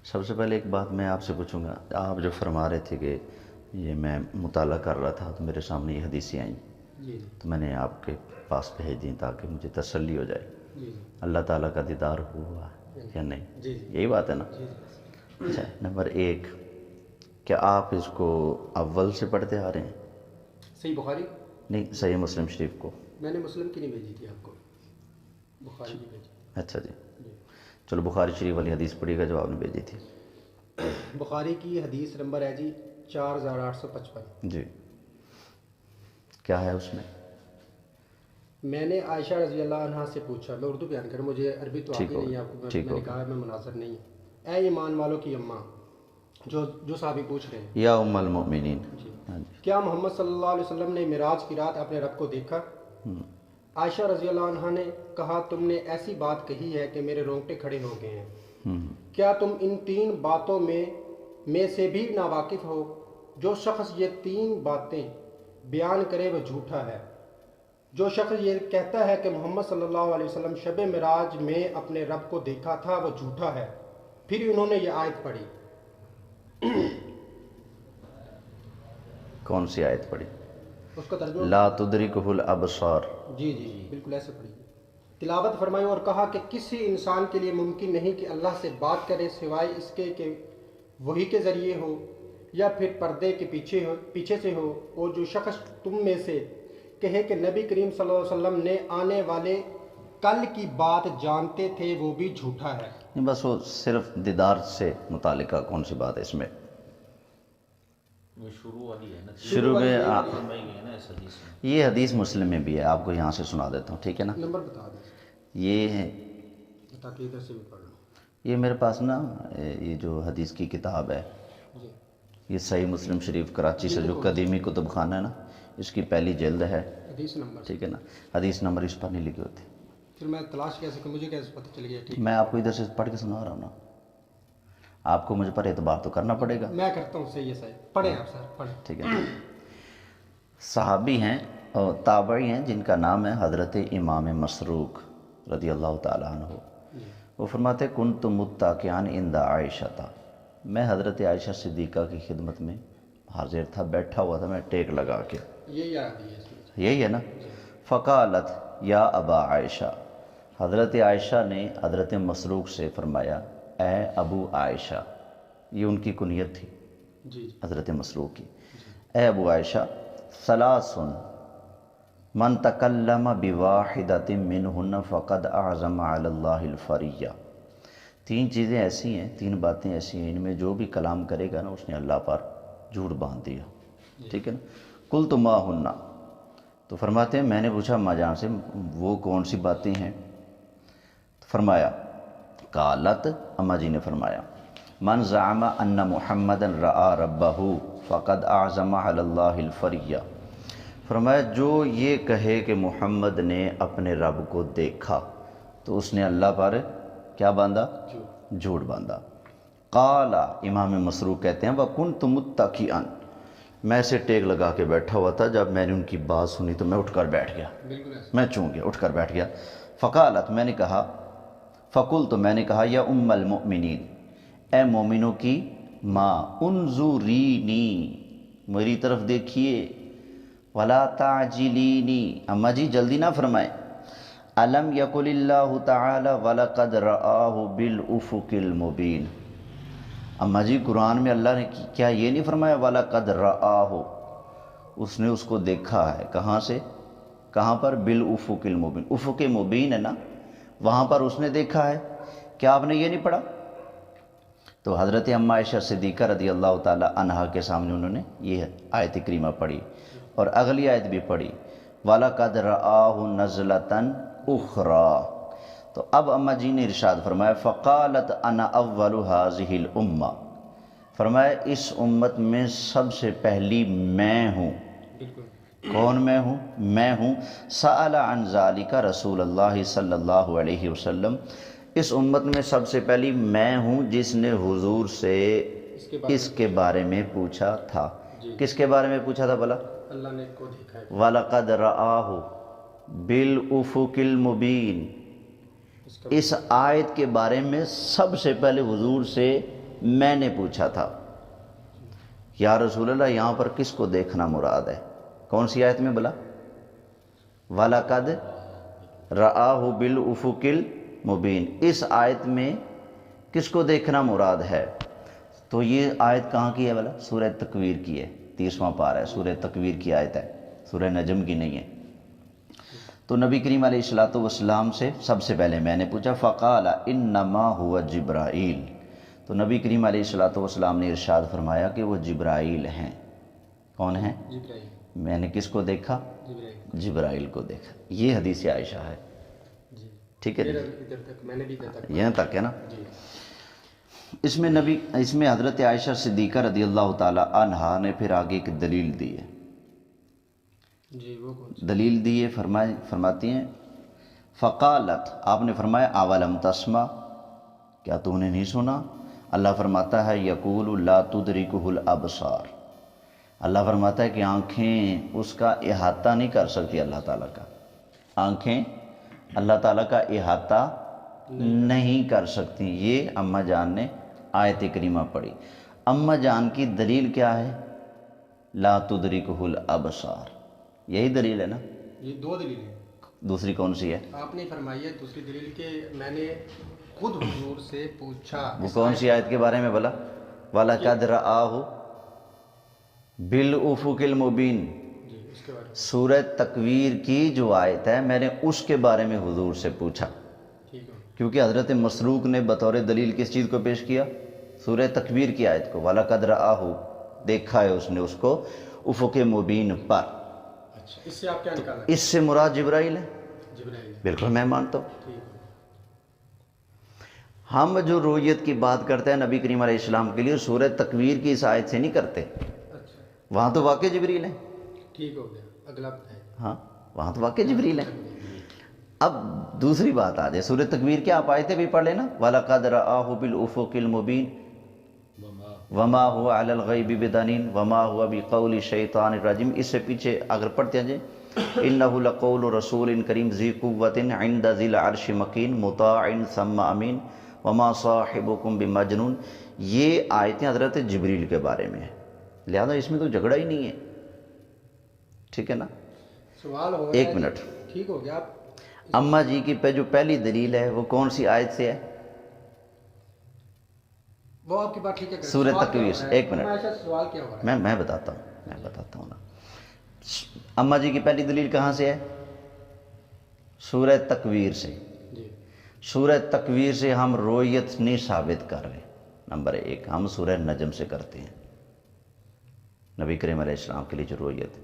سب سے پہلے ایک بات میں آپ سے پوچھوں گا، آپ جو فرما رہے تھے کہ یہ میں مطالعہ کر رہا تھا تو میرے سامنے یہ حدیثیں آئیں، جی تو میں نے آپ کے پاس بھیج دیں تاکہ مجھے تسلی ہو جائے۔ جی اللہ تعالیٰ کا دیدار ہوا یا نہیں؟ جی جی یہی بات ہے نا؟ جی اچھا، نمبر ایک، کیا آپ اس کو اول سے پڑھتے آ رہے ہیں؟ صحیح بخاری نہیں، صحیح مسلم شریف کو۔ میں نے مسلم کی نہیں بھیجی تھی آپ کو، بخاری کی بھیجی اچھا جی، جی۔ چلو بخاری شریف والی حدیث پڑھی گا جو آپ نے بھیجی تھی۔ بخاری کی حدیث نمبر ہے جی 4855۔ جی، کیا ہے اس میں؟ میں نے عائشہ رضی اللہ عنہا سے پوچھا، میں اردو بیان کروں، مجھے عربی تو ٹھیک آتی ہو نہیں ہے گیا، آپ کو، ٹھیک میں ہو نے گیا۔ کہا میں مناظر نہیں۔ اے ایمان والوں کی اماں، جو صحابی پوچھ رہے ہیں، یا ام المؤمنین، جی، ہاں جی، کیا محمد صلی اللہ علیہ وسلم نے معراج کی رات اپنے رب کو دیکھا؟ عائشہ رضی اللہ عنہا نے کہا، تم نے ایسی بات کہی ہے کہ میرے رونگٹے کھڑے ہو گئے ہیں۔ کیا تم ان 3 باتوں میں سے بھی ناواقف ہو؟ جو شخص یہ 3 باتیں بیان کرے وہ جھوٹا ہے۔ جو شخص یہ کہتا ہے کہ محمد صلی اللہ علیہ وسلم شب معراج میں اپنے رب کو دیکھا تھا وہ جھوٹا ہے۔ پھر انہوں نے یہ آیت پڑھی۔ کون سی آیت پڑھی؟ اس کا ترجمہ لا تدرکہ الابصار۔ جی جی جی بالکل ایسے پڑھی۔ تلاوت فرمائی اور کہا کہ کسی انسان کے لیے ممکن نہیں کہ اللہ سے بات کرے سوائے اس کے کہ وحی کے ذریعے ہو یا پھر پردے کے پیچھے سے ہو، اور جو شخص تم میں سے کہے کہ نبی کریم صلی اللہ علیہ وسلم نے آنے والے کل کی بات جانتے تھے وہ بھی جھوٹا ہے۔ نہیں، بس وہ صرف دیدار سے متعلقہ کون سی بات ہے اس میں؟ شروع والی ہے نا، شروع میں فرمائی گئی ہے نا اس حدیث میں۔ یہ حدیث مسلم میں بھی ہے، آپ کو یہاں سے سنا دیتا ہوں، ٹھیک ہے نا؟ نمبر بتا دیں یہ ہے، تاکہ ادھر سے بھی پڑھ لوں۔ یہ میرے پاس نا یہ جو حدیث کی کتاب ہے، جی یہ صحیح مسلم شریف کراچی سے جو قدیمی کتب خانہ ہے نا، اس کی پہلی جلد ہے، حدیث نمبر، ٹھیک ہے نا؟ حدیث نمبر اس پر نہیں لکھی ہوتی، پھر میں تلاش کیسے کروں؟ مجھے کیسے پتہ چل گیا؟ ٹھیک، میں آپ کو ادھر سے پڑھ کے سنا رہا ہوں نا، آپ کو مجھ پر اعتبار تو کرنا پڑے گا، میں کرتا ہوں، صحیح ہے صحیح، پڑھیں آپ سر پڑھیں۔ ٹھیک ہے؟ صحابی ہیں اور تابعی ہیں جن کا نام ہے حضرت امام مسروق رضی اللہ تعالیٰ عنہ۔ وہ فرماتے کنت متکئا عند عائشہ، میں حضرت عائشہ صدیقہ کی خدمت میں حاضر تھا، بیٹھا ہوا تھا میں ٹیک لگا کے، یہی یاد ہے اس میں۔ یہی ہے نا؟ فقالت یا ابا عائشہ، حضرت عائشہ نے حضرت مسروق سے فرمایا اے ابو عائشہ، یہ ان کی کنیت تھی جی جی حضرت مسروق کی، اے ابو عائشہ، ثلاث من تکلم بواحدۃ منہن فقد اعظم علی اللہ الفریہ، 3 چیزیں ایسی ہیں، 3 باتیں ایسی ہیں، ان میں جو بھی کلام کرے گا نا اس نے اللہ پر جھوٹ باندھ دیا، ٹھیک ہے نا؟ قلت ما ہن، تو فرماتے ہیں میں نے پوچھا اما جان سے وہ کون سی باتیں ہیں؟ تو فرمایا قالت، اما جی نے فرمایا من زعم ان محمد رأى ربہ فقد اعظم علی اللہ الفریہ، فرمایا جو یہ کہے کہ محمد نے اپنے رب کو دیکھا تو اس نے اللہ پر کیا باندھا؟ جھوٹ باندھا۔ قال، امام مسروق کہتے ہیں وَكُنْتُ مُتَّكِئًا، میں ایسے ٹیک لگا کے بیٹھا ہوا تھا، جب میں نے ان کی بات سنی تو میں اٹھ کر بیٹھ گیا، بالکل ایسے۔ میں چون گیا، اٹھ کر بیٹھ گیا۔ فقالت، میں نے کہا، فقلت، میں نے کہا یا ام المؤمنین، اے مومنوں کی ماں، انظرینی، میری طرف دیکھیے، ولا تعجلینی، اما جی جلدی نہ فرمائیں، الم یقل اللہ تعالی ولقد رآہ بالافق المبین، اما جی قرآن میں اللہ نے کیا یہ نہیں فرمایا وَلَقَدْ رَآهُ، اس نے اس کو دیکھا ہے، کہاں سے؟ کہاں پر؟ بالافق المبین، افق مبین ہے نا، وہاں پر اس نے دیکھا ہے، کیا آپ نے یہ نہیں پڑھا؟ تو حضرت اما عائشہ صدیقہ رضی اللہ تعالی عنہا کے سامنے انہوں نے یہ آیت کریمہ پڑھی اور اگلی آیت بھی پڑھی وَلَقَدْ رَآهُ نَزْلَةً أُخْرَى، تو اب اما جی نے ارشاد فرمایا فقالت انا اول هذه الامہ، فرمایا اس امت میں سب سے پہلی میں ہوں۔ بالکل کون میں ہوں؟ میں ہوں۔ سأل عن ذالک رسول اللہ صلی اللہ علیہ وسلم، اس امت میں سب سے پہلی میں ہوں جس نے حضور سے اس کے بارے میں پوچھا تھا۔ کس کے بارے میں پوچھا تھا بھلا؟ اللہ نے کو دیکھا ہے۔ وَلَقَدْ رَآهُ بِالْأُفُقِ الْمُبِينِ، اس آیت کے بارے میں سب سے پہلے حضور سے میں نے پوچھا تھا یا رسول اللہ یہاں پر کس کو دیکھنا مراد ہے؟ کون سی آیت میں بلا؟ وَلَقَدْ رَآهُ بِالْأُفُقِ الْمُبِينِ، اس آیت میں کس کو دیکھنا مراد ہے؟ تو یہ آیت کہاں کی ہے بلا؟ سورہ تکویر کی ہے، 30واں پارہ ہے، سورہ تکویر کی آیت ہے، سورہ نجم کی نہیں ہے۔ تو نبی کریم علیہ الصلوۃ والسلام سے سب سے پہلے میں نے پوچھا فقال انما هو جبرائیل، تو نبی کریم علیہ الصلوۃ والسلام نے ارشاد فرمایا کہ وہ جبرائیل ہیں۔ کون ہیں؟ جبرائیل، میں نے کس کو دیکھا؟ جبرائیل، جبرائیل کو دیکھا۔ یہ حدیث عائشہ ہے، جی ٹھیک ہے جی، ادھر تک میں نے بھی ادھر تک یہاں تک ہے نا۔ جی اس میں حضرت عائشہ صدیقہ رضی اللہ تعالی عنہا نے پھر آگے ایک دلیل دی ہے۔ جی وہ کون سی؟ دلیل دی ہے، فرماتی ہیں فقالت، آپ نے فرمایا اولم تسمع، کیا تو نے نہیں سنا؟ اللہ فرماتا ہے یقول لا تدرکہ الابصار، اللہ فرماتا ہے کہ آنکھیں اس کا احاطہ نہیں کر سکتی، اللہ تعالیٰ کا آنکھیں اللہ تعالیٰ کا احاطہ نہیں کر سکتی۔ یہ اماں جان نے آیت کریمہ پڑھی۔ اماں جان کی دلیل کیا ہے؟ لا تدرکہ الابصار، یہی دلیل ہے نا؟ یہ دو دلیلیں ہیں۔ دوسری کون سی ہے؟ آپ نے فرمائی ہے دوسری دلیل کہ میں نے خود حضور سے پوچھا، وہ کون سی آیت کے بارے میں بولا؟ وَلَقَدْ رَآهُ بِالْأُفُقِ الْمُبِينِ، جی اس کے بارے میں سورہ تکویر کی جو آیت ہے میں نے اس کے بارے میں حضور سے پوچھا، ٹھیک ہے۔ کیونکہ حضرت مسروق نے بطور دلیل کس چیز کو پیش کیا؟ سورہ تکویر کی آیت کو، وَلَقَدْ رَآهُ، دیکھا ہے اس نے اس کو افق مبین پر۔ اچھا اس سے آپ کیا نکالا؟ اس سے مراد جبرائیل ہے؟ جبرائیل، بالکل میں مانتا ہوں۔ ٹھیک ہے۔ ہم جو رؤیت کی بات کرتے ہیں نبی کریم علیہ السلام کے لیے سورہ تکویر کی اس آیت سے نہیں کرتے، اچھا وہاں تو واقع جبریل ہے، ٹھیک ہو گیا، اگلا ہے۔ ہاں وہاں تو واقع جبریل ہے۔ اب دوسری بات آ جائے، سورہ تکویر کے آپ آیتیں بھی پڑھ لینا، وَلَقَدْ رَآهُ بِالْأُفُقِ الْمُبِينِ وَمَا هُوَ عَلَى الْغَيْبِ بِضَنِينٍ وَمَا هُوَ بِقَوْلِ شَيْطَانِ الرَّجِيمِ، اس سے پیچھے اگر پڑھتے ہیں إِنَّهُ لَقَوْلُ رَسُولٍ كَرِيمٍ ذِي قُوَّةٍ عِنْدَ ذِي الْعَرْشِ مَكِينٍ مُطَاعٍ ثَمَّ أَمِينٍ وَمَا صَاحِبُكُمْ بِمَجْنُونٍ، یہ آیتیں حضرت جبریل کے بارے میں ہیں، لہذا اس میں تو جھگڑا ہی نہیں ہے، ٹھیک ہے نا؟ سوال ہو رہا ہے، ایک منٹ، ٹھیک ہو گیا۔ اماں جی کی پہ جو پہلی دلیل ہے وہ کون سی آیت سے ہے؟ وہ آپ کی بات ٹھیک ہے، سورہ تکویر سے۔ ایک منٹ، سوال کیا ہو رہا ہے؟ میں بتاتا ہوں نا۔ اماں جی کی پہلی دلیل کہاں سے ہے؟ سورہ تکویر سے۔ جی سورہ تکویر سے ہم رؤیت نہیں ثابت کر رہے، نمبر ایک، ہم سورہ نجم سے کرتے ہیں نبی کریم علیہ السلام کے لیے جو رؤیت ہے،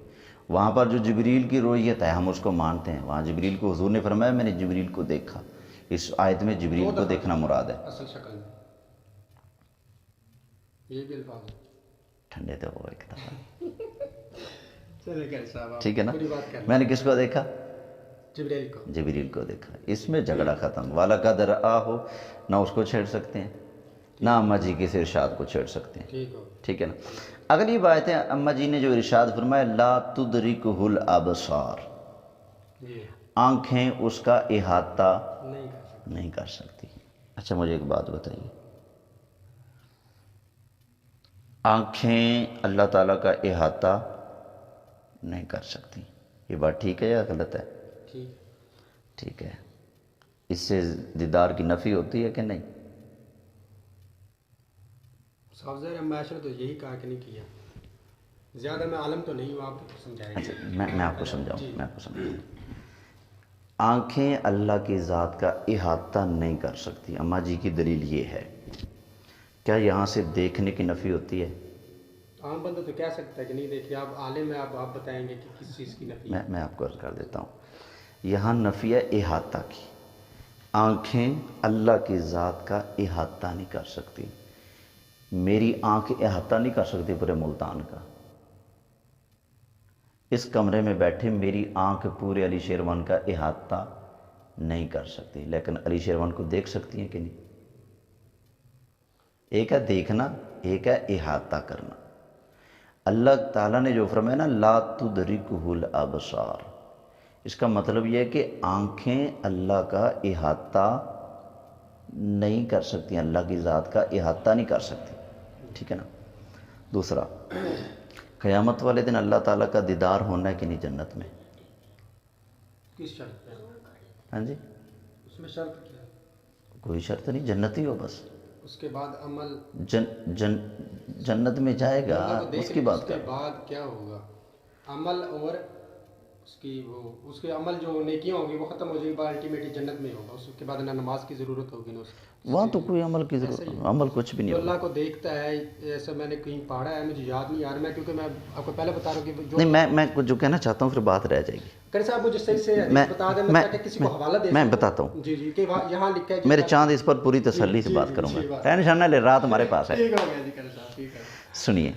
وہاں پر جو جبریل کی رؤیت ہے ہم اس کو مانتے ہیں، وہاں جبریل کو حضور نے فرمایا میں نے جبریل کو دیکھا، اس آیت میں جبریل کو دیکھنا مراد ہے۔ اصل شکل میں یہ بھی الفاظ ہے۔ ٹھنڈے تو وہ ایک دفعہ، چلے گئے صاحب، آپ ٹھیک ہے نا؟ پوری بات کر لیں۔ میں نے کس کو دیکھا؟ جبرائیل کو۔ جبریل کو دیکھا، اس میں جھگڑا ختم۔ وَلَقَدْ رَآهُ، نہ اس کو چھیڑ سکتے ہیں نہ اماں جی کے ارشاد کو چھیڑ سکتے ہیں، ٹھیک ہو، ٹھیک ہے نا؟ اگلی بات ہے اماں جی نے جو ارشاد فرمایا لا تدرکہ الابصار، جی آنکھیں اس کا احاطہ نہیں کر سکتے۔ نہیں کر سکتی۔ اچھا مجھے ایک بات بتائیے، آنکھیں اللہ تعالیٰ کا احاطہ نہیں کر سکتی، یہ بات ٹھیک ہے یا غلط ہے؟ ٹھیک، ٹھیک ہے۔ اس سے دیدار کی نفی ہوتی ہے کہ نہیں؟ صاحب ظاہر معاشرہ تو یہی کہا کہ نہیں کیا، زیادہ میں عالم تو نہیں ہوں، آپ کو سمجھائیں اچھا گے۔ میں آپ کو سمجھاؤں، آنکھیں اللہ کی ذات کا احاطہ نہیں کر سکتی، اماں جی کی دلیل یہ ہے، کیا یہاں سے دیکھنے کی نفی ہوتی ہے؟ عام بندہ تو کہہ سکتا ہے کہ نہیں دیکھیے، آپ عالم ہیں، آپ بتائیں گے کہ کس چیز کی نفی ہے۔ میں آپ کو عرض کر دیتا ہوں، یہاں نفی ہے احاطہ کی، آنکھیں اللہ کی ذات کا احاطہ نہیں کر سکتی، میری آنکھ احاطہ نہیں کر سکتی پورے ملتان کا، اس کمرے میں بیٹھے میری آنکھ پورے علی شیروان کا احاطہ نہیں کر سکتی، لیکن علی شیروان کو دیکھ سکتی ہیں کہ نہیں؟ ایک ہے دیکھنا، ایک ہے احاطہ کرنا۔ اللہ تعالیٰ نے جو فرمایا نا لا تدرکہ الابصار، اس کا مطلب یہ ہے کہ آنکھیں اللہ کا احاطہ نہیں کر سکتی، اللہ کی ذات کا احاطہ نہیں کر سکتی، ٹھیک ہے نا۔ دوسرا، قیامت والے دن اللہ تعالیٰ کا دیدار ہونا ہے کہ نہیں جنت میں؟ کس شرط پہ؟ ہاں جی، اس میں شرط کیا ہے؟ کوئی شرط نہیں، جنتی ہو بس، اس کے بعد عمل جنت میں جائے گا، اللہ کو دیکھ اس کی بات اس کے کر۔ بعد کیا ہوگا؟ عمل اور اس کے عمل جو نیکیاں ہوں گی وہ ختم ہو جائے گی، بعد الٹیمیٹلی جنت میں ہوگا، اس کے بعد نہ نماز کی ضرورت ہوگی نہ وہاں تو کوئی عمل کی ضرورت، عمل کچھ بھی نہیں جو ہوگا۔ اللہ کو دیکھتا ہے، ایسا میں نے کہیں پڑھا ہے، مجھے یاد نہیں آ رہا، میں کیونکہ میں آپ کو پہلے بتا رہا ہوں کہ جو نہیں، میں جو کہنا چاہتا ہوں پھر بات رہ جائے گی۔ کرے صاحب مجھے صحیح سے حدیث بتا دیں، میں تاکہ کسی کو حوالہ دے میں سکوں۔ بتاتا ہوں، جی جی، کہ یہاں لکھا ہے میرے چاند اس پر پوری تسلی سے بات کروں گا، ٹینشن نہ لے، رات ہمارے پاس ہے۔ ٹھیک ہو گیا جی کرے صاحب، ٹھیک ہے۔ سنیے،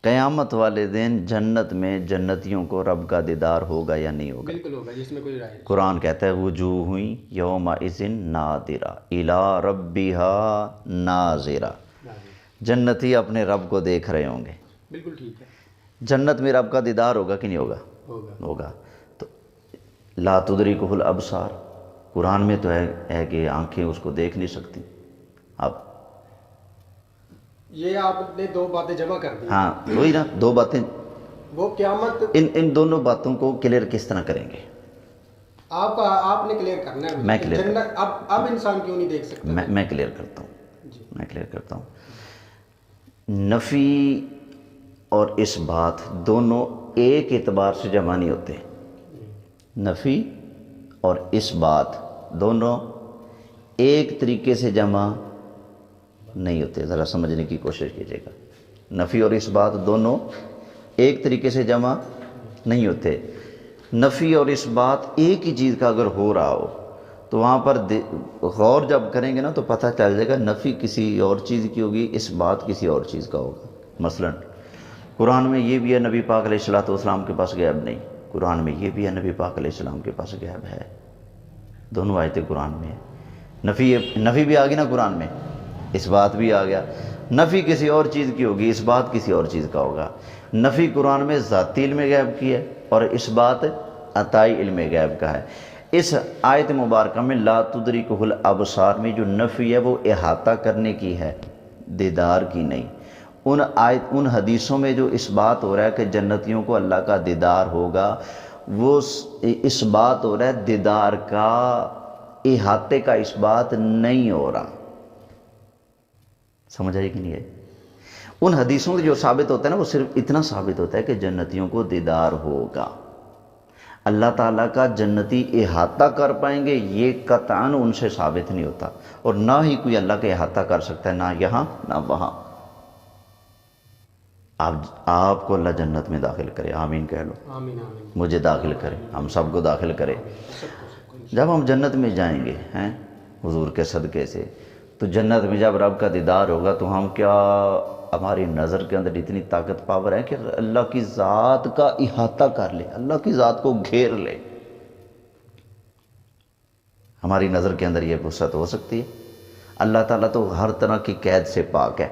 قیامت والے دن جنت میں جنتیوں کو رب کا دیدار ہوگا یا نہیں ہوگا؟ بالکل ہوگا، جس میں کوئی رائے نہیں۔ قرآن کہتا ہے وجوہ یومئذ ناظرہ الی ربہا ناظرہ، جنتی اپنے رب کو دیکھ رہے ہوں گے۔ بالکل ٹھیک ہے، جنت میں رب کا دیدار ہوگا کہ نہیں ہوگا؟ ہوگا۔ ہوگا۔ تو لا تدرکہ الابصار، قرآن میں تو ہے کہ آنکھیں اس کو دیکھ نہیں سکتی۔ اب یہ آپ نے دو باتیں جمع کر دی۔ ہاں وہی نا، دو باتیں، وہ قیامت ان دونوں باتوں کو کلیئر کس طرح کریں گے؟ آپ نے کلیئر کرنا ہے۔ میں clear جنت اب انسان کیوں نہیں دیکھ سکتا؟ میں کلیئر کرتا ہوں، جی۔ میں کلیئر کرتا ہوں۔ نفی اور اس بات دونوں ایک اعتبار سے جمع نہیں ہوتے، نفی اور اس بات دونوں ایک طریقے سے جمع نہیں ہوتے، ذرا سمجھنے کی کوشش کیجیے گا۔ نفی اور اس بات دونوں ایک طریقے سے جمع نہیں ہوتے۔ نفی اور اس بات ایک ہی چیز کا اگر ہو رہا ہو تو وہاں پر غور جب کریں گے نا تو پتہ چل جائے گا نفی کسی اور چیز کی ہوگی، اس بات کسی اور چیز کا ہوگا۔ مثلا قرآن میں یہ بھی ہے نبی پاک علیہ السلام کے پاس غیب نہیں، قرآن میں یہ بھی ہے نبی پاک علیہ السلام کے پاس غیب ہے، دونوں آیتیں قرآن میں ہیں۔ نفی بھی آ گئی نا قرآن میں، اس بات بھی آ گیا۔ نفی کسی اور چیز کی ہوگی، اس بات کسی اور چیز کا ہوگا۔ نفی قرآن میں ذاتی علم غیب کی ہے اور اس بات عطائی علم غیب کا ہے۔ اس آیت مبارکہ میں لا تدرکہ الابصار میں جو نفی ہے وہ احاطہ کرنے کی ہے، دیدار کی نہیں۔ ان حدیثوں میں جو اس بات ہو رہا ہے کہ جنتیوں کو اللہ کا دیدار ہوگا، وہ اس بات ہو رہا ہے دیدار کا، احاطے کا اس بات نہیں ہو رہا۔ سمجھ آئی کہ نہیں ہے؟ ان حدیثوں سے جو ثابت ہوتا ہے نا وہ صرف اتنا ثابت ہوتا ہے کہ جنتیوں کو دیدار ہوگا، اللہ تعالیٰ کا جنتی احاطہ کر پائیں گے یہ قطعاً ان سے ثابت نہیں ہوتا، اور نہ ہی کوئی اللہ کا احاطہ کر سکتا ہے، نہ یہاں نہ وہاں۔ آپ کو اللہ جنت میں داخل کرے، آمین کہہ لو۔ آمین آمین۔ مجھے داخل کرے، ہم سب کو داخل کرے۔ سب کو جب ہم جنت میں جائیں گے ہیں حضور کے صدقے سے، تو جنت میں جب رب کا دیدار ہوگا تو ہم کیا، ہماری نظر کے اندر اتنی طاقت پاور ہے کہ اللہ کی ذات کا احاطہ کر لے، اللہ کی ذات کو گھیر لے۔ ہماری نظر کے اندر یہ وسعت ہو سکتی ہے؟ اللہ تعالیٰ تو ہر طرح کی قید سے پاک ہے،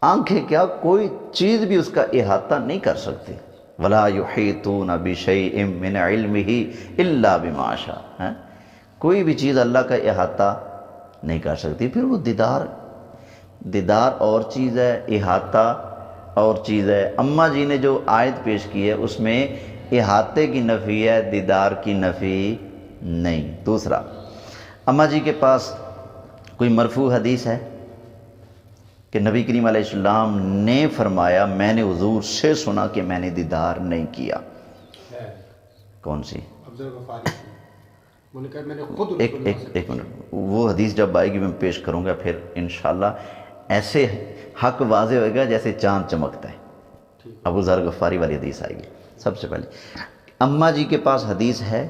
آنکھیں کیا کوئی چیز بھی اس کا احاطہ نہیں کر سکتی۔ وَلَا يُحِيطُونَ بِشَيْءٍ مِّنْ عِلْمِهِ إِلَّا بِمَا شَاءَ، کوئی بھی چیز اللہ کا احاطہ نہیں کر سکتی۔ پھر وہ دیدار اور چیز ہے، احاطہ اور چیز ہے۔ اماں جی نے جو آیت پیش کی ہے اس میں احاطے کی نفی ہے، دیدار کی نفی نہیں۔ دوسرا، اماں جی کے پاس کوئی مرفوع حدیث ہے کہ نبی کریم علیہ السلام نے فرمایا میں نے حضور سے سنا کہ میں نے دیدار نہیں کیا؟ ہے۔ کون سی؟ افضل غفاری کی، انہوں نے کہا میں نے خود رسول اللہ سے ایک منٹ، وہ حدیث جب آئے گی میں پیش کروں گا، پھر انشاءاللہ ایسے حق واضح ہوئے گا جیسے چاند چمکتا ہے۔ ابو ذر غفاری والی حدیث آئے گی۔ سب سے پہلے اماں جی کے پاس حدیث ہے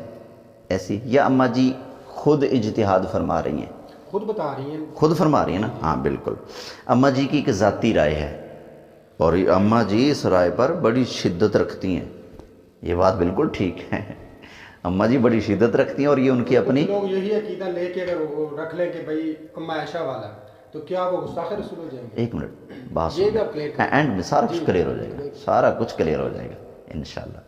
ایسی، یا اماں جی خود اجتہاد فرما رہی ہیں؟ خود بتا رہی ہیں۔ خود فرما رہی ہیں نا؟ ہاں بالکل۔ اماں جی کی ایک ذاتی رائے ہے اور اماں جی اس رائے پر بڑی شدت رکھتی ہیں، یہ بات بالکل ٹھیک ہے، اماں جی بڑی شدت رکھتی ہیں اور یہ ان کی اپنی، لوگ یہی عقیدہ لے کے اگر وہ رکھ لیں کہ بھائی اماں عائشہ والا تو کیا وہ گستاخ رسول ہو جائیں گے؟ ایک منٹ بات یہ بھی آپ clear کریں۔ اینڈ میں سارا کچھ کلیئر ہو جائے گا، سارا کچھ کلیئر ہو جائے گا انشاءاللہ۔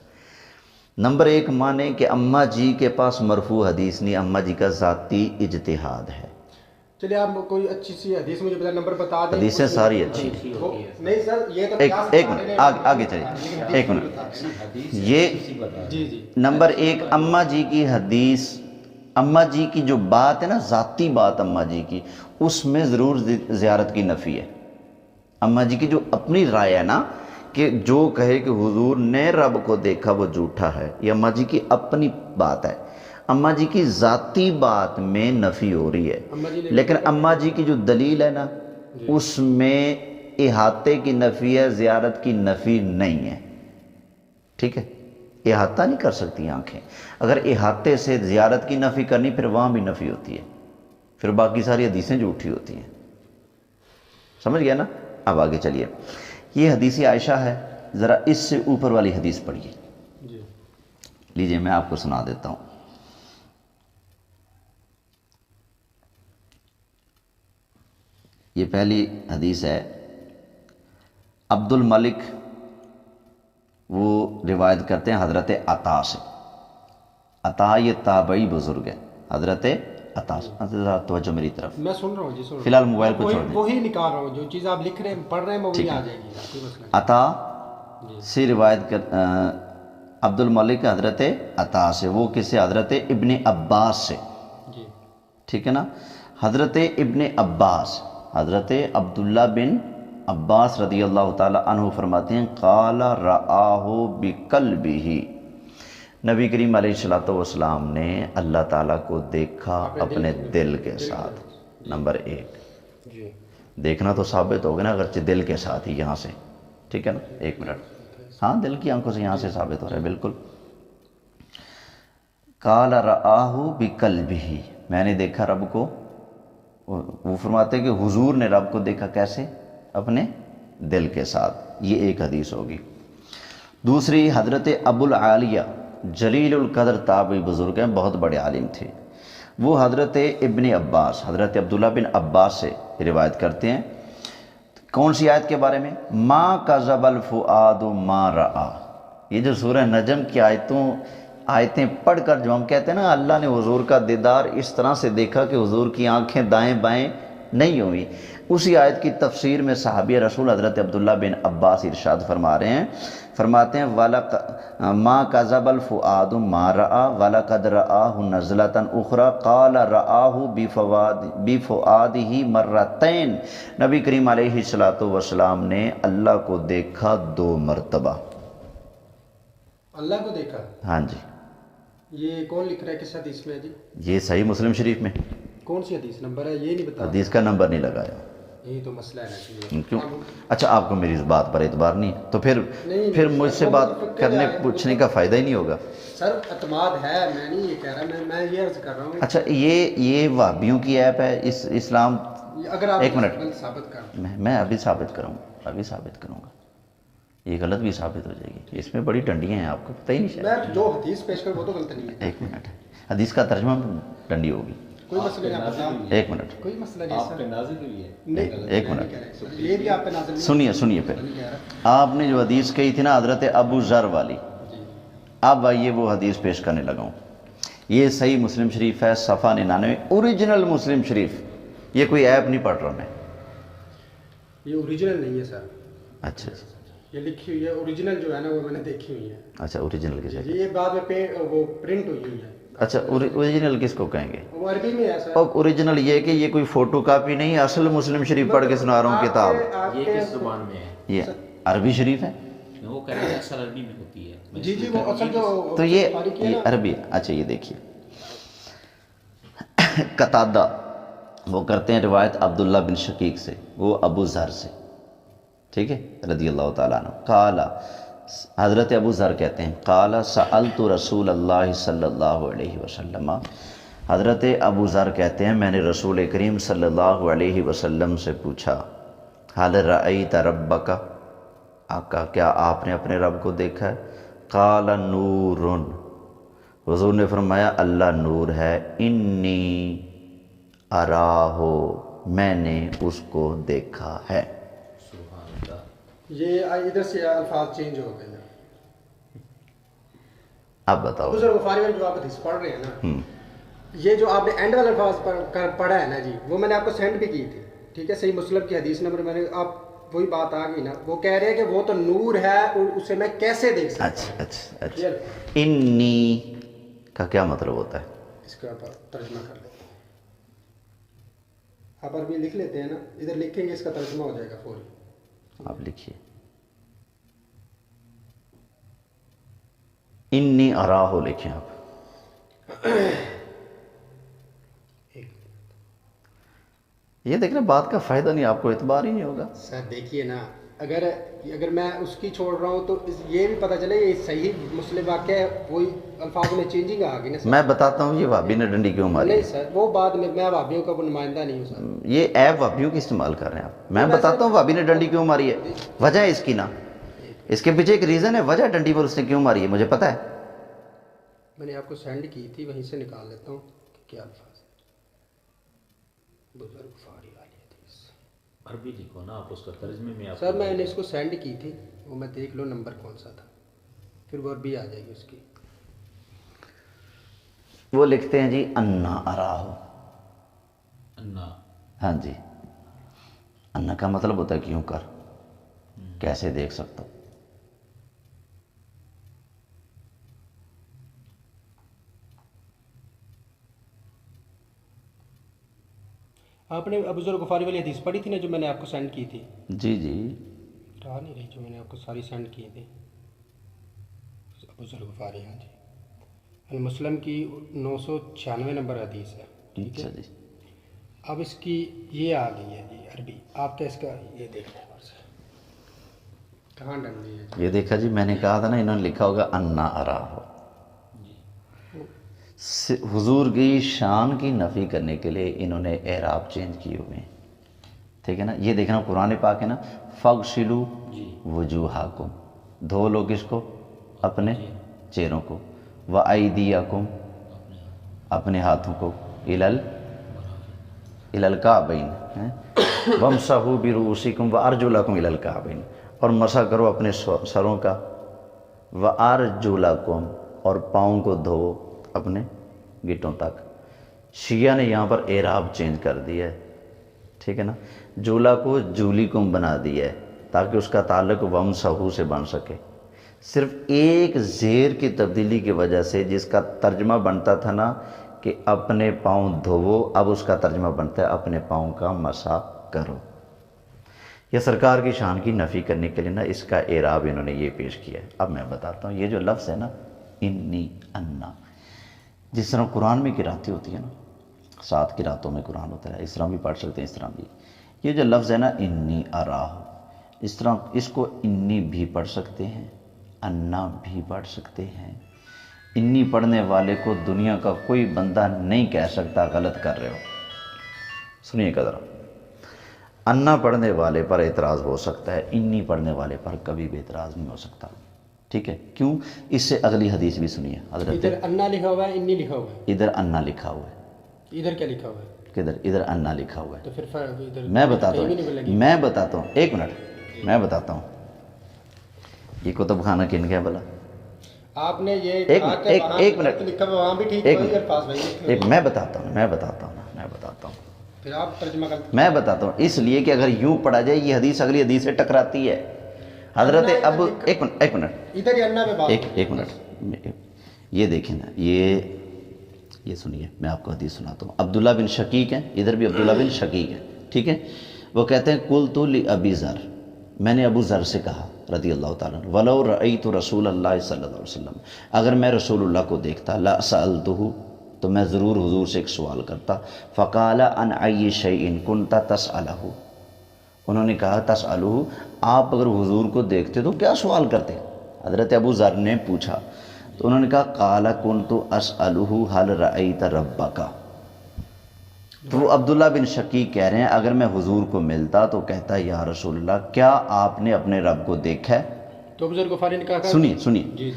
نمبر 1 مانے کہ اماں جی کے پاس مرفوع حدیث نہیں، اماں جی کا ذاتی اجتہاد ہے۔ چلیے آپ کوئی اچھی سی حدیث مجھے بتا، نمبر بتا دیں۔ حدیثیں ساری اچھی ہیں۔ نہیں سر، یہ تو ایک منٹ آگے چلیے، ایک منٹ، یہ جی جی نمبر 1 اماں جی کی حدیث، اماں جی کی جو بات ہے نا، ذاتی بات اماں جی کی، اس میں ضرور زیارت کی نفی ہے۔ اماں جی کی جو اپنی رائے ہے نا کہ جو کہے کہ حضور نے رب کو دیکھا وہ جھوٹا ہے، یہ اماں جی کی اپنی بات ہے۔ اماں جی کی ذاتی بات میں نفی ہو رہی ہے، لیکن اماں جی کی جو دلیل ہے نا اس میں احاطے کی نفی ہے، زیارت کی نفی نہیں ہے۔ ٹھیک ہے، احاطہ نہیں کر سکتی آنکھیں، اگر احاطے سے زیارت کی نفی کرنی پھر وہاں بھی نفی ہوتی ہے، پھر باقی ساری حدیثیں جھوٹی ہوتی ہیں۔ سمجھ گیا نا؟ اب آگے چلیے، یہ حدیث عائشہ ہے، ذرا اس سے اوپر والی حدیث پڑھیے۔ جی لیجئے میں آپ کو سنا دیتا ہوں۔ یہ پہلی حدیث ہے، عبد الملک وہ روایت کرتے ہیں حضرت عطا سے۔ عطا یہ تابعی بزرگ ہے، حضرت عطا سے۔ حضرت توجہ میری طرف، میں سن رہا ہوں جی، سن رہا ہوں۔ فی الحال موبائل کو چھوڑ دیں۔ وہی نکال رہا ہوں، جو چیز آپ لکھ رہے ہیں پڑھ رہے ہیں وہی آ جائے گی، کوئی مسئلہ نہیں۔ عطا سے روایت کر عبد الملک حضرت عطا سے، وہ کس سے؟ حضرت ابن عباس سے۔ جی ٹھیک ہے نا؟ حضرت ابن عباس، حضرت عبداللہ بن عباس رضی اللہ تعالی عنہ فرماتے ہیں قال رآہ بقلبہ، نبی کریم علیہ السلام نے اللہ تعالیٰ کو دیکھا اپنے دل کے ساتھ۔ نمبر 1 جی دیکھنا تو ثابت ہوگا نا، اگرچہ دل کے ساتھ ہی یہاں سے، ٹھیک ہے نا؟ ایک منٹ، ہاں دل کی آنکھوں سے یہاں سے ثابت ہو رہا ہے بالکل۔ قال رآہ بقلبہ، میں نے دیکھا رب کو۔ وہ فرماتے ہیں کہ حضور نے رب کو دیکھا کیسے؟ اپنے دل کے ساتھ۔ یہ ایک حدیث ہوگی۔ دوسری، حضرت ابو العالیہ جلیل القدر تابعی بزرگ ہیں، بہت بڑے عالم تھے، وہ حضرت ابن عباس، حضرت عبداللہ بن عباس سے روایت کرتے ہیں۔ کون سی آیت کے بارے میں؟ ما کذب الفؤاد ما رآ۔ یہ جو سورہ نجم کی آیتیں پڑھ کر جو ہم کہتے ہیں نا اللہ نے حضور کا دیدار اس طرح سے دیکھا کہ حضور کی آنکھیں دائیں بائیں نہیں ہوئی، اسی آیت کی تفسیر میں صحابی رسول حضرت عبداللہ بن عباس ارشاد فرما رہے ہیں، فرماتے ہیں ما کذب الفؤاد ما رآ وَلَقَدْ رآہ نزلۃ اخری قال رآہ بفؤادہ مرتین، نبی کریم علیہ السلام نے اللہ کو دیکھا 2 مرتبہ۔ اللہ کو دیکھا؟ ہاں جی۔ یہ کون لکھ رہا ہے، کس حدیث میں ہے جی؟ یہ صحیح مسلم شریف میں۔ کون سی حدیث نمبر ہے یہ نہیں بتا؟ حدیث کا نمبر نہیں لگایا۔ یہی تو مسئلہ ہے۔ کیوں؟ اچھا آپ کو میری اس بات پر اعتبار نہیں ہے تو پھر مجھ سے بات کرنے پوچھنے کا فائدہ ہی نہیں ہوگا۔ سر اعتماد ہے، میں نہیں یہ کہہ رہا، میں یہ عرض کر رہا ہوں۔ اچھا یہ وہابیوں کی ایپ ہے اسلام؟ اگر آپ ایک منٹ، ثابت کر، میں ابھی ثابت کروں گا، یہ غلط بھی ثابت ہو جائے گی، اس میں بڑی ڈنڈیاں ہیں، آپ کو پتہ ہی نہیں شاید۔ میں جو حدیث پیش کر وہ تو غلط نہیں ہے۔ ایک منٹ، حدیث کا ترجمہ ڈنڈی ہوگی۔ کوئی مسئلہ نہیں، ایک منٹ، کوئی مسئلہ نہیں آپ پہ نازل ہوئی ہے۔ ایک منٹ، یہ بھی آپ پہ نازل نہیں، سنیے پھر آپ نے جو حدیث کہی تھی نا حضرت ابو ذر والی، اب آئیے وہ حدیث پیش کرنے لگا ہوں۔ یہ صحیح مسلم شریف ہے، صفحہ 99، اوریجنل مسلم شریف، یہ کوئی ایپ نہیں پڑھ رہا میں۔ یہ اوریجنل نہیں ہے سر۔ اچھا یہ لکھی ہوئی ہے، اوریجنل جو ہے نا وہ میں نے دیکھی ہوئی ہے۔ اچھا اوریجنل کس یہ بعد میں وہ پرنٹ ہوئی ہے۔ اچھا اوریجنل کس کو کہیں گے؟ وہ عربی میں ہے سر۔ اب اوریجنل یہ کہ یہ کوئی فوٹو کاپی نہیں، اصل مسلم شریف پڑھ کے سنا رہا ہوں کتاب۔ یہ کس زبان میں ہے؟ یہ عربی شریف ہے، وہ کہہ رہے ہیں اصل عربی میں ہوتی ہے۔ جی وہ اصل جو تو یہ عربی ہے۔ اچھا یہ دیکھیے، قتادہ وہ کرتے ہیں روایت عبداللہ بن شقیق سے، وہ ابو ذر سے، ٹھیک ہے رضی اللہ تعالیٰ عنہ۔ قال، حضرت ابو ذر کہتے ہیں قال سألت رسول اللہ صلی اللہ علیہ وسلم، حضرت ابو ذر کہتے ہیں میں نے رسول کریم صلی اللہ علیہ وسلم سے پوچھا حل رأیت ربک، آقا کیا آپ نے اپنے رب کو دیکھا ہے؟ قال نور، حضور نے فرمایا اللہ نور ہے، انی اراہو، میں نے اس کو دیکھا ہے۔ سبحان اللہ۔ یہ ادھر سے الفاظ چینج ہو گئے ہیں۔ آپ بتاؤ. بزرگ غفاری والی جو آپ حدیث پڑھ رہے ہیں نا، یہ جو آپ نے اینڈ والے الفاظ پڑھا ہے نا جی، وہ میں نے آپ کو سینڈ بھی کی تھی. ٹھیک ہے، صحیح مسلم کی حدیث نمبر میں نے، آپ وہی بات آ گئی نا، وہ کہہ رہے ہیں کہ وہ تو نور ہے اور اسے میں کیسے دیکھ سکتا ہوں. اچھا. انی کا کیا مطلب ہوتا ہے؟ اس کا ترجمہ کر لیتے ہیں. آپ عربی لکھ لیتے ہیں نا، ادھر لکھیں گے اس کا ترجمہ ہو جائے گا فوری. آپ لکھیے. انی اراہ لکھیں آپ. یہ دیکھنا بات کا فائدہ نہیں، آپ کو اعتبار ہی نہیں ہوگا. سر دیکھیے نا، اگر میں اس کی چھوڑ رہا ہوں تو یہ بھی پتہ چلے یہ صحیح مسلم واقعہ ہے، وہی الفاظ میں چینجنگ آ گئی نا سر. میں بتاتا ہوں یہ وہابی نے ڈنڈی کیوں ماری. نہیں سر، وہ بعد میں وہابیوں کا کوئی نمائندہ نہیں ہوں سر. یہ ایپ وہابیوں کی استعمال کر رہے ہیں آپ. میں بتاتا ہوں وہابی نے ڈنڈی کیوں ماری ہے. وجہ ہے اس کی نا، اس کے پیچھے ایک ریزن ہے. وجہ ڈنڈی پر اس نے کیوں ماری ہے مجھے پتا ہے. میں نے آپ کو سینڈ کی تھی، وہیں سے نکال لیتا ہوں کہ کیا الفاظ. بزرگ فاری والی حدیث عربی لکھو نا آپ، اس کا ترجمے میں آپ. سر میں نے اس کو سینڈ کی تھی، وہ میں دیکھ لو نمبر کون سا تھا، پھر وہ عربی آ جائے گی اس کی. وہ لکھتے ہیں جی انا اراہ. انا. ہاں جی، انا کا مطلب ہوتا ہے کیوں کر، کیسے دیکھ سکتا ہوں. آپ نے بزرگ غفاری والی حدیث پڑھی تھی نا جو میں نے آپ کو سینڈ کی تھی؟ جی جی. رہا نہیں رہی جو میں نے آپ کو ساری سینڈ کی تھی. بزرگ غفاری، ہاں جی، المسلم کی 996 نمبر حدیث ہے. ٹھیک اچھا ہے جی. اب اس کی یہ آ گئی ہے جی عربی. آپ کیا اس کا یہ دیکھ لیں کہاں ڈن گئی ہے. یہ دیکھا جی، میں نے کہا تھا نا انہوں نے لکھا ہوگا انا اراہ. حضور کی شان کی نفی کرنے کے لیے انہوں نے اعراب چینج کیے ہوئے ہیں. ٹھیک ہے نا. یہ دیکھنا قرآن پاک ہے نا، فغسلوا وجوہکم، دھو لو کس کو، اپنے چہروں کو، وایدیکم، اپنے ہاتھوں کو، الی الکعبین، وامسحوا برؤوسکم وارجلکم الی الکعبین، اور مسح کرو اپنے سروں کا، وارجلکم، اور پاؤں کو دھو اپنے گٹوں تک. شیعہ نے یہاں پر اعراب چینج کر دیا ہے. ٹھیک ہے نا. جولا کو جولیکم بنا دیا ہے تاکہ اس کا تعلق وامسحوا سے بن سکے. صرف ایک زیر کی تبدیلی کی وجہ سے جس کا ترجمہ بنتا تھا نا کہ اپنے پاؤں دھوو، اب اس کا ترجمہ بنتا ہے اپنے پاؤں کا مسح کرو. یہ سرکار کی شان کی نفی کرنے کے لیے نا اس کا اعراب انہوں نے یہ پیش کیا ہے. اب میں بتاتا ہوں یہ جو لفظ ہے نا انی، انا، جس طرح قرآن میں قراتیں ہوتی ہیں نا، 7 قراتوں میں قرآن ہوتا ہے، اس طرح بھی پڑھ سکتے ہیں، اس طرح بھی. یہ جو لفظ ہے نا انی اراہ، اس طرح اس کو انی بھی پڑھ سکتے ہیں، انا بھی پڑھ سکتے ہیں. انی پڑھنے والے کو دنیا کا کوئی بندہ نہیں کہہ سکتا غلط کر رہے ہو. سنیے ذرا، انا پڑھنے والے پر اعتراض ہو سکتا ہے، انی پڑھنے والے پر کبھی بھی اعتراض نہیں ہو سکتا. ٹھیک ہے. کیوں؟ اس سے اگلی حدیث بھی سنیے. حضرت ادھر انا لکھا ہوا ہے، انی لکھا ہوا ہے. ادھر انا لکھا ہوا ہے. ادھر کیا لکھا ہوا ہے؟ کدھر؟ ادھر انا لکھا ہوا ہے. تو پھر ادھر میں بتاتا ہوں، ایک منٹ میں بتاتا ہوں. یہ کتب خانہ کن کا ہے بھلا؟ آپ نے یہ ایک منٹ لکھا ہوا وہاں بھی ٹھیک ہے، وہی الفاظ وہی. میں بتاتا ہوں. پھر آپ ترجمہ کرتے میں بتاتا ہوں اس لیے کہ اگر یوں پڑھا جائے یہ حدیث اگلی حدیث سے ٹکراتی ہے. حضرت ابو، ایک منٹ ادھر ہی انا پہ بات. ایک منٹ یہ دیکھیں نا، یہ سنیے، میں آپ کو حدیث سناتا ہوں. عبداللہ بن شقیق ہیں، ادھر بھی عبداللہ بن شقیق ہے. ٹھیک ہے. وہ کہتے ہیں قلت لابی ذر، میں نے ابو ذر سے کہا رضی اللہ تعالیٰ عنہ، ولو رأیت رسول اللہ صلی اللہ علیہ وسلم، اگر میں رسول اللہ کو دیکھتا، لسألتہ، تو میں ضرور حضور سے ایک سوال کرتا. فقال عن ای شیء کنت تسألہ، انہوں نے کہا تسألہ، آپ اگر حضور کو دیکھتے تو کیا سوال کرتے؟ حضرت ابو ذر نے پوچھا تو انہوں نے کہا قال کنت اسألہ هل رأیت ربک. تو وہ عبداللہ بن شقیق کہہ رہے ہیں اگر میں حضور کو ملتا تو کہتا یا رسول اللہ کیا آپ نے اپنے رب کو دیکھا ہے؟ تو بزرگ غفاری نے کہا، سنیے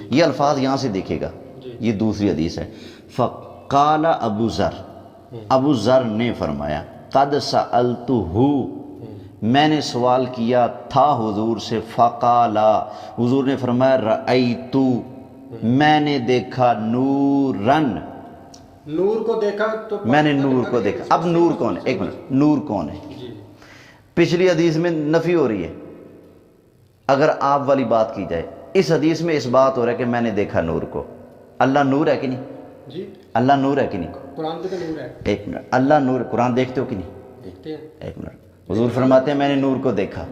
یہ الفاظ یہاں سے دیکھے گا، یہ دوسری حدیث ہے. فقال ابو ذر نے فرمایا قد سألتہ، میں نے سوال کیا تھا حضور سے. فقال، حضور نے فرمایا رأیت، میں نے دیکھا نورن، نور کو دیکھا تو میں نے نور کو دیکھا. اب نور کون ہے؟ ایک منٹ، نور کون ہے؟ جی پچھلی حدیث میں نفی ہو رہی ہے، اگر آپ والی بات کی جائے اس حدیث میں اس بات ہو رہا ہے کہ میں نے دیکھا نور کو. اللہ نور ہے کہ نہیں؟ جی اللہ نور ہے کہ نہیں؟ قرآن پہ تو نور ہے. ایک منٹ، اللہ نور، قرآن دیکھتے ہو کہ نہیں؟ دیکھتے ہیں ایک منٹ، حضور فرماتے ہیں میں نے نور کو دیکھا.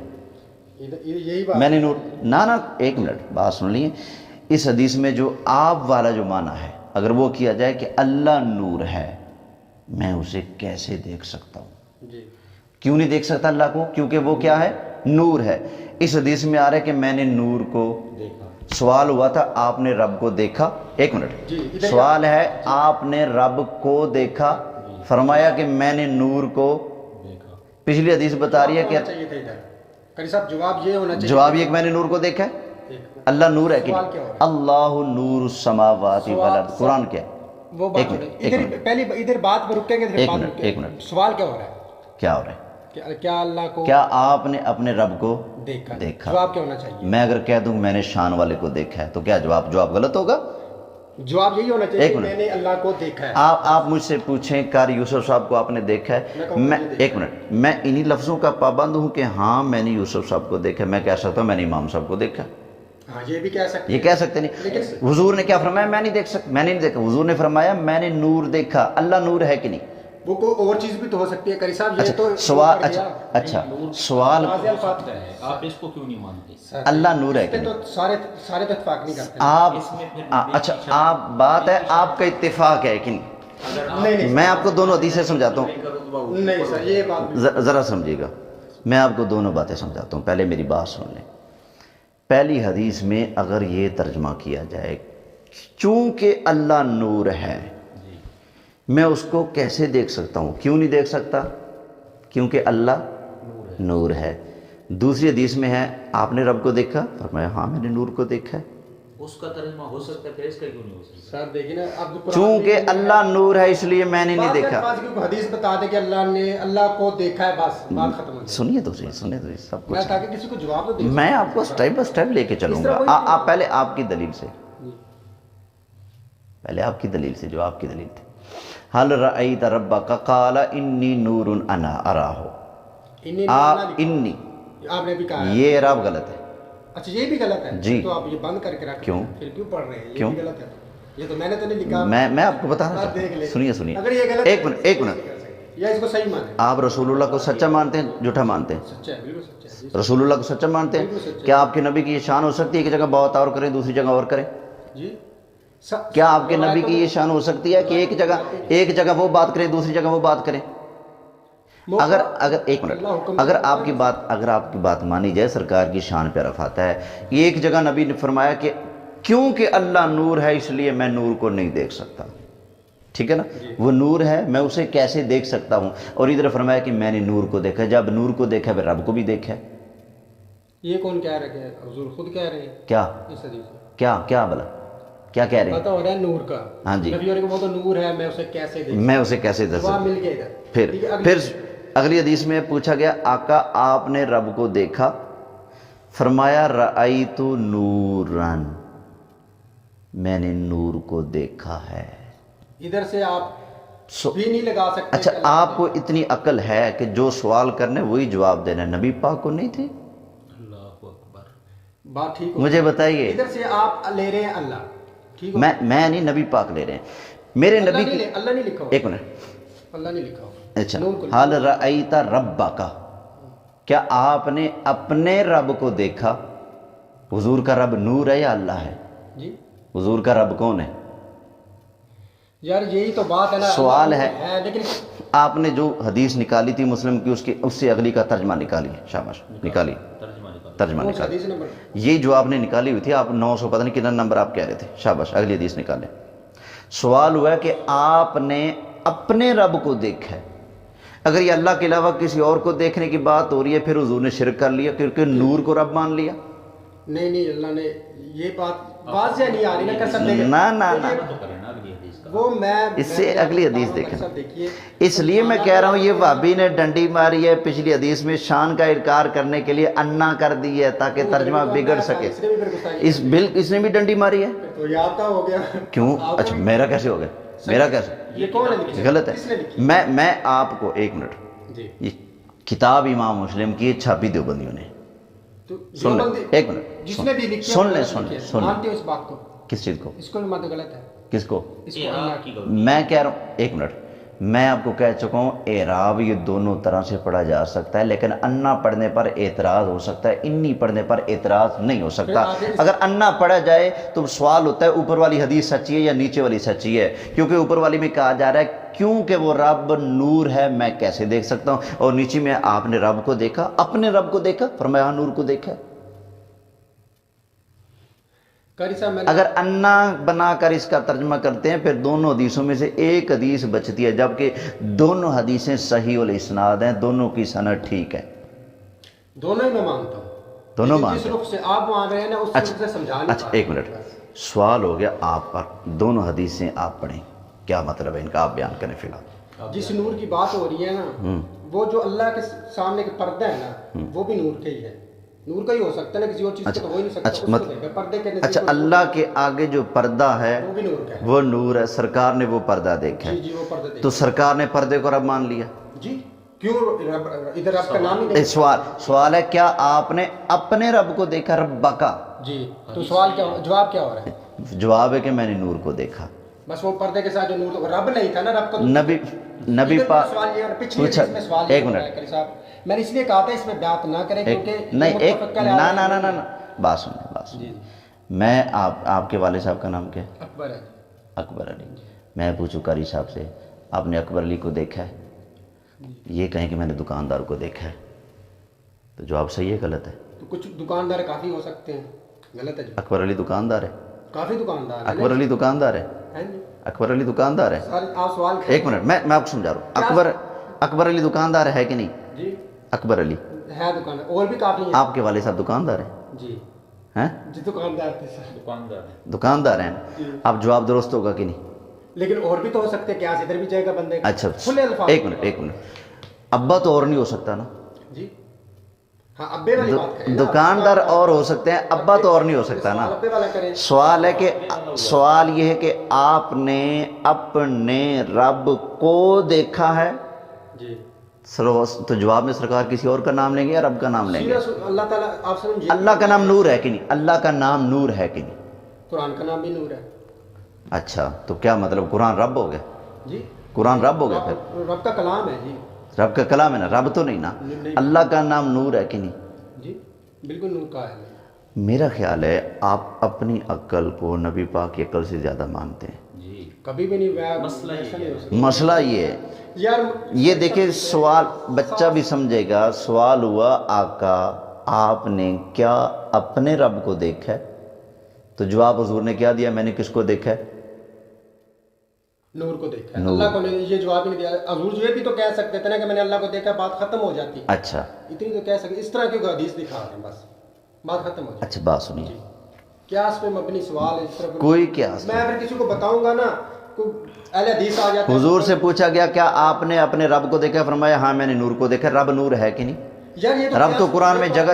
یہی بات میں نے نور، نا ایک منٹ بات سن لیے. اس حدیث میں جو آپ والا جو معنی ہے اگر وہ کیا جائے کہ اللہ نور ہے، میں اسے کیسے دیکھ سکتا ہوں؟ جی کیوں نہیں دیکھ سکتا اللہ کو؟ کیونکہ وہ کیا ہے؟ نور ہے. اس حدیث میں آ رہا ہے کہ میں نے نور کو دیکھا. سوال ہوا تھا آپ نے رب کو دیکھا. ایک منٹ، جی ادھر سوال ہے آپ نے رب کو دیکھا، فرمایا کہ میں نے نور کو دیکھا. پچھلی حدیث بتا رہی ہے کہ ہونا چاہیے تھا ادھر قاری صاحب، جواب یہ ہونا چاہیے. جواب یہ کہ میں نے نور کو دیکھا ہے. اللہ نور ہے کہ سوال نہیں؟ کیا ہو رہا اللہ نور السماوات والارض، قرآن کیا ہے؟ وہ ایک بات منٹ، ایک ادھر منٹ، پہلی ادھر بات پہ رکیں گے پھر ایک بات منٹ، رکیں گے. ایک منٹ. سوال کیا ہو رہا ہے؟ کیا ہو رہا ہے؟ کیا اللہ کو کیا آپ نے اپنے رب کو دیکھا؟ دیکھا؟ جواب کیا ہونا چاہیے؟ میں اگر کہہ دوں میں نے شان والے کو دیکھا ہے تو کیا جواب غلط ہوگا؟ جواب یہی ہونا چاہیے ایک کہ منٹ. میں نے اللہ کو دیکھا ہے. آپ مجھ سے پوچھیں قاری یوسف صاحب کو آپ نے دیکھا ہے؟ میں ایک منٹ، میں انہی لفظوں کا پابند ہوں کہ ہاں میں نے یوسف صاحب کو دیکھا. میں کہہ سکتا ہوں میں نے امام صاحب کو دیکھا. ہاں یہ بھی کہہ سکتے یہ کہہ سکتے نہیں. حضور نے کیا فرمایا؟ میں نہیں دیکھ سکتا، میں نے نہیں دیکھا. حضور نے فرمایا میں نے نور دیکھا. اللہ نور ہے کہ نہیں؟ وہ کوئی اور چیز بھی تو ہو سکتی ہے قاری صاحب. یہ اچھا تو سوال، اچھا سوال، واضح الفاظ ہے. آپ اس کو کیوں نہیں مانتے؟ اللہ نور ہے کہ اس پہ نہیں؟ تو سارے تو اتفاق نہیں کرتے. آپ اس میں پھر اچھا آپ بات ہے آپ کا اتفاق ہے کہ نہیں؟ نہیں میں آپ کو دونوں حدیثیں سمجھاتا ہوں، نہیں سر یہ بات ذرا سمجھیے گا. میں آپ کو دونوں باتیں سمجھاتا ہوں، پہلے میری بات سن لیں. پہلی حدیث میں اگر یہ ترجمہ کیا جائے چونکہ اللہ نور ہے، میں اس کو کیسے دیکھ سکتا ہوں؟ کیوں نہیں دیکھ سکتا؟ کیونکہ اللہ نور ہے. دوسری حدیث میں ہے آپ نے رب کو دیکھا، فرمایا ہاں میں نے نور کو دیکھا ہے. اس کا ترجمہ ہو سکتا ہے، پھر اس کا کیوں نہیں ہو سکتا؟ سر دیکھیں نا اب قرآن چونکہ اللہ نور ہے اس لیے میں نے نہیں بعض دیکھا. الفاظ کی کوئی حدیث بتا دے کہ اللہ نے اللہ کو دیکھا ہے، بس بات ختم ہو جائے. سنیے تو صحیح، سنیے تو صحیح سب میں کچھ. تاکہ کسی کو جواب تو دے میں آپ کو سٹیپ بائی سٹیپ لے کے چلوں گا. آپ پہلے آپ کی دلیل سے، پہلے آپ کی دلیل سے جو آپ کی دلیل تھی. حل رأیت ربک قال انی نور انا اراہ. آپ انی، آپ نے بھی کہا ہے. یہ اعراب غلط ہے. اچھا یہ بھی غلط ہے؟ جی. تو آپ یہ بند کر کے رکھیں. کیوں؟ پھر کیوں پڑھ رہے ہیں؟ یہ کیوں؟ بھی غلط ہے. یہ تو میں نے تو نہیں لکھا. میں آپ کو بتانا آپ چاہتا دیکھ ہوں. لیں. سنیے سنیے، اگر یہ غلط ایک منٹ، ایک منٹ. یا اس کو صحیح مانے. آپ رسول اللہ کو سچا مانتے ہیں جھوٹا مانتے ہیں؟ سچا ہے، بالکل سچا ہے. رسول اللہ کو سچا مانتے ہیں؟ کیا آپ کے نبی کی یہ شان ہو سکتی ہے کہ جگہ بہت اور کریں دوسری جگہ اور کریں؟ جی کیا آپ کے نبی کی یہ شان ہو سکتی ہے کہ ایک جگہ وہ بات کریں دوسری جگہ وہ بات کریں؟ اگر ایک منٹ، اگر آپ کی بات مانی جائے، سرکار کی شان پہ رفع آتا ہے. ایک جگہ نبی نے فرمایا کہ کیونکہ اللہ نور ہے اس لیے میں نور کو نہیں دیکھ سکتا. ٹھیک ہے نا؟ وہ نور ہے، میں اسے کیسے دیکھ سکتا ہوں؟ اور ادھر فرمایا کہ میں نے نور کو دیکھا. جب نور کو دیکھا پھر رب کو بھی دیکھا. یہ کون کہہ رہا ہے؟ حضور خود کہہ رہے ہیں کیا اس حدیث میں. کیا بلا کیا کہہ رہے ہیں؟ پتہ ہو رہا ہے نور کا. ہاں جی. نبی اور وہ تو نور ہے، میں اسے کیسے دیکھ. میں اسے کیسے دیکھ جواب سکتا؟ مل گیا ادھر. پھر اگلی حدیث میں پوچھا گیا آقا آپ نے رب کو دیکھا؟ فرمایا رأیت نورن، میں نے نور کو دیکھا ہے. ادھر سے آپ بھی نہیں لگا سکتے. اچھا آپ کو اتنی عقل ہے کہ جو سوال کرنے وہی جواب دینا، نبی پاک کو نہیں تھی؟ اللہ اکبر. بات ٹھیک ہو. مجھے بتائیے. ادھر سے آپ لے رہے ہیں اللہ. ٹھیک ہو. میں نہیں، نبی پاک لے رہے ہیں. میرے نبی کی اللہ نہیں لکھا. ایک منٹ. اللہ نہیں لکھا. اچھا حل رأیت ربک، کیا آپ نے اپنے رب کو دیکھا؟ حضور کا رب نور ہے یا اللہ ہے؟ جی حضور کا رب کون ہے؟ یار یہی تو بات ہے نا. سوال ہے. لیکن آپ نے جو حدیث نکالی تھی مسلم کی اس سے اگلی کا ترجمہ نکالی. شاباش، نکالی ترجمہ نکالی. حدیث نمبر یہ جو آپ نے نکالی ہوئی تھی، آپ 900 پتہ نہیں کتنا نمبر آپ کہہ رہے تھے. شاباش، اگلی حدیث نکالیں. سوال ہوا ہے کہ آپ نے اپنے رب کو دیکھا ہے. اگر یہ اللہ کے علاوہ کسی اور کو دیکھنے کی بات ہو رہی ہے پھر حضور نے شرک کر لیا کیونکہ نور کو رب مان لیا. نہیں اللہ نے یہ بات واضح نہیں آ رہی نا. کر سکتے نہ تو کریں نا اگلی حدیث کا. وہ میں اس سے اگلی حدیث دیکھیں. صاحب دیکھیے اس لیے میں کہہ رہا ہوں یہ وہابی نے ڈنڈی ماری ہے پچھلی حدیث میں شان کا انکار کرنے کے لیے انا کر دی ہے تاکہ ترجمہ بگڑ سکے. اس نے بھی ڈنڈی ماری ہے. تو یہ آپ کا ہو گیا کیوں؟ اچھا میرا کیسے ہو گیا؟ میرا کیسے؟ یہ کون ہے؟ غلط ہے. میں آپ کو ایک منٹ، جی یہ کتاب امام مسلم کی چھاپی دیوبندیوں نے، سن لیں ایک منٹ، جس نے بھی لکھی سن لیں مانتے ہو اس بات کو؟ کس چیز کو؟ اس کو بھی مانتے غلط ہے. کس کو؟ اس یہ کو آپ کی غلطی. میں کہہ رہا ہوں ایک منٹ، میں آپ کو کہہ چکا ہوں اعراب یہ دونوں طرح سے پڑھا جا سکتا ہے، لیکن انا پڑھنے پر اعتراض ہو سکتا ہے، انی پڑھنے پر اعتراض نہیں ہو سکتا. اگر انا پڑھا جائے تو سوال ہوتا ہے اوپر والی حدیث سچی ہے یا نیچے والی سچی ہے، کیونکہ اوپر والی میں کہا جا رہا ہے کیونکہ وہ رب نور ہے میں کیسے دیکھ سکتا ہوں، اور نیچے میں آپ نے رب کو دیکھا، اپنے رب کو دیکھا، فرمایا نور کو دیکھا. اگر انا بنا کر اس کا ترجمہ کرتے ہیں پھر دونوں حدیثوں میں سے ایک حدیث بچتی ہے، جبکہ دونوں حدیثیں صحیح الاسناد ہیں، دونوں کی سند ٹھیک ہے. دونوں ہی میں مانتا ہوں. دونوں جس مانتے ہیں. رخ سے آپ مان رہے ہیں نا اس رخ سے سمجھا نہیں اچھا ایک منٹ، سوال ہو گیا آپ پر، دونوں حدیثیں آپ پڑھیں، کیا مطلب ہے ان کا آپ بیان کریں فی الحال. جس نور کی بات ہو رہی ہے نا وہ جو اللہ کے سامنے کے پردہ ہے نا وہ بھی نور کا ہی ہے. نور کا ہی ہو سکتا ہے نا، کسی اور چیز کا تو ہو ہی نہیں سکتا. پردے کے نزدیک اچھا اللہ کے آگے جو پردہ ہے وہ بھی نور کا ہے. وہ نور ہے، سرکار نے وہ پردہ دیکھا ہے. جی وہ پردہ تو سرکار نے پردے کو رب مان لیا. جی کیوں ادھر رب کا نام ہی نہیں؟ سوال ہے کیا آپ نے اپنے رب کو دیکھا ربا کا؟ جی تو سوال کیا، جواب کیا ہو رہا ہے؟ جواب ہے کہ میں نے نور کو دیکھا. بس وہ پردے کے ساتھ جو نور رب نہیں تھا نا، رب کا نبی پاک سوال یہ پچھلی حدیث میں سوال ایک یہ منٹ ہے صاحب، میں نے اس لیے کہا تھا اس میں بات نہ کریں کیونکہ نہیں ایک نا بات سنیں. میں آپ کے والد صاحب کا نام کیا ہے؟ اکبر ہے. اکبر علی. میں پوچھوں قاری صاحب سے آپ نے اکبر علی کو دیکھا ہے؟ یہ کہیں کہ میں نے دکاندار کو دیکھا ہے، تو جواب صحیح ہے غلط ہے؟ تو کچھ دکاندار کافی ہو سکتے ہیں. غلط ہے. اکبر علی دکاندار ہے؟ کافی دکاندار ہیں. اکبر علی دکاندار ہے؟ اکبر علی دکاندار ہے؟ آپ سوال ایک منٹ میں آپ کو سمجھا رہا ہوں. اکبر علی دکاندار ہے کہ نہیں؟ جی اکبر علی ہے دکاندار، اور بھی کافی ہیں. آپ کے والد صاحب دکاندار ہیں؟ جی ہیں جی دکاندار تھے سر. دکاندار ہیں. اب جواب درست ہوگا کہ نہیں؟ لیکن اور بھی تو ہو سکتے ہیں، کیا ادھر بھی جائے گا بندے. اچھا ایک منٹ ابا تو اور نہیں ہو سکتا نا؟ جی ہاں ابے والی بات کریں. دکاندار اور ہو سکتے ہیں، ابا تو اور نہیں ہو سکتا نا. سوال ہے کہ سوال یہ ہے کہ آپ نے اپنے رب کو دیکھا ہے؟ جی تو جواب میں سرکار کسی اور کا نام لیں گے یا رب کا نام لیں گے؟ اللہ تعالیٰ آپ سمجھیں اللہ کا نام نور ہے کہ نہیں؟ اللہ کا نام نور ہے کہ نہیں؟ قرآن کا نام بھی نور ہے. اچھا تو کیا مطلب قرآن رب ہو گیا؟ جی قرآن رب ہو گیا پھر؟ رب کا کلام ہے. جی رب کا کلام ہے نا، رب تو نہیں نا. اللہ کا نام نور ہے کہ نہیں؟ جی بالکل نور کا ہے. میرا خیال ہے آپ اپنی عقل کو نبی پاک کی عقل سے زیادہ مانتے ہیں. کبھی بھی نہیں. مسئلہ یہ ہے یار یہ دیکھیں سوال بچہ بھی سمجھے گا. سوال ہوا آقا آپ نے کیا اپنے رب کو دیکھا ہے؟ تو جواب حضور نے کیا دیا؟ میں نے کس کو دیکھا ہے؟ نور کو دیکھا ہے. اللہ کو نہیں. یہ جواب نہیں دیا. حضور یہ بھی تو کہہ سکتے تھے نا کہ میں نے اللہ کو دیکھا، بات ختم ہو جاتی. اچھا اتنی تو کہہ سکتے. اس طرح کی حدیث دکھا رہے ہیں بس بات ختم ہو جاتی. اچھا بات سنیے. قیاس پہ مبنی سوال ہے. اس طرح کوئی قیاس میں اگر کسی کو بتاؤں گا نا اہل حدیث آ جاتا ہے. حضور سے پوچھا گیا کیا آپ نے اپنے رب کو دیکھا؟ فرمایا ہاں میں نے نور کو دیکھا. رب نور ہے کہ نہیں؟ رب تو قرآن میں جگہ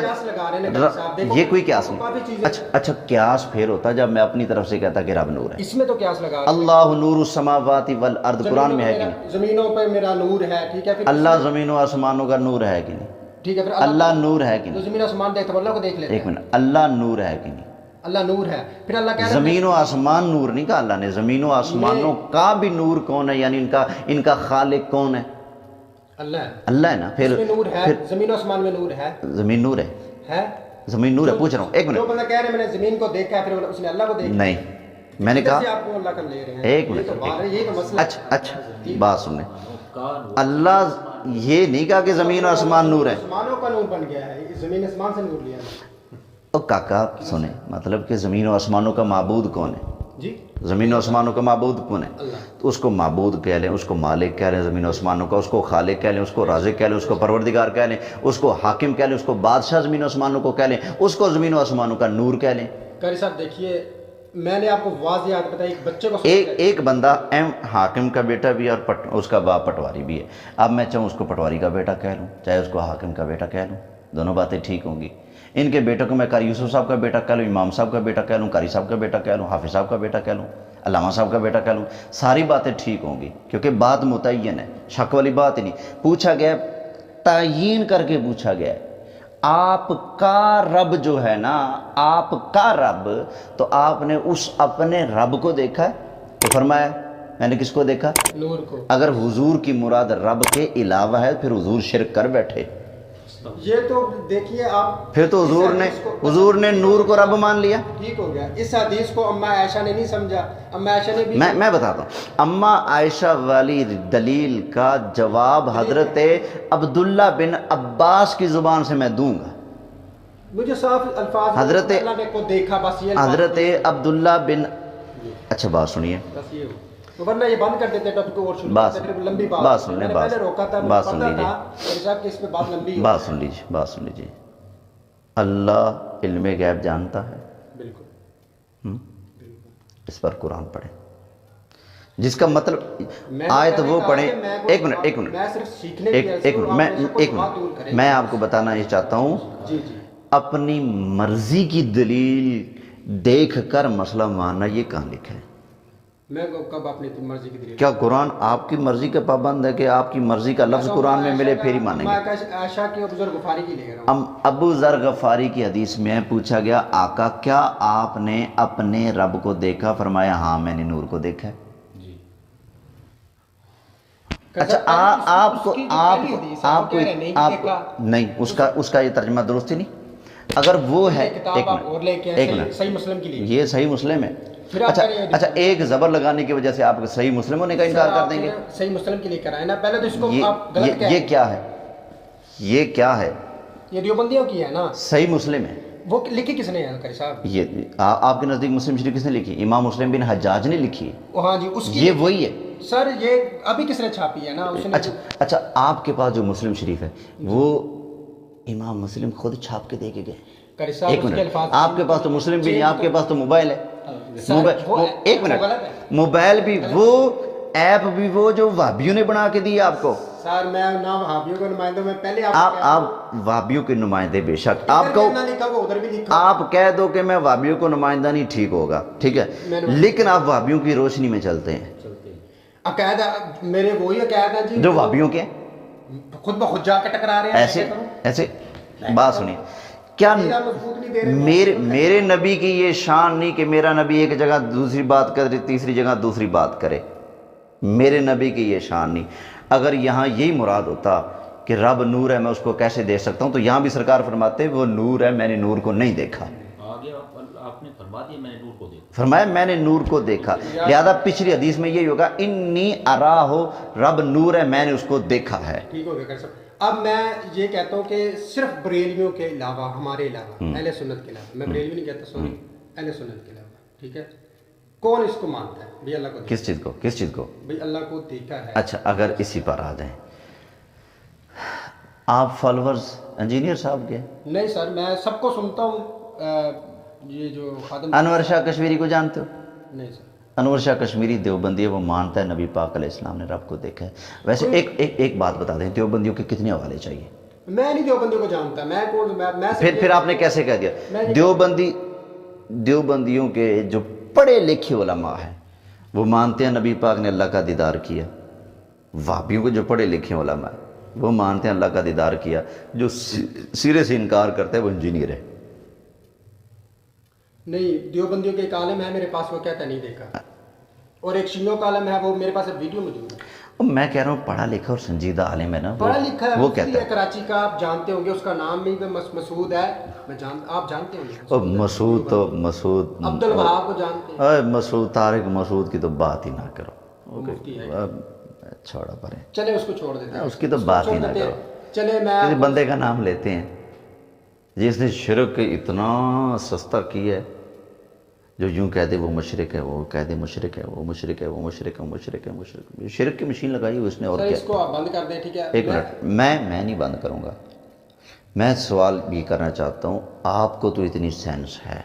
یہ کوئی قیاس نہیں. اچھا قیاس پھر ہوتا جب میں اپنی طرف سے کہتا کہ رب نور ہے. اس میں تو قیاس لگا اللہ نور السماوات والارض قرآن میں ہے کہ نہیں؟ زمینوں پہ میرا نور ہے. ٹھیک ہے پھر اللہ زمین و آسمانوں کا نور ہے کہ نہیں؟ ٹھیک ہے پھر اللہ نور ہے کہ نہیں؟ زمین آسمان دیکھتے ہیں اللہ کو دیکھ لیتے ہیں. ایک منٹ اللہ نور ہے کہ نہیں؟ اللہ نور ہے. پھر اللہ کہہ رہا ہے زمین و آسمان نور نہیں کہا اللہ نے. زمین و آسمانوں کا بھی نور کون ہے؟ یعنی ان کا خالق کون ہے؟ اللہ ہے. اللہ ہے نا. پھر نور ہے. زمین و آسمان میں نور ہے. زمین نور ہے. زمین نور ہے. پوچھ رہا ہوں ایک منٹ. جو بندہ کہہ رہے ہیں میں نے زمین کو دیکھا ہے پھر اس نے اللہ کو دیکھا نہیں. میں نے کہا آپ کو اللہ کا لے رہے ہیں. ایک منٹ. یہی تو مسئلہ. اچھا بات سنیں. اللہ یہ نہیں کہا کہ زمین و آسمان نور ہے. آسمانوں کا نور بن گیا ہے. زمین آسمان سے نور لیا ہے. او کاکا سنیں مطلب کہ زمین و آسمانوں کا معبود کون ہے؟ جی زمین و آسمانوں کا معبود کون ہے؟ اللہ. تو اس کو معبود کہہ لیں، اس کو مالک کہہ لیں زمین و آسمانوں کا، اس کو خالق کہہ لیں، اس کو رازق کہہ لیں، اس کو پروردگار کہہ لیں، اس کو حاکم کہہ لیں، اس کو بادشاہ زمین و آسمانوں کو کہہ لیں، اس کو زمین و آسمانوں کا نور کہہ لیں. قاری صاحب دیکھیے میں نے آپ کو واضح بات بتائی، ایک بچے کو ایک بندہ ایم حاکم کا بیٹا بھی ہے اور اس کا باپ پٹواری بھی ہے. اب میں چاہوں اس کو پٹواری کا بیٹا کہہ لوں، چاہے اس کو حاکم کا بیٹا کہہ لوں، دونوں باتیں ٹھیک ہوں گی. ان کے بیٹوں کو میں قاری یوسف صاحب کا بیٹا کہہ لوں، امام صاحب کا بیٹا کہہ لوں، قاری صاحب کا بیٹا کہہ لوں، حافظ صاحب کا بیٹا کہہ لوں، علامہ صاحب کا بیٹا کہہ لوں، ساری باتیں ٹھیک ہوں گی، کیونکہ بات متعین ہے، شک والی بات ہی نہیں. پوچھا گیا، تعیین کر کے پوچھا گیا، آپ کا رب جو ہے نا، آپ کا رب، تو آپ نے اس اپنے رب کو دیکھا ہے؟ تو فرمایا میں نے کس کو دیکھا؟ نور کو. اگر حضور کی مراد رب کے علاوہ ہے پھر حضور شرک کر بیٹھے. یہ تو دیکھیے آپ، پھر تو حضور نے نور کو رب مان لیا. ٹھیک ہو گیا. اس حدیث کو اما عائشہ نے نہیں سمجھا. اما عائشہ نے بھی، میں بتاتا ہوں، اما عائشہ والی دلیل کا جواب حضرت عبداللہ بن عباس کی زبان سے میں دوں گا. مجھے صاف الفاظ حضرت اللہ نے کو دیکھا، بس یہ حضرت عبداللہ بن، اچھا بات سنیے، بس یہ تو ورنہ یہ بند کر دیتے ٹاپک کو اور شروع بات کرتے، پھر لمبی بات بات سن لیں، میں نے بات پہلے روکا تھا، بات سن پتہ لیجیے، تھا میرے صاحب کہ اس پہ بات لمبی بات سن لیجیے، بات سن لیجیے. اللہ علم غیب جانتا ہے، بالکل. اس پر قرآن پڑھیں، جس کا مطلب میں آیت وہ پڑھیں. ایک منٹ میں صرف سیکھنے کی ایک منٹ میں آپ کو بتانا یہ چاہتا ہوں، جی جی اپنی مرضی کی دلیل دیکھ کر مسئلہ ماننا یہ کہاں لکھا ہے؟ میں کب اپنی مرضی کی دلیل؟ کیا قرآن آپ کی مرضی کا پابند ہے کہ آپ کی مرضی کا لفظ قرآن میں ملے پھر ہی مانیں گے؟ عائشہ کی ابو ذر غفاری کی لے رہا ہوں. ابو ذر غفاری کی حدیث میں پوچھا گیا، آقا کیا آپ نے اپنے رب کو دیکھا؟ فرمایا ہاں میں نے نور کو دیکھا ہے. اچھا آپ کو نہیں، اس کا یہ ترجمہ درست ہی نہیں. اگر وہ ہے، ایک منٹ، صحیح مسلم کی یہ صحیح مسلم ہے. اچھا ایک زبر لگانے کی وجہ سے آپ صحیح مسلم ہونے کا انکار کر دیں گے؟ صحیح مسلم کے لیے کرایا نا پہلے، تو اس کو آپ غلط کہہ، یہ کیا ہے؟ یہ کیا ہے؟ یہ دیوبندیوں کی ہے نا. صحیح مسلم ہے. وہ لکھی کس نے ہے قاری صاحب؟ یہ آپ کے نزدیک مسلم شریف کس نے لکھی؟ امام مسلم بن حجاج نے لکھی ہے. ہاں جی، اس کی یہ وہی ہے سر. یہ ابھی کس نے چھاپی ہے نا، اس نے. اچھا آپ کے پاس جو مسلم شریف ہے وہ امام مسلم خود چھاپ کے دے کے گئے. ایک منٹ، آپ کے پاس تو مسلم بھی نہیں، آپ کے پاس تو موبائل ہے. ایک منٹ، موبائل بھی وہ، ایپ بھی وہ جو وہابیوں نے بنا کے دی آپ کو. سر میں نہ وہابیوں کا نمائندہ، میں پہلے آپ وہابیوں کے نمائندے بے شک، آپ کو آپ کہہ دو کہ میں وہابیوں کو نمائندہ نہیں، ٹھیک ہوگا، ٹھیک ہے، لیکن آپ وہابیوں کی روشنی میں چلتے ہیں. عقائد میرے وہی عقائد ہیں جی جو وہابیوں کے خود بخود جا کے ٹکرا رہے ہیں. ایسے بات سنیے، کیا میرے نبی کی یہ شان نہیں کہ میرا نبی ایک جگہ دوسری بات کرے، تیسری جگہ دوسری بات کرے؟ میرے نبی کی یہ شان نہیں. اگر یہاں یہی مراد ہوتا کہ رب نور ہے میں اس کو کیسے دیکھ سکتا ہوں، تو یہاں بھی سرکار فرماتے وہ نور ہے میں نے نور کو نہیں دیکھا. آپ نے فرما دیا میں نے نور کو دیکھا، فرمایا میں نے نور کو دیکھا. لہذا پچھلی حدیث میں یہی ہوگا انی اراہ، رب نور ہے میں نے اس کو دیکھا ہے. ٹھیک ہو گیا. اب میں یہ کہتا ہوں کہ صرف بریلویوں کے علاوہ، ہمارے علاوہ، اہل سنت کے علاوہ، میں بریلوی نہیں کہتا، سوری، اہل سنت کے علاوہ، ٹھیک ہے، کون اس کو مانتا ہے بھائی اللہ کو؟ کس چیز کو بھائی اللہ کو دیکھا ہے. اچھا اگر اسی پر آ جائیں، آپ فالورز انجینئر صاحب کے؟ نہیں سر، میں سب کو سنتا ہوں. یہ جو خادم انور شاہ کشمیری کو جانتے ہو؟ نہیں سر. انور شاہ کشمیری دیوبندی ہے، وہ مانتا ہے نبی پاک علیہ السلام نے رب کو دیکھا ہے. ویسے ایک بات بتا دیں، دیوبندیوں کے کتنے حوالے چاہیے؟ میں نہیں دیوبندیوں کو جانتا. میں پھر آپ نے کیسے کہہ دیا؟ دیوبندیوں کے جو پڑھے لکھے علماء ہیں وہ مانتے ہیں نبی پاک نے اللہ کا دیدار کیا. وہابیوں کے جو پڑھے لکھے علماء ہیں وہ مانتے ہیں اللہ کا دیدار کیا. جو سرے سے انکار کرتا ہے وہ انجینئر ہے. نہیں، دیوبندیوں کے ایک عالم ہے میرے پاس، وہ کہتا نہیں دیکھا، اور ایک شیعوں کا عالم ہے، وہ میرے پاس ویڈیو موجود ہے. میں کہہ رہا ہوں پڑھا لکھا اور سنجیدہ عالم ہے نا، پڑھا لکھا ہے، وہ کہتا ہے کراچی کا، آپ جانتے ہوں گے، اس کا نام بھی مسعود ہے، آپ جانتے ہوں گے. مسعود عبد الوہاب کو جانتے ہیں؟ مسعود، طارق مسعود کی تو بات ہی نہ کرو، چھوڑا پڑے، چلے اس کو چھوڑ دیتے ہیں، اس کی تو بات ہی نہ کرو. چلے میں کسی بندے کا نام لیتے ہیں جس نے شرک اتنا سستا کیا ہے، جو یوں کہہ دے وہ مشرک ہے، وہ کہہ دے مشرک ہے، وہ مشرک ہے، وہ مشرک ہے، مشرک ہے، مشرک. شرک کی مشین لگائی ہوئی اس نے. اور اس کو آپ بند کر دیں، ٹھیک ہے. ایک منٹ، میں نہیں بند کروں گا. میں سوال بھی کرنا چاہتا ہوں، آپ کو تو اتنی سینس ہے،